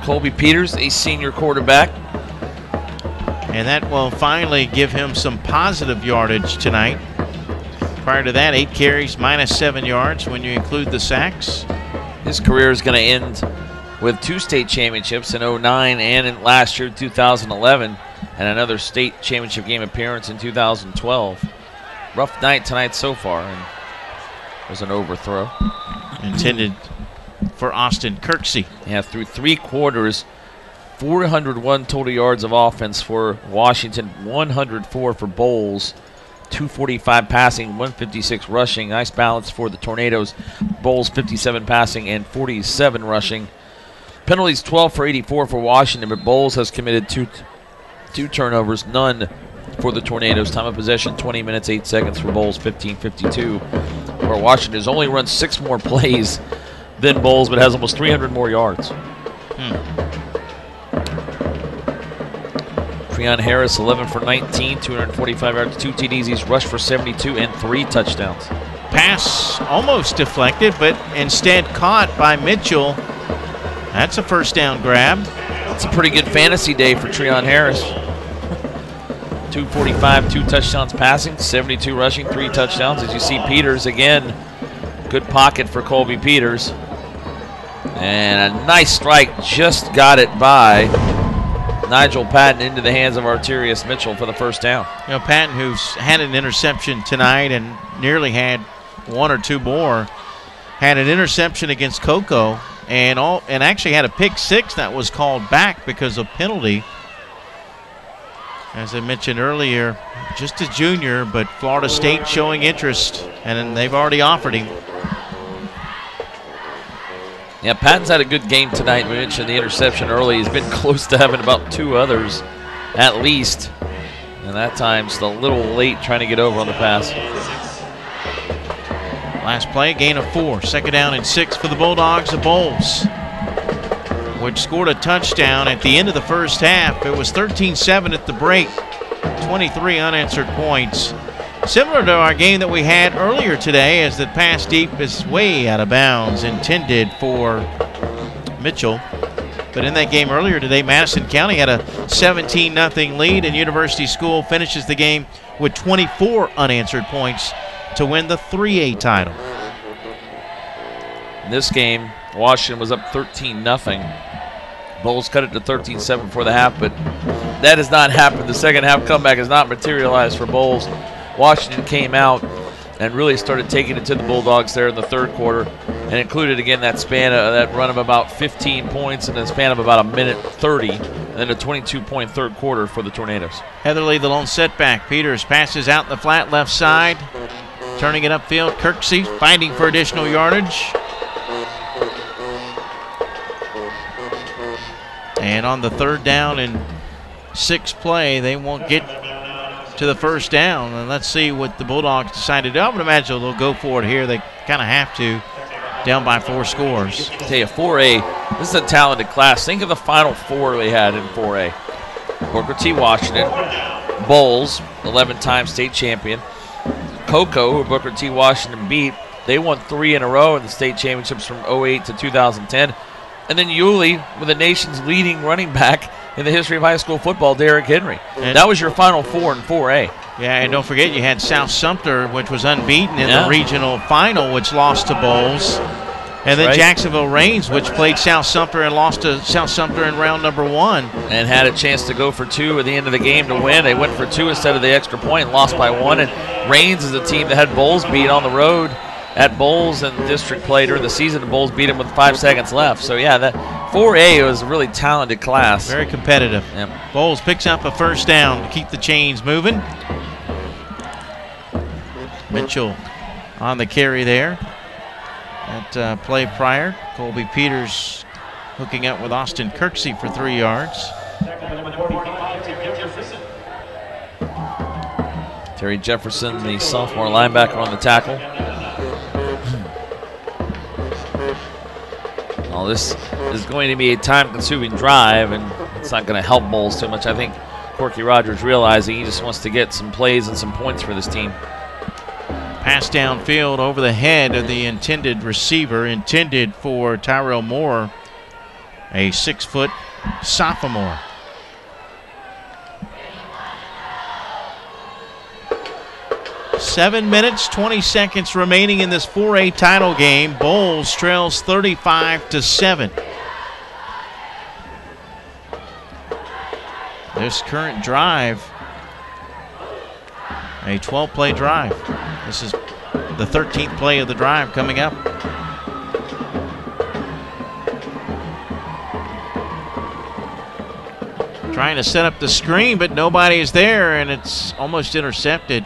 Colby Peters, a senior quarterback. And that will finally give him some positive yardage tonight. Prior to that, 8 carries, minus 7 yards when you include the sacks. His career is going to end with 2 state championships in 2009 and in last year, 2011, and another state championship game appearance in 2012. Rough night tonight so far, and was an overthrow. Intended for Austin Kirksey. Yeah, through 3 quarters, 401 total yards of offense for Washington, 104 for Bolles, 245 passing, 156 rushing. Nice balance for the Tornadoes. Bolles 57 passing and 47 rushing. Penalties 12 for 84 for Washington, but Bolles has committed two turnovers, none for the Tornadoes. Time of possession 20 minutes 8 seconds for Bolles, 15:52. Where Washington has only run 6 more plays than Bolles, but has almost 300 more yards. Treon Harris 11 for 19, 245 yards, 2 TDs. He's rushed for 72 and 3 touchdowns. Pass almost deflected, but instead caught by Mitchell. That's a first down grab. It's a pretty good fantasy day for Treon Harris. 245, 2 touchdowns passing, 72 rushing, 3 touchdowns. As you see, Peters again, good pocket for Colby Peters. And a nice strike, just got it by Nigel Patton into the hands of Arterius Mitchell for the first down. You know, Patton, who's had an interception tonight and nearly had 1 or 2 more, had an interception against Cocoa. And actually had a pick 6 that was called back because of penalty. As I mentioned earlier, just a junior, but Florida State showing interest, and they've already offered him. Yeah, Patton's had a good game tonight. We mentioned the interception early. He's been close to having about 2 others at least. And that time's a little late trying to get over on the pass. Last play, gain of 4. 2nd down and 6 for the Bulldogs of Bolles, which scored a touchdown at the end of the first half. It was 13-7 at the break, 23 unanswered points. Similar to our game that we had earlier today, as the pass deep is way out of bounds, intended for Mitchell. But in that game earlier today, Madison County had a 17-0 lead, and University School finishes the game with 24 unanswered points to win the 3A title. In this game, Washington was up 13-0. Bolles cut it to 13-7 before the half, but that has not happened. The second half comeback has not materialized for Bolles. Washington came out and really started taking it to the Bulldogs there in the third quarter, and included again that span of that run of about 15 points in a span of about a minute 30, and then a 22-point third quarter for the Tornadoes. Heatherly, the lone setback. Peters passes out in the flat left side, turning it upfield. Kirksey fighting for additional yardage. And on the third down and 6 play, they won't get to the first down. And let's see what the Bulldogs decide to do. I would imagine they'll go for it here. They kind of have to, down by 4 scores. I'll tell you, 4A, this is a talented class. Think of the Final Four they had in 4A. Booker T. Washington, Bolles, 11-time state champion. Cocoa, who Booker T. Washington beat, they won 3 in a row in the state championships from 08 to 2010. And then Yulee, with the nation's leading running back in the history of high school football, Derrick Henry. And that was your Final Four in 4A. Yeah, and don't forget you had South Sumter, which was unbeaten in the regional final, which lost to Bolles. And then Jacksonville Reigns, which played South Sumter and lost to South Sumter in round number 1. And had a chance to go for 2 at the end of the game to win. They went for 2 instead of the extra point and lost by 1. And Reigns is a team that had Bolles beat on the road at Bolles and district play during the season, and Bolles beat him with 5 seconds left. So, yeah, that 4A was a really talented class. Very competitive. Yep. Bolles picks up a first down to keep the chains moving. Mitchell on the carry there. That play prior, Colby Peters hooking up with Austin Kirksey for 3 yards. Terry Jefferson, the sophomore linebacker, on the tackle. Well, this is going to be a time-consuming drive, and it's not going to help Bolles too much. I think Corky Rogers realizing he just wants to get some plays and some points for this team. Pass downfield over the head of the intended receiver, intended for Tyrell Moore, a 6-foot sophomore. Seven minutes, 20 seconds remaining in this 4A title game. Bolles trails 35-7. This current drive, a 12-play drive. This is the 13th play of the drive coming up. Trying to set up the screen, but nobody is there, and it's almost intercepted.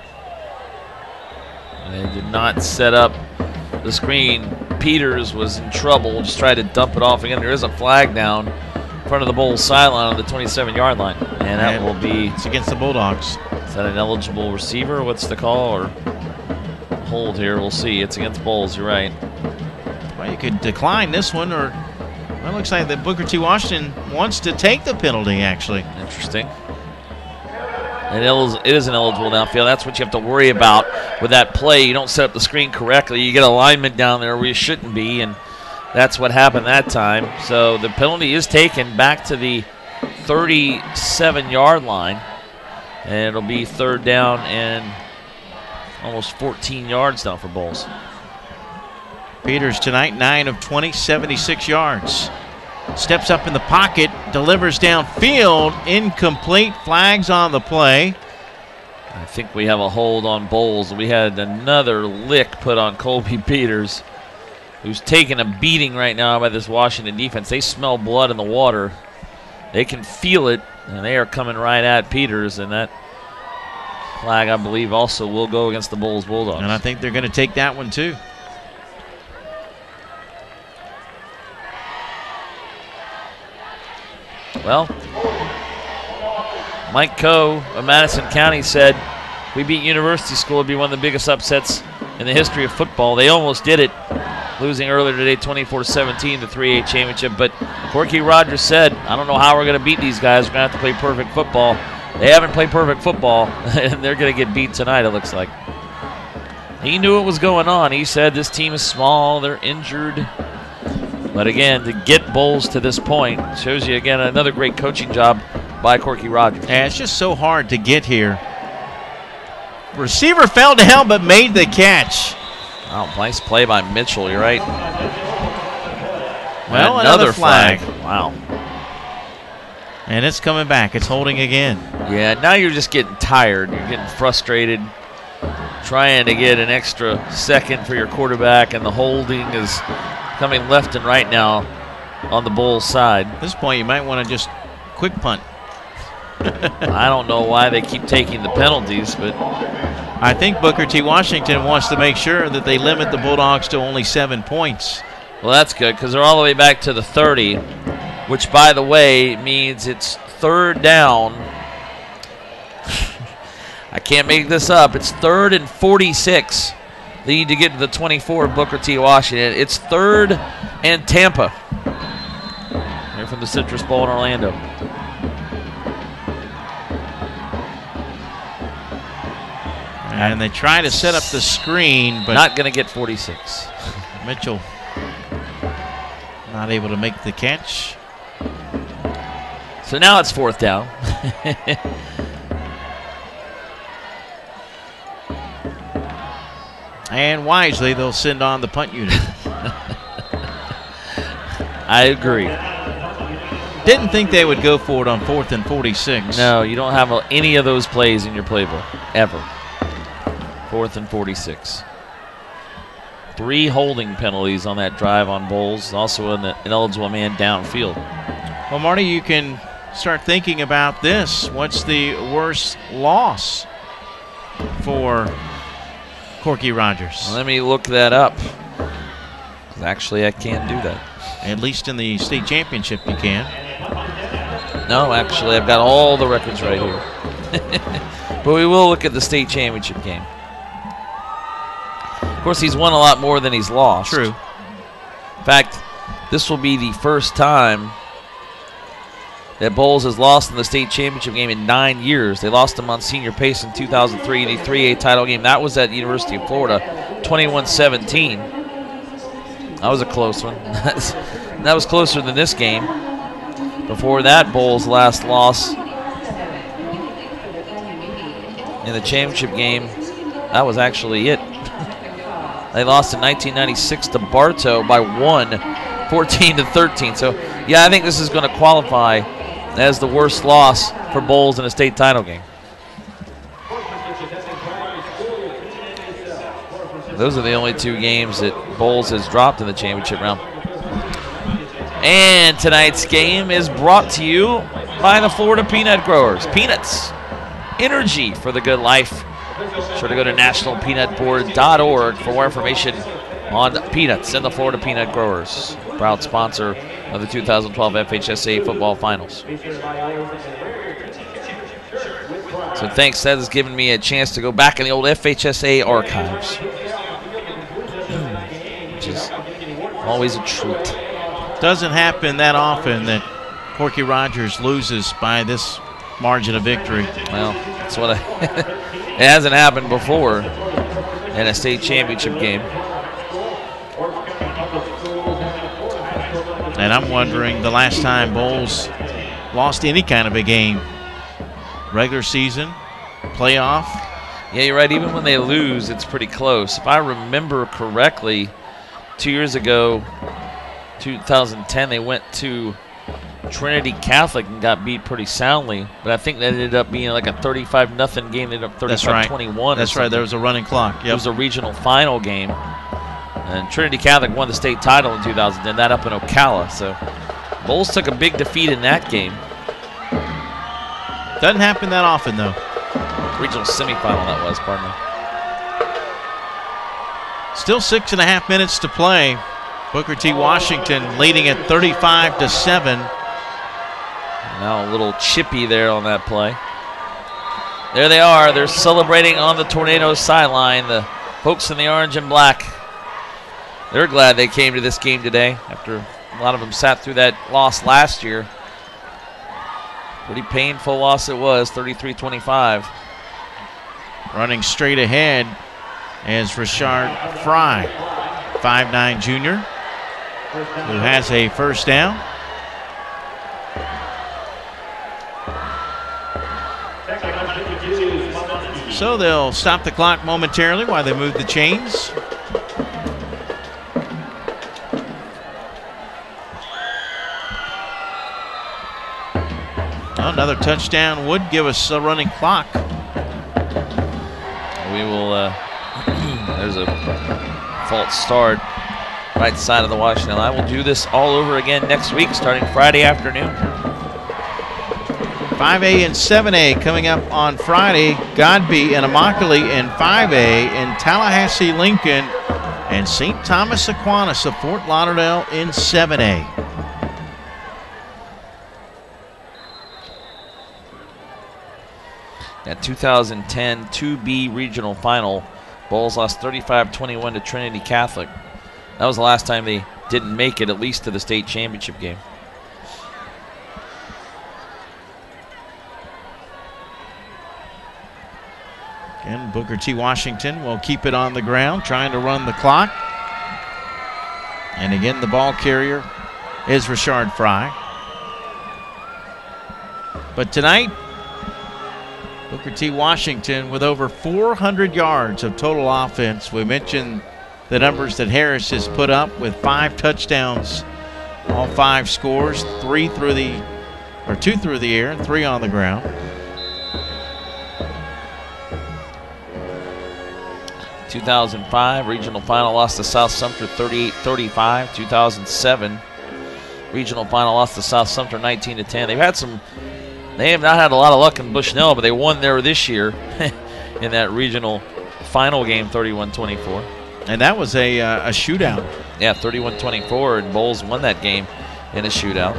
They did not set up the screen. Peters was in trouble, just tried to dump it off again. There is a flag down in front of the Bolles sideline on the 27-yard line, and that will be... It's against the Bulldogs. Is that an eligible receiver? What's the call? Or hold here? We'll see. It's against Bolles. You're right. Well, you could decline this one, or well, it looks like that Booker T. Washington wants to take the penalty, actually. Interesting. And it is an eligible downfield. That's what you have to worry about with that play. You don't set up the screen correctly. You get alignment down there where you shouldn't be, and that's what happened that time. So the penalty is taken back to the 37-yard line, and it'll be third down and almost 14 yards now for Bolles. Peters tonight, 9 of 20, 76 yards. Steps up in the pocket, delivers downfield, incomplete, flags on the play. I think we have a hold on Bolles. We had another lick put on Colby Peters, who's taking a beating right now by this Washington defense. They smell blood in the water. They can feel it, and they are coming right at Peters, and that flag, I believe, also will go against the Bolles Bulldogs. And I think they're going to take that one, too. Well, Mike Coe of Madison County said, we beat University School, it'd be one of the biggest upsets in the history of football. They almost did it, losing earlier today 24-17, the 3A championship. But Corky Rogers said, I don't know how we're going to beat these guys. We're going to have to play perfect football. They haven't played perfect football, and they're going to get beat tonight, it looks like. He knew what was going on. He said this team is small, they're injured. But again, to get Bolles to this point shows you, again, another great coaching job by Corky Rogers. Yeah, it's just so hard to get here. Receiver fell down but made the catch. Wow, nice play by Mitchell, you're right. Well, another flag. Wow. And it's coming back. It's holding again. Yeah, now you're just getting tired. You're getting frustrated, trying to get an extra second for your quarterback, and the holding is coming left and right now on the Bulls side. At this point, you might want to just quick punt. I don't know why they keep taking the penalties, but I think Booker T. Washington wants to make sure that they limit the Bulldogs to only 7 points. Well, that's good because they're all the way back to the 30, which, by the way, means it's 3rd down. I can't make this up. It's 3rd and 46. They need to get to the 24 of Booker T. Washington. It's 3rd and Tampa. They're from the Citrus Bowl in Orlando. And they try to set up the screen, but not going to get 46. Mitchell not able to make the catch. So now it's 4th down. And wisely, they'll send on the punt unit. I agree. Didn't think they would go for it on 4th and 46. No, you don't have any of those plays in your playbook, ever. 4th and 46. 3 holding penalties on that drive on Bolles. Also an ineligible man downfield. Well, Marty, you can start thinking about this. What's the worst loss for Corky Rogers? Let me look that up. Actually, I can't do that. At least in the state championship you can. No, actually, I've got all the records right here. But we will look at the state championship game. Of course, he's won a lot more than he's lost. True. In fact, this will be the first time that Bolles has lost in the state championship game in 9 years. They lost him on senior pace in 2003 in a 3A title game. That was at the University of Florida, 21-17. That was a close one. That was closer than this game. Before that, Bolles' last loss in the championship game, that was actually it. They lost in 1996 to Bartow by 1, 14-13. So, yeah, I think this is going to qualify as the worst loss for Bolles in a state title game. Those are the only 2 games that Bolles has dropped in the championship round. And tonight's game is brought to you by the Florida Peanut Growers. Peanuts, energy for the good life. Sure to go to nationalpeanutboard.org for more information on peanuts and the Florida Peanut Growers, proud sponsor of the 2012 FHSAA football finals. So thanks, that has given me a chance to go back in the old FHSAA archives, which is always a treat. Doesn't happen that often that Corky Rogers loses by this margin of victory. Well, that's what it hasn't happened before in a state championship game. And I'm wondering the last time Bolles lost any kind of a game. Regular season, playoff. Yeah, you're right. Even when they lose, it's pretty close. If I remember correctly, 2 years ago, 2010, they went to Trinity Catholic and got beat pretty soundly, but I think that ended up being like a 35-0 game. They ended up 35-21. That's right. There was a running clock. Yep. It was a regional final game, and Trinity Catholic won the state title in 2010. That up in Ocala. So Bolles took a big defeat in that game. Doesn't happen that often, though. Regional semifinal that was. Pardon me. Still 6.5 minutes to play. Booker T. Washington leading at 35-7. Now a little chippy there on that play. There they are. They're celebrating on the Tornadoes sideline. The folks in the orange and black. They're glad they came to this game today after a lot of them sat through that loss last year. Pretty painful loss it was, 33-25. Running straight ahead is Rashard Fry, 5'9" junior, who has a first down. So they'll stop the clock momentarily while they move the chains. Another touchdown would give us a running clock. We will, there's a false start right side of the Washington line. We'll do this all over again next week starting Friday afternoon. 5A and 7A coming up on Friday. Godby and Immokalee in 5A, and Tallahassee Lincoln and St. Thomas Aquinas of Fort Lauderdale in 7A. That 2010 2B regional final, Bolles lost 35-21 to Trinity Catholic. That was the last time they didn't make it, at least to the state championship game. And Booker T. Washington will keep it on the ground, trying to run the clock. And again, the ball carrier is Richard Fry. But tonight, Booker T. Washington with over 400 yards of total offense. We mentioned the numbers that Harris has put up with 5 touchdowns, all 5 scores, 2 through the air and 3 on the ground. 2005 regional final lost to South Sumter 38-35. 2007 regional final lost to South Sumter 19-10. They have not had a lot of luck in Bushnell, but they won there this year in that regional final game 31-24. And that was a shootout. Yeah, 31-24, and Bolles won that game in a shootout.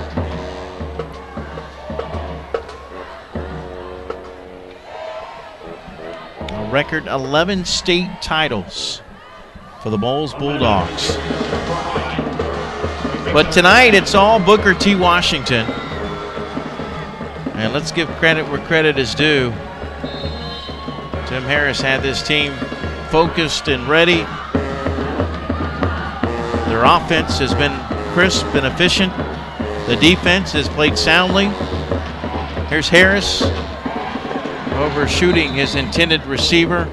A record 11 state titles for the Bolles Bulldogs. But tonight it's all Booker T. Washington. And let's give credit where credit is due. Tim Harris had this team focused and ready. Their offense has been crisp and efficient. The defense has played soundly. Here's Harris overshooting his intended receiver.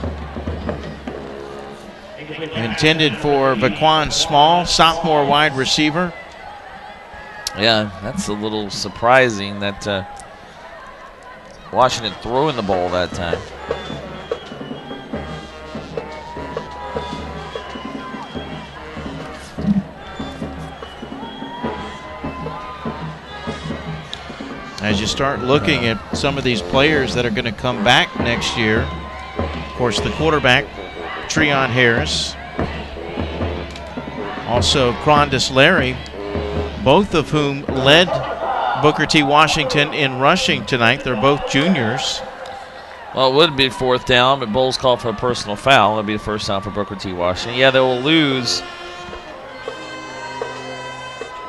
Intended for Vaquan Small, sophomore wide receiver. Yeah, that's a little surprising that Washington throwing the ball that time. As you start looking at some of these players that are going to come back next year, of course, the quarterback, Treon Harris, also Crondis Larry, both of whom led Booker T. Washington in rushing tonight. They're both juniors. Well, it would be 4th down, but Bolles called for a personal foul. That'll be the first down for Booker T. Washington. Yeah, they will lose.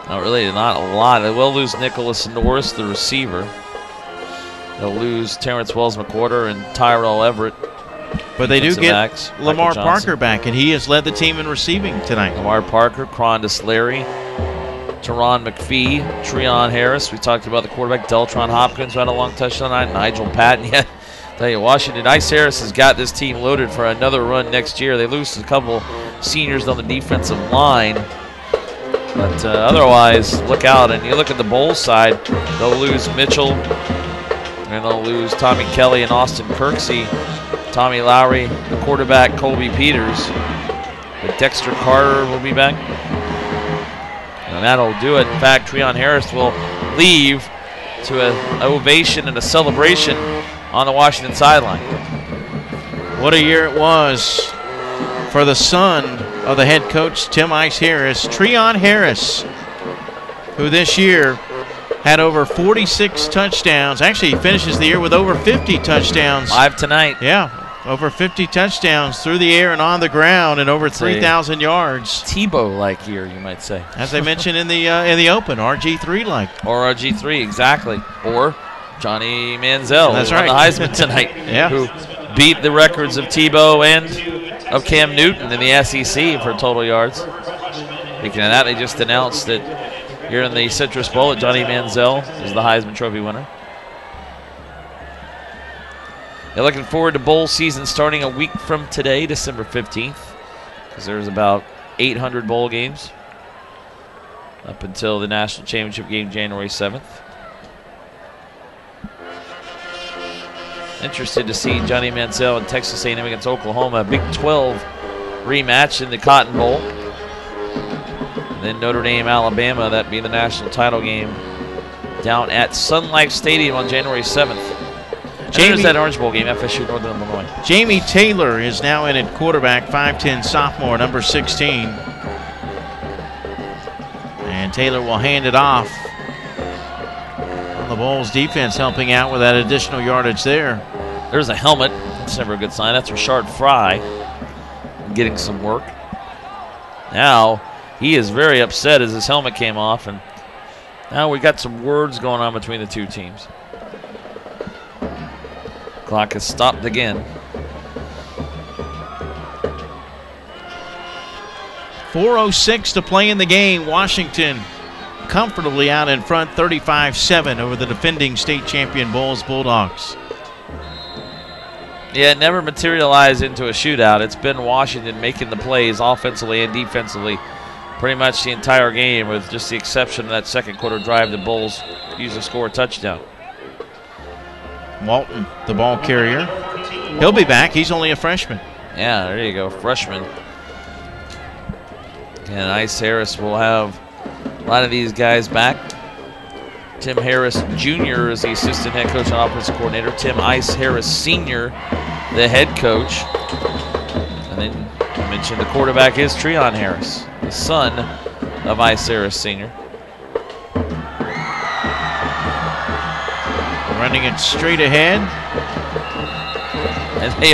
Not a lot. They will lose Nicholas Norris, the receiver. They'll lose Terrence Wells McWhorter and Tyrell Everett. But they do get Lamar Parker back, and he has led the team in receiving tonight. Lamar Parker, Crondis Larry, Teron McPhee, Treon Harris. We talked about the quarterback, Deltron Hopkins, who had a long touchdown tonight. Nigel Patton. Yeah, tell you, Washington, Ice Harris has got this team loaded for another run next year. They lose a couple seniors on the defensive line. But otherwise, look out. And you look at the Bolles side, they'll lose Mitchell, and they'll lose Tommy Kelly and Austin Kirksey. Tommy Lowry, the quarterback, Colby Peters. But Dexter Carter will be back. And that'll do it. In fact, Treon Harris will leave to an ovation and a celebration on the Washington sideline. What a year it was for the son of the head coach, Tim Ice Harris, Treon Harris, who this year had over 46 touchdowns. Actually, he finishes the year with over 50 touchdowns. 5 tonight. Yeah, over 50 touchdowns through the air and on the ground, and over 3,000 yards. Tebow-like year, you might say. As I mentioned in the open, RG3-like. Or RG3, exactly. Or Johnny Manziel, that's who won right, the Heisman tonight, yeah, who beat the records of Tebow and of Cam Newton in the SEC for total yards. Speaking of that, they just announced that here in the Citrus Bowl that Johnny Manziel is the Heisman Trophy winner. They're looking forward to bowl season starting a week from today, December 15th, because there's about 800 bowl games up until the national championship game, January 7th. Interested to see Johnny Mansell and Texas A&M against Oklahoma. Big 12 rematch in the Cotton Bowl. And then Notre Dame, Alabama, that being the national title game down at Sun Life Stadium on January 7th. And there's that Orange Bowl game, FSU Northern Illinois. Jamie Taylor is now in at quarterback, 5'10 sophomore, number 16. And Taylor will hand it off. The Bolles defense helping out with that additional yardage there. There's a helmet. That's never a good sign. That's Rashard Fry getting some work. Now he is very upset as his helmet came off, and now we got some words going on between the two teams. Clock has stopped again. 4:06 to play in the game. Washington comfortably out in front, 35-7 over the defending state champion Bolles Bulldogs. Yeah, it never materialized into a shootout. It's been Washington making the plays offensively and defensively pretty much the entire game, with just the exception of that second quarter drive the Bolles used to score a touchdown. Walton, the ball carrier. He'll be back. He's only a freshman. Yeah, there you go, freshman. And Ice Harris will have a lot of these guys back. Tim Harris Jr. is the assistant head coach and offensive coordinator. Tim Ice Harris Sr., the head coach. And then I mentioned the quarterback is Treon Harris, the son of Ice Harris Sr. Running it straight ahead. And they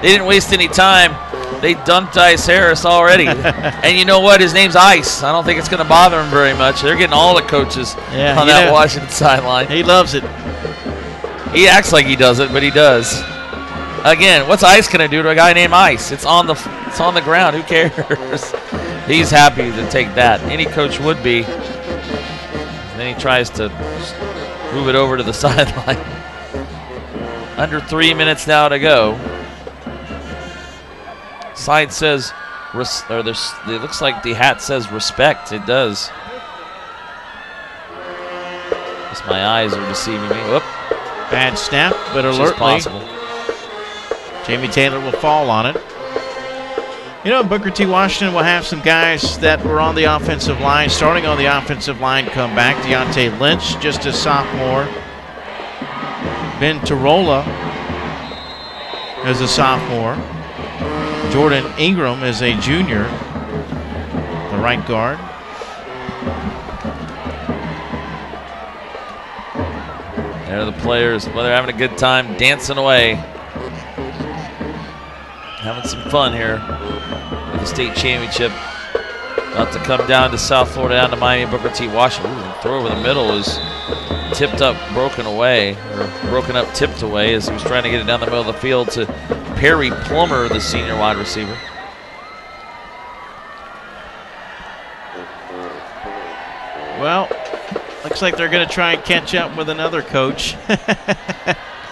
didn't waste any time. They dunked Ice Harris already. And you know what? His name's Ice. I don't think it's going to bother him very much. They're getting all the coaches on that Washington sideline. He loves it. He acts like he doesn't, but he does. Again, what's Ice going to do to a guy named Ice? It's on the ground. Who cares? He's happy to take that. Any coach would be. And then he tries to move it over to the sideline. Under 3 minutes now to go. Sign says, it looks like the hat says respect. It does. Guess my eyes are deceiving me. Whoop. Bad snap, but alertly. Jamie Taylor will fall on it. You know, Booker T. Washington will have some guys that were on the offensive line, starting on the offensive line, come back. Deontay Lynch, just a sophomore. Ben Tarola as a sophomore. Jordan Ingram is a junior, the right guard. There are the players. Well, they're having a good time dancing away. Having some fun here with the state championship. About to come down to South Florida, down to Miami. Booker T. Washington. Ooh, the throw over the middle is tipped up, broken away, or broken up, tipped away as he was trying to get it down the middle of the field to Perry Plummer, the senior wide receiver. Well, looks like they're going to try and catch up with another coach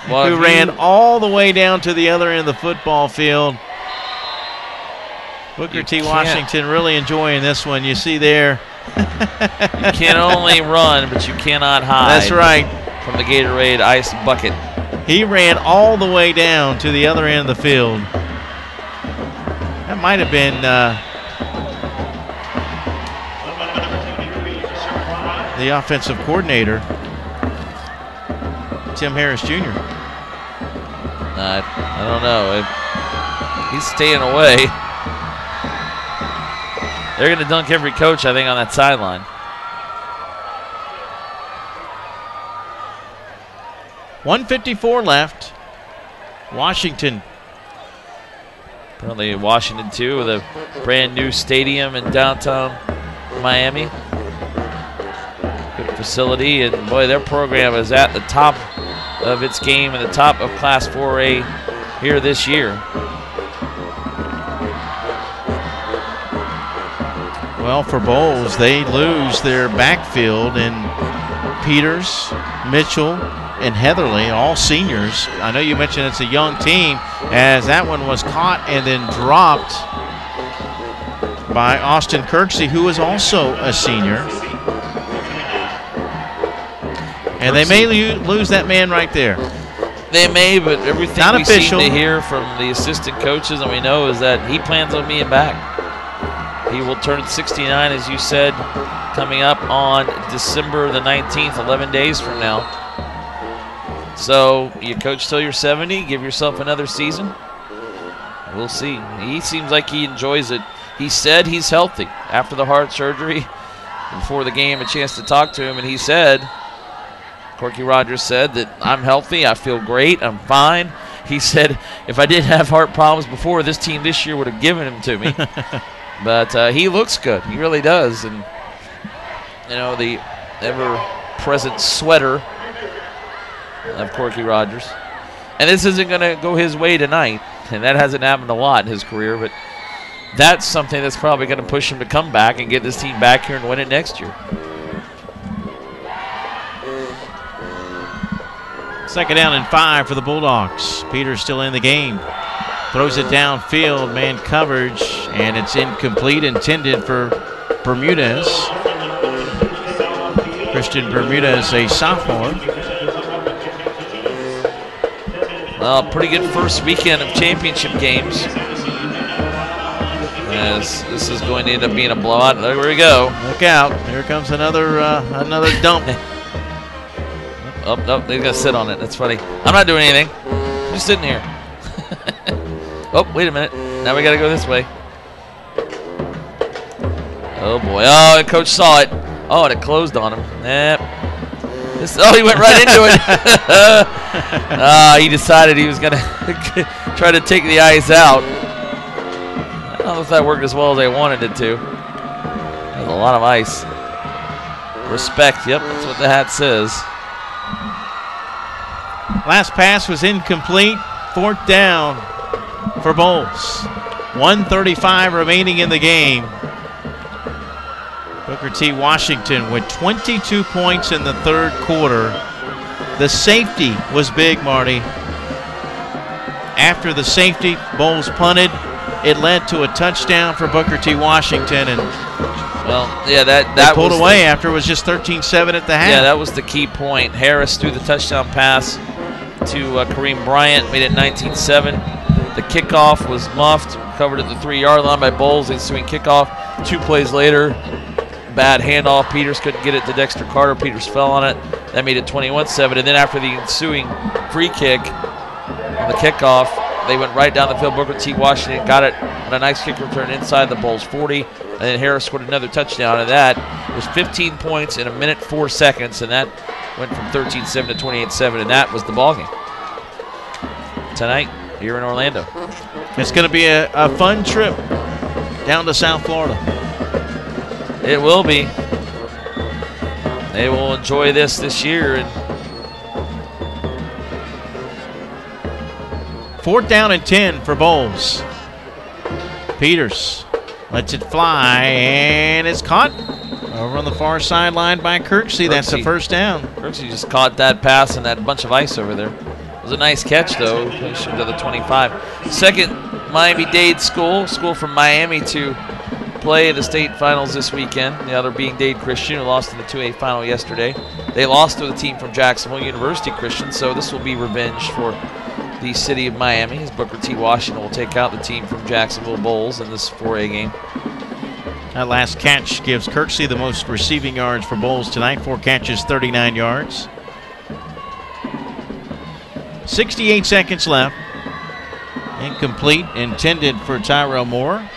who ran all the way down to the other end of the football field. Booker T. Washington really enjoying this one. You see there. You can only run, but you cannot hide. That's right. From the Gatorade Ice Bucket. He ran all the way down to the other end of the field. That might have been the offensive coordinator, Tim Harris Jr. I don't know. He's staying away. They're going to dunk every coach, I think, on that sideline. .154 left. Washington. Apparently Washington, too, with a brand new stadium in downtown Miami. Good facility, and boy, their program is at the top of its game and the top of Class 4A here this year. Well, for Bolles, they lose their backfield in Peters, Mitchell, and Heatherly, all seniors. I know you mentioned it's a young team, as that one was caught and then dropped by Austin Kirksey, who is also a senior. And they may lose that man right there. They may, but everything Not we official. seem to hear from the assistant coaches and we know is that he plans on being back. He will turn 69, as you said, coming up on December the 19th, 11 days from now. So you coach till you're 70, give yourself another season. We'll see. He seems like he enjoys it. He said he's healthy after the heart surgery. Before the game, a chance to talk to him, and he said, Corky Rogers said that I'm healthy, I feel great, I'm fine. He said if I didn't have heart problems before, this team this year would have given him to me. But he looks good, he really does. And you know, the ever-present sweater of Corky Rogers. And this isn't going to go his way tonight, and that hasn't happened a lot in his career, but that's something that's probably going to push him to come back and get this team back here and win it next year. Second down and 5 for the Bulldogs. Peters still in the game. Throws it downfield, man coverage, and it's incomplete, intended for Bermudez. Christian Bermudez, a sophomore. Well, pretty good first weekend of championship games. As this is going to end up being a blowout. There we go. Look out. Here comes another dump. Oh, no, they're going to sit on it. That's funny. I'm not doing anything. I'm just sitting here. Oh, wait a minute. Now we got to go this way. Oh, boy. Oh, the coach saw it. Oh, and it closed on him. Oh, he went right into it. He decided he was going to try to take the ice out. I don't know if that worked as well as I wanted it to. There's a lot of ice. Respect, yep, that's what the hat says. Last pass was incomplete. Fourth down for Bolles. 1:35 remaining in the game. Booker T. Washington with 22 points in the third quarter. The safety was big, Marty. After the safety, Bolles punted. It led to a touchdown for Booker T. Washington, and well, yeah, that pulled away after it was just 13-7 at the half. Yeah, that was the key point. Harris threw the touchdown pass to Kareem Bryant, made it 19-7. The kickoff was muffed, covered at the 3-yard line by Bolles. The ensuing kickoff. 2 plays later, bad handoff. Peters couldn't get it to Dexter Carter. Peters fell on it. That made it 21-7. And then after the ensuing free kick on the kickoff, they went right down the field. Booker T. Washington got it on a nice kick return inside the Bolles 40. And then Harris scored another touchdown. And that was 15 points in 1:04 seconds. And that went from 13-7 to 28-7. And that was the ballgame tonight here in Orlando. It's going to be a fun trip down to South Florida. It will be. They will enjoy this year. And fourth down and 10 for Bolles. Peters lets it fly, and it's caught over on the far sideline by Kirksey. That's the first down. Kirksey just caught that pass and that bunch of ice over there. It was a nice catch, though. Pushed him to the 25. Second Miami-Dade school from Miami to play the state finals this weekend. The other being Dade Christian, who lost in the 2A final yesterday. They lost to the team from Jacksonville University Christian, so this will be revenge for the city of Miami, as Booker T. Washington will take out the team from Jacksonville Bolles in this 4A game. That last catch gives Kirksey the most receiving yards for Bolles tonight. 4 catches, 39 yards. 68 seconds left. Incomplete, intended for Tyrell Moore.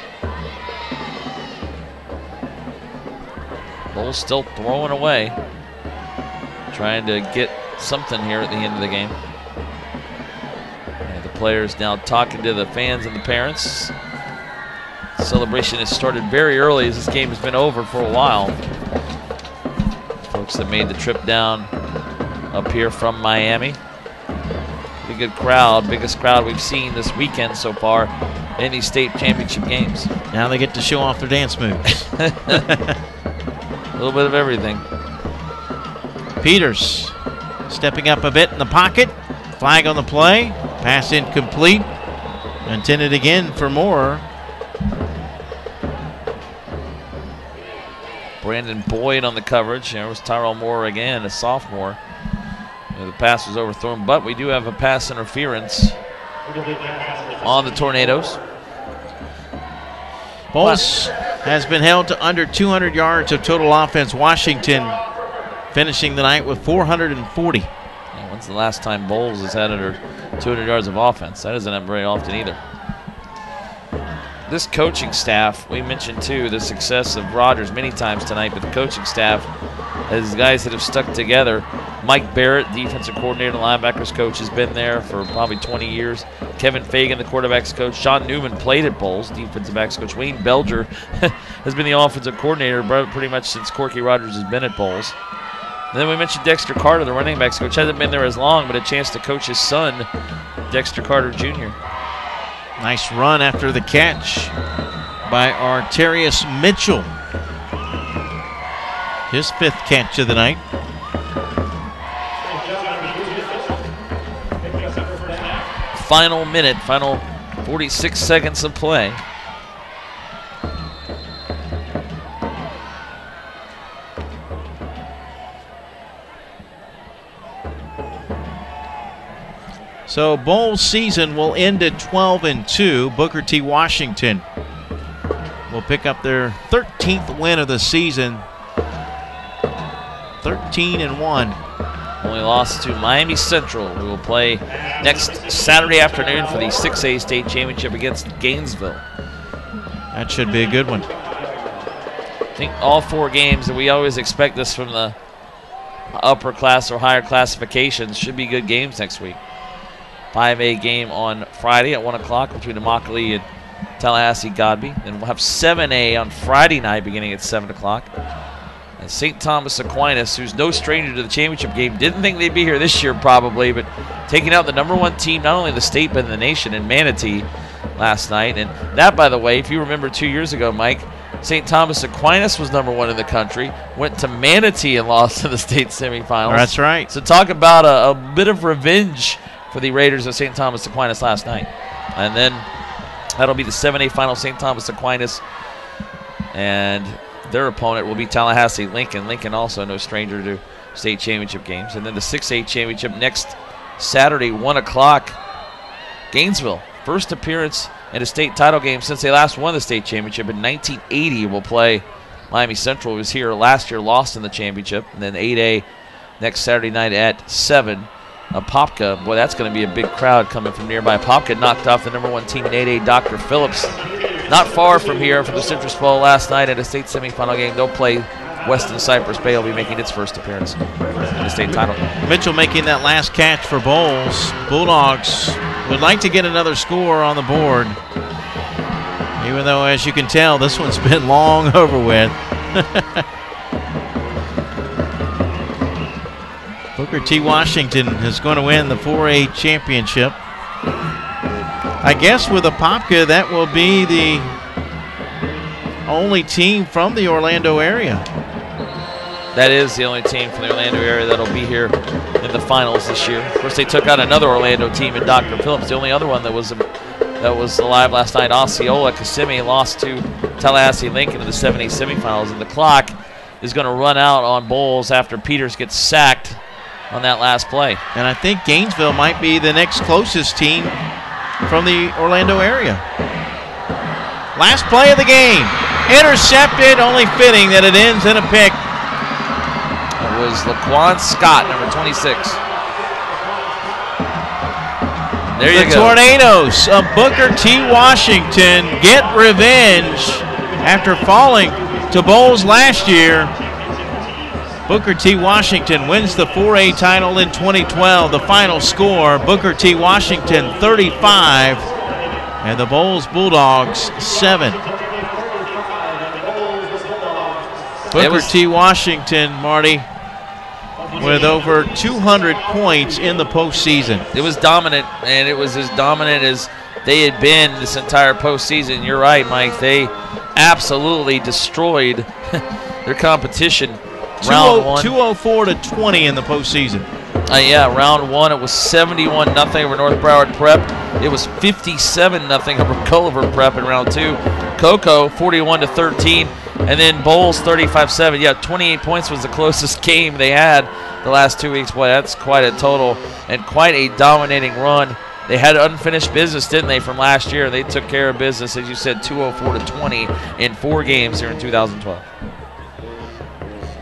Bolles still throwing away, trying to get something here at the end of the game. And the players now talking to the fans and the parents. Celebration has started very early as this game has been over for a while. Folks that made the trip down up here from Miami. Pretty good crowd, biggest crowd we've seen this weekend so far in these state championship games. Now they get to show off their dance moves. A little bit of everything. Peters stepping up a bit in the pocket. Flag on the play. Pass incomplete. Intended again for Moore. Brandon Boyd on the coverage. There was Tyrell Moore again, a sophomore. The pass was overthrown, but we do have a pass interference on the Tornadoes. Bolles has been held to under 200 yards of total offense. Washington finishing the night with 440. Yeah, when's the last time Bolles has had under 200 yards of offense? That doesn't happen very often either. This coaching staff, we mentioned too the success of Rogers many times tonight, but the coaching staff is guys that have stuck together. Mike Barrett, defensive coordinator and linebackers coach, has been there for probably 20 years. Kevin Fagan, the quarterbacks coach. Sean Newman played at Bolles, defensive backs coach. Wayne Belger has been the offensive coordinator pretty much since Corky Rogers has been at Bolles. And then we mentioned Dexter Carter, the running backs coach. Hasn't been there as long, but a chance to coach his son, Dexter Carter Jr. Nice run after the catch by Arterius Mitchell. His 5th catch of the night. Final minute, final 46 seconds of play. So Bolles season will end at 12-2. Booker T. Washington will pick up their 13th win of the season. 13-1. Only lost to Miami Central, who will play next Saturday afternoon for the 6A state championship against Gainesville. That should be a good one. I think all 4 games, and we always expect this from the upper class or higher classifications, should be good games next week. 5A game on Friday at 1 o'clock between Immokalee and Tallahassee Godby. Then we'll have 7A on Friday night beginning at 7 o'clock. And St. Thomas Aquinas, who's no stranger to the championship game, didn't think they'd be here this year probably, but taking out the #1 team, not only in the state but in the nation, in Manatee last night. And that, by the way, if you remember 2 years ago, Mike, St. Thomas Aquinas was #1 in the country, went to Manatee and lost in the state semifinals. That's right. So talk about a bit of revenge for the Raiders of St. Thomas Aquinas last night. And then that'll be the 7A final, St. Thomas Aquinas, and their opponent will be Tallahassee Lincoln. Lincoln also no stranger to state championship games. And then the 6A championship next Saturday, 1 o'clock. Gainesville, first appearance in a state title game since they last won the state championship in 1980, will play Miami Central, who was here last year, lost in the championship. And then 8A next Saturday night at 7. Apopka, boy, that's going to be a big crowd coming from nearby. Apopka knocked off the #1 team in 8A, Dr. Phillips. Not far from here from the Citrus Bowl last night at a state semifinal game. They'll play Weston Cypress Bay, will be making its first appearance in the state title. Mitchell making that last catch for Bolles. Bulldogs would like to get another score on the board, even though, as you can tell, this one's been long over with. Booker T. Washington is going to win the 4A championship. I guess with Apopka, that will be the only team from the Orlando area. That is the only team from the Orlando area that'll be here in the finals this year. Of course, they took out another Orlando team in Dr. Phillips. The only other one that was alive last night, Osceola Kissimmee, lost to Tallahassee Lincoln in the 7A semifinals. And the clock is going to run out on Bolles after Peters gets sacked on that last play. And I think Gainesville might be the next closest team from the Orlando area. Last play of the game. Intercepted, only fitting that it ends in a pick. It was Laquan Scott, number 26. There you the go. Tornadoes of Booker T. Washington get revenge after falling to Bolles last year. Booker T. Washington wins the 4A title in 2012. The final score, Booker T. Washington 35 and the Bolles Bulldogs 7. Booker T. Washington, Marty, with over 200 points in the postseason. It was dominant, and it was as dominant as they had been this entire postseason. You're right, Mike. They absolutely destroyed their competition. Round 1. 204-20 in the postseason. Yeah, round 1, it was 71-0 over North Broward Prep. It was 57-0 over Culliver Prep in round 2. Cocoa, 41-13. And then Bolles, 35-7. Yeah, 28 points was the closest game they had the last 2 weeks. Boy, that's quite a total and quite a dominating run. They had unfinished business, didn't they, from last year? They took care of business, as you said, 204-20 in 4 games here in 2012.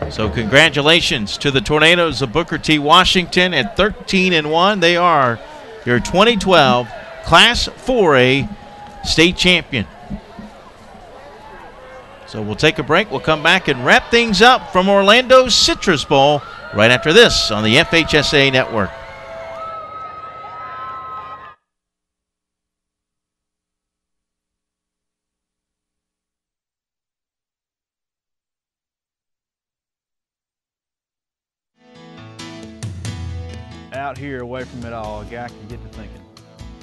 So congratulations to the Tornadoes of Booker T. Washington at 13-1. They are your 2012 Class 4A state champion. So we'll take a break. We'll come back and wrap things up from Orlando's Citrus Bowl right after this on the FHSAA Network. Out here away from it all, a guy can get to thinking,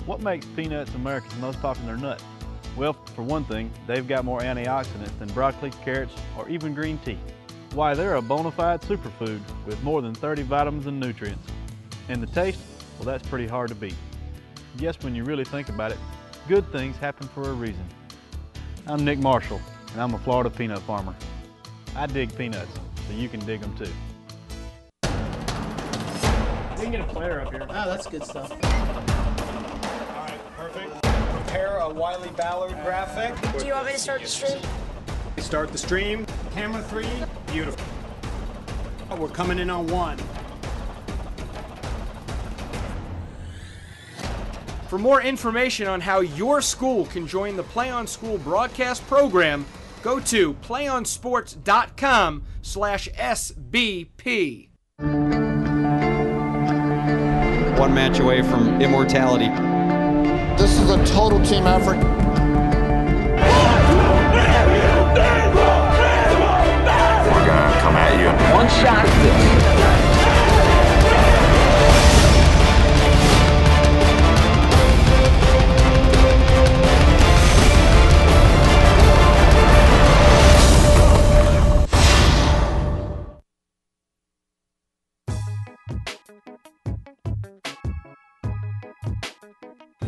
what makes peanuts America's most popular nut? Well, for one thing, they've got more antioxidants than broccoli, carrots, or even green tea. Why, they're a bona fide superfood with more than 30 vitamins and nutrients. And the taste, well, that's pretty hard to beat. Yes, when you really think about it, good things happen for a reason. I'm Nick Marshall, and I'm a Florida peanut farmer. I dig peanuts, so you can dig them too. We can get a player up here. Oh, that's good stuff. All right, perfect. Prepare a Wiley Ballard graphic. Do you want me to start the stream? Start the stream. Camera 3. Beautiful. We're coming in on 1. For more information on how your school can join the Play On School broadcast program, go to playonsports.com/SBP. One match away from immortality. This is a total team effort. We're gonna come at you. One shot at this.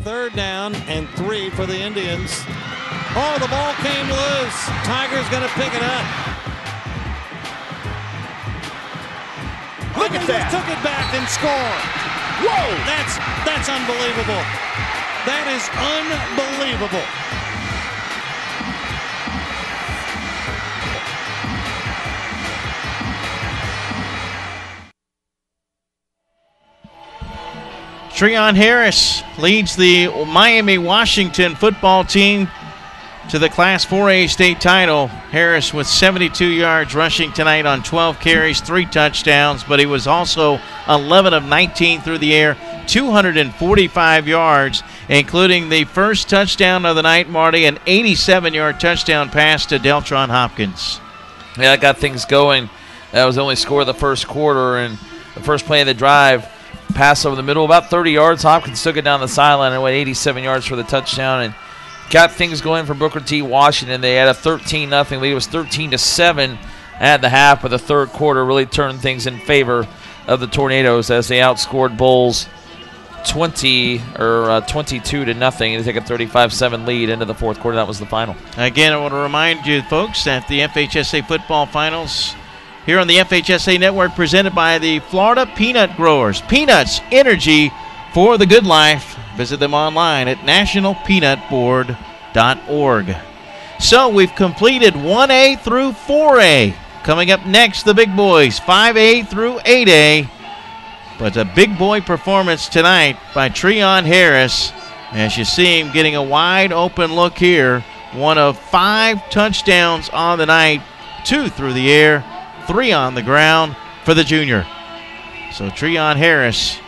Third down and 3 for the Indians. Oh, the ball came loose. Tiger's going to pick it up. Look at that. Took it back and scored. Whoa! That's unbelievable. That is unbelievable. Treon Harris leads the Miami Washington football team to the Class 4A state title. Harris with 72 yards rushing tonight on 12 carries, 3 touchdowns, but he was also 11 of 19 through the air, 245 yards, including the first touchdown of the night, Marty, an 87-yard touchdown pass to Deltron Hopkins. Yeah, that got things going. That was the only score of the first quarter, and the first play of the drive, pass over the middle, about 30 yards. Hopkins took it down the sideline and went 87 yards for the touchdown and got things going for Booker T. Washington. They had a 13-0 lead. It was 13-7 at the half, but the third quarter really turned things in favor of the Tornadoes as they outscored Bolles 22-0 to take a 35-7 lead into the fourth quarter. That was the final. Again, I want to remind you, folks, that the FHSAA football finals here on the FHSAA Network, presented by the Florida Peanut Growers. Peanuts, energy for the good life. Visit them online at nationalpeanutboard.org. So we've completed 1A through 4A. Coming up next, the big boys, 5A through 8A. But a big boy performance tonight by Treon Harris. As you see him getting a wide open look here. 1 of 5 touchdowns on the night, 2 through the air, 3 on the ground for the junior. So Treon Harris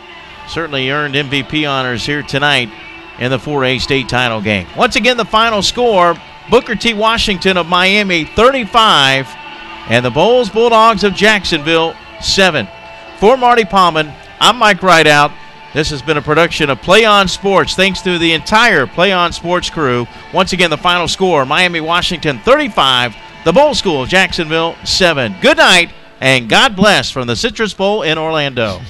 certainly earned MVP honors here tonight in the 4A state title game. Once again, the final score, Booker T. Washington of Miami 35 and the Bolles Bulldogs of Jacksonville 7. For Marty Palman, I'm Mike Rideout. This has been a production of Play On Sports. Thanks to the entire Play On Sports crew. Once again, the final score, Miami Washington 35, the Bolles School of Jacksonville 7. Good night, and God bless from the Citrus Bowl in Orlando.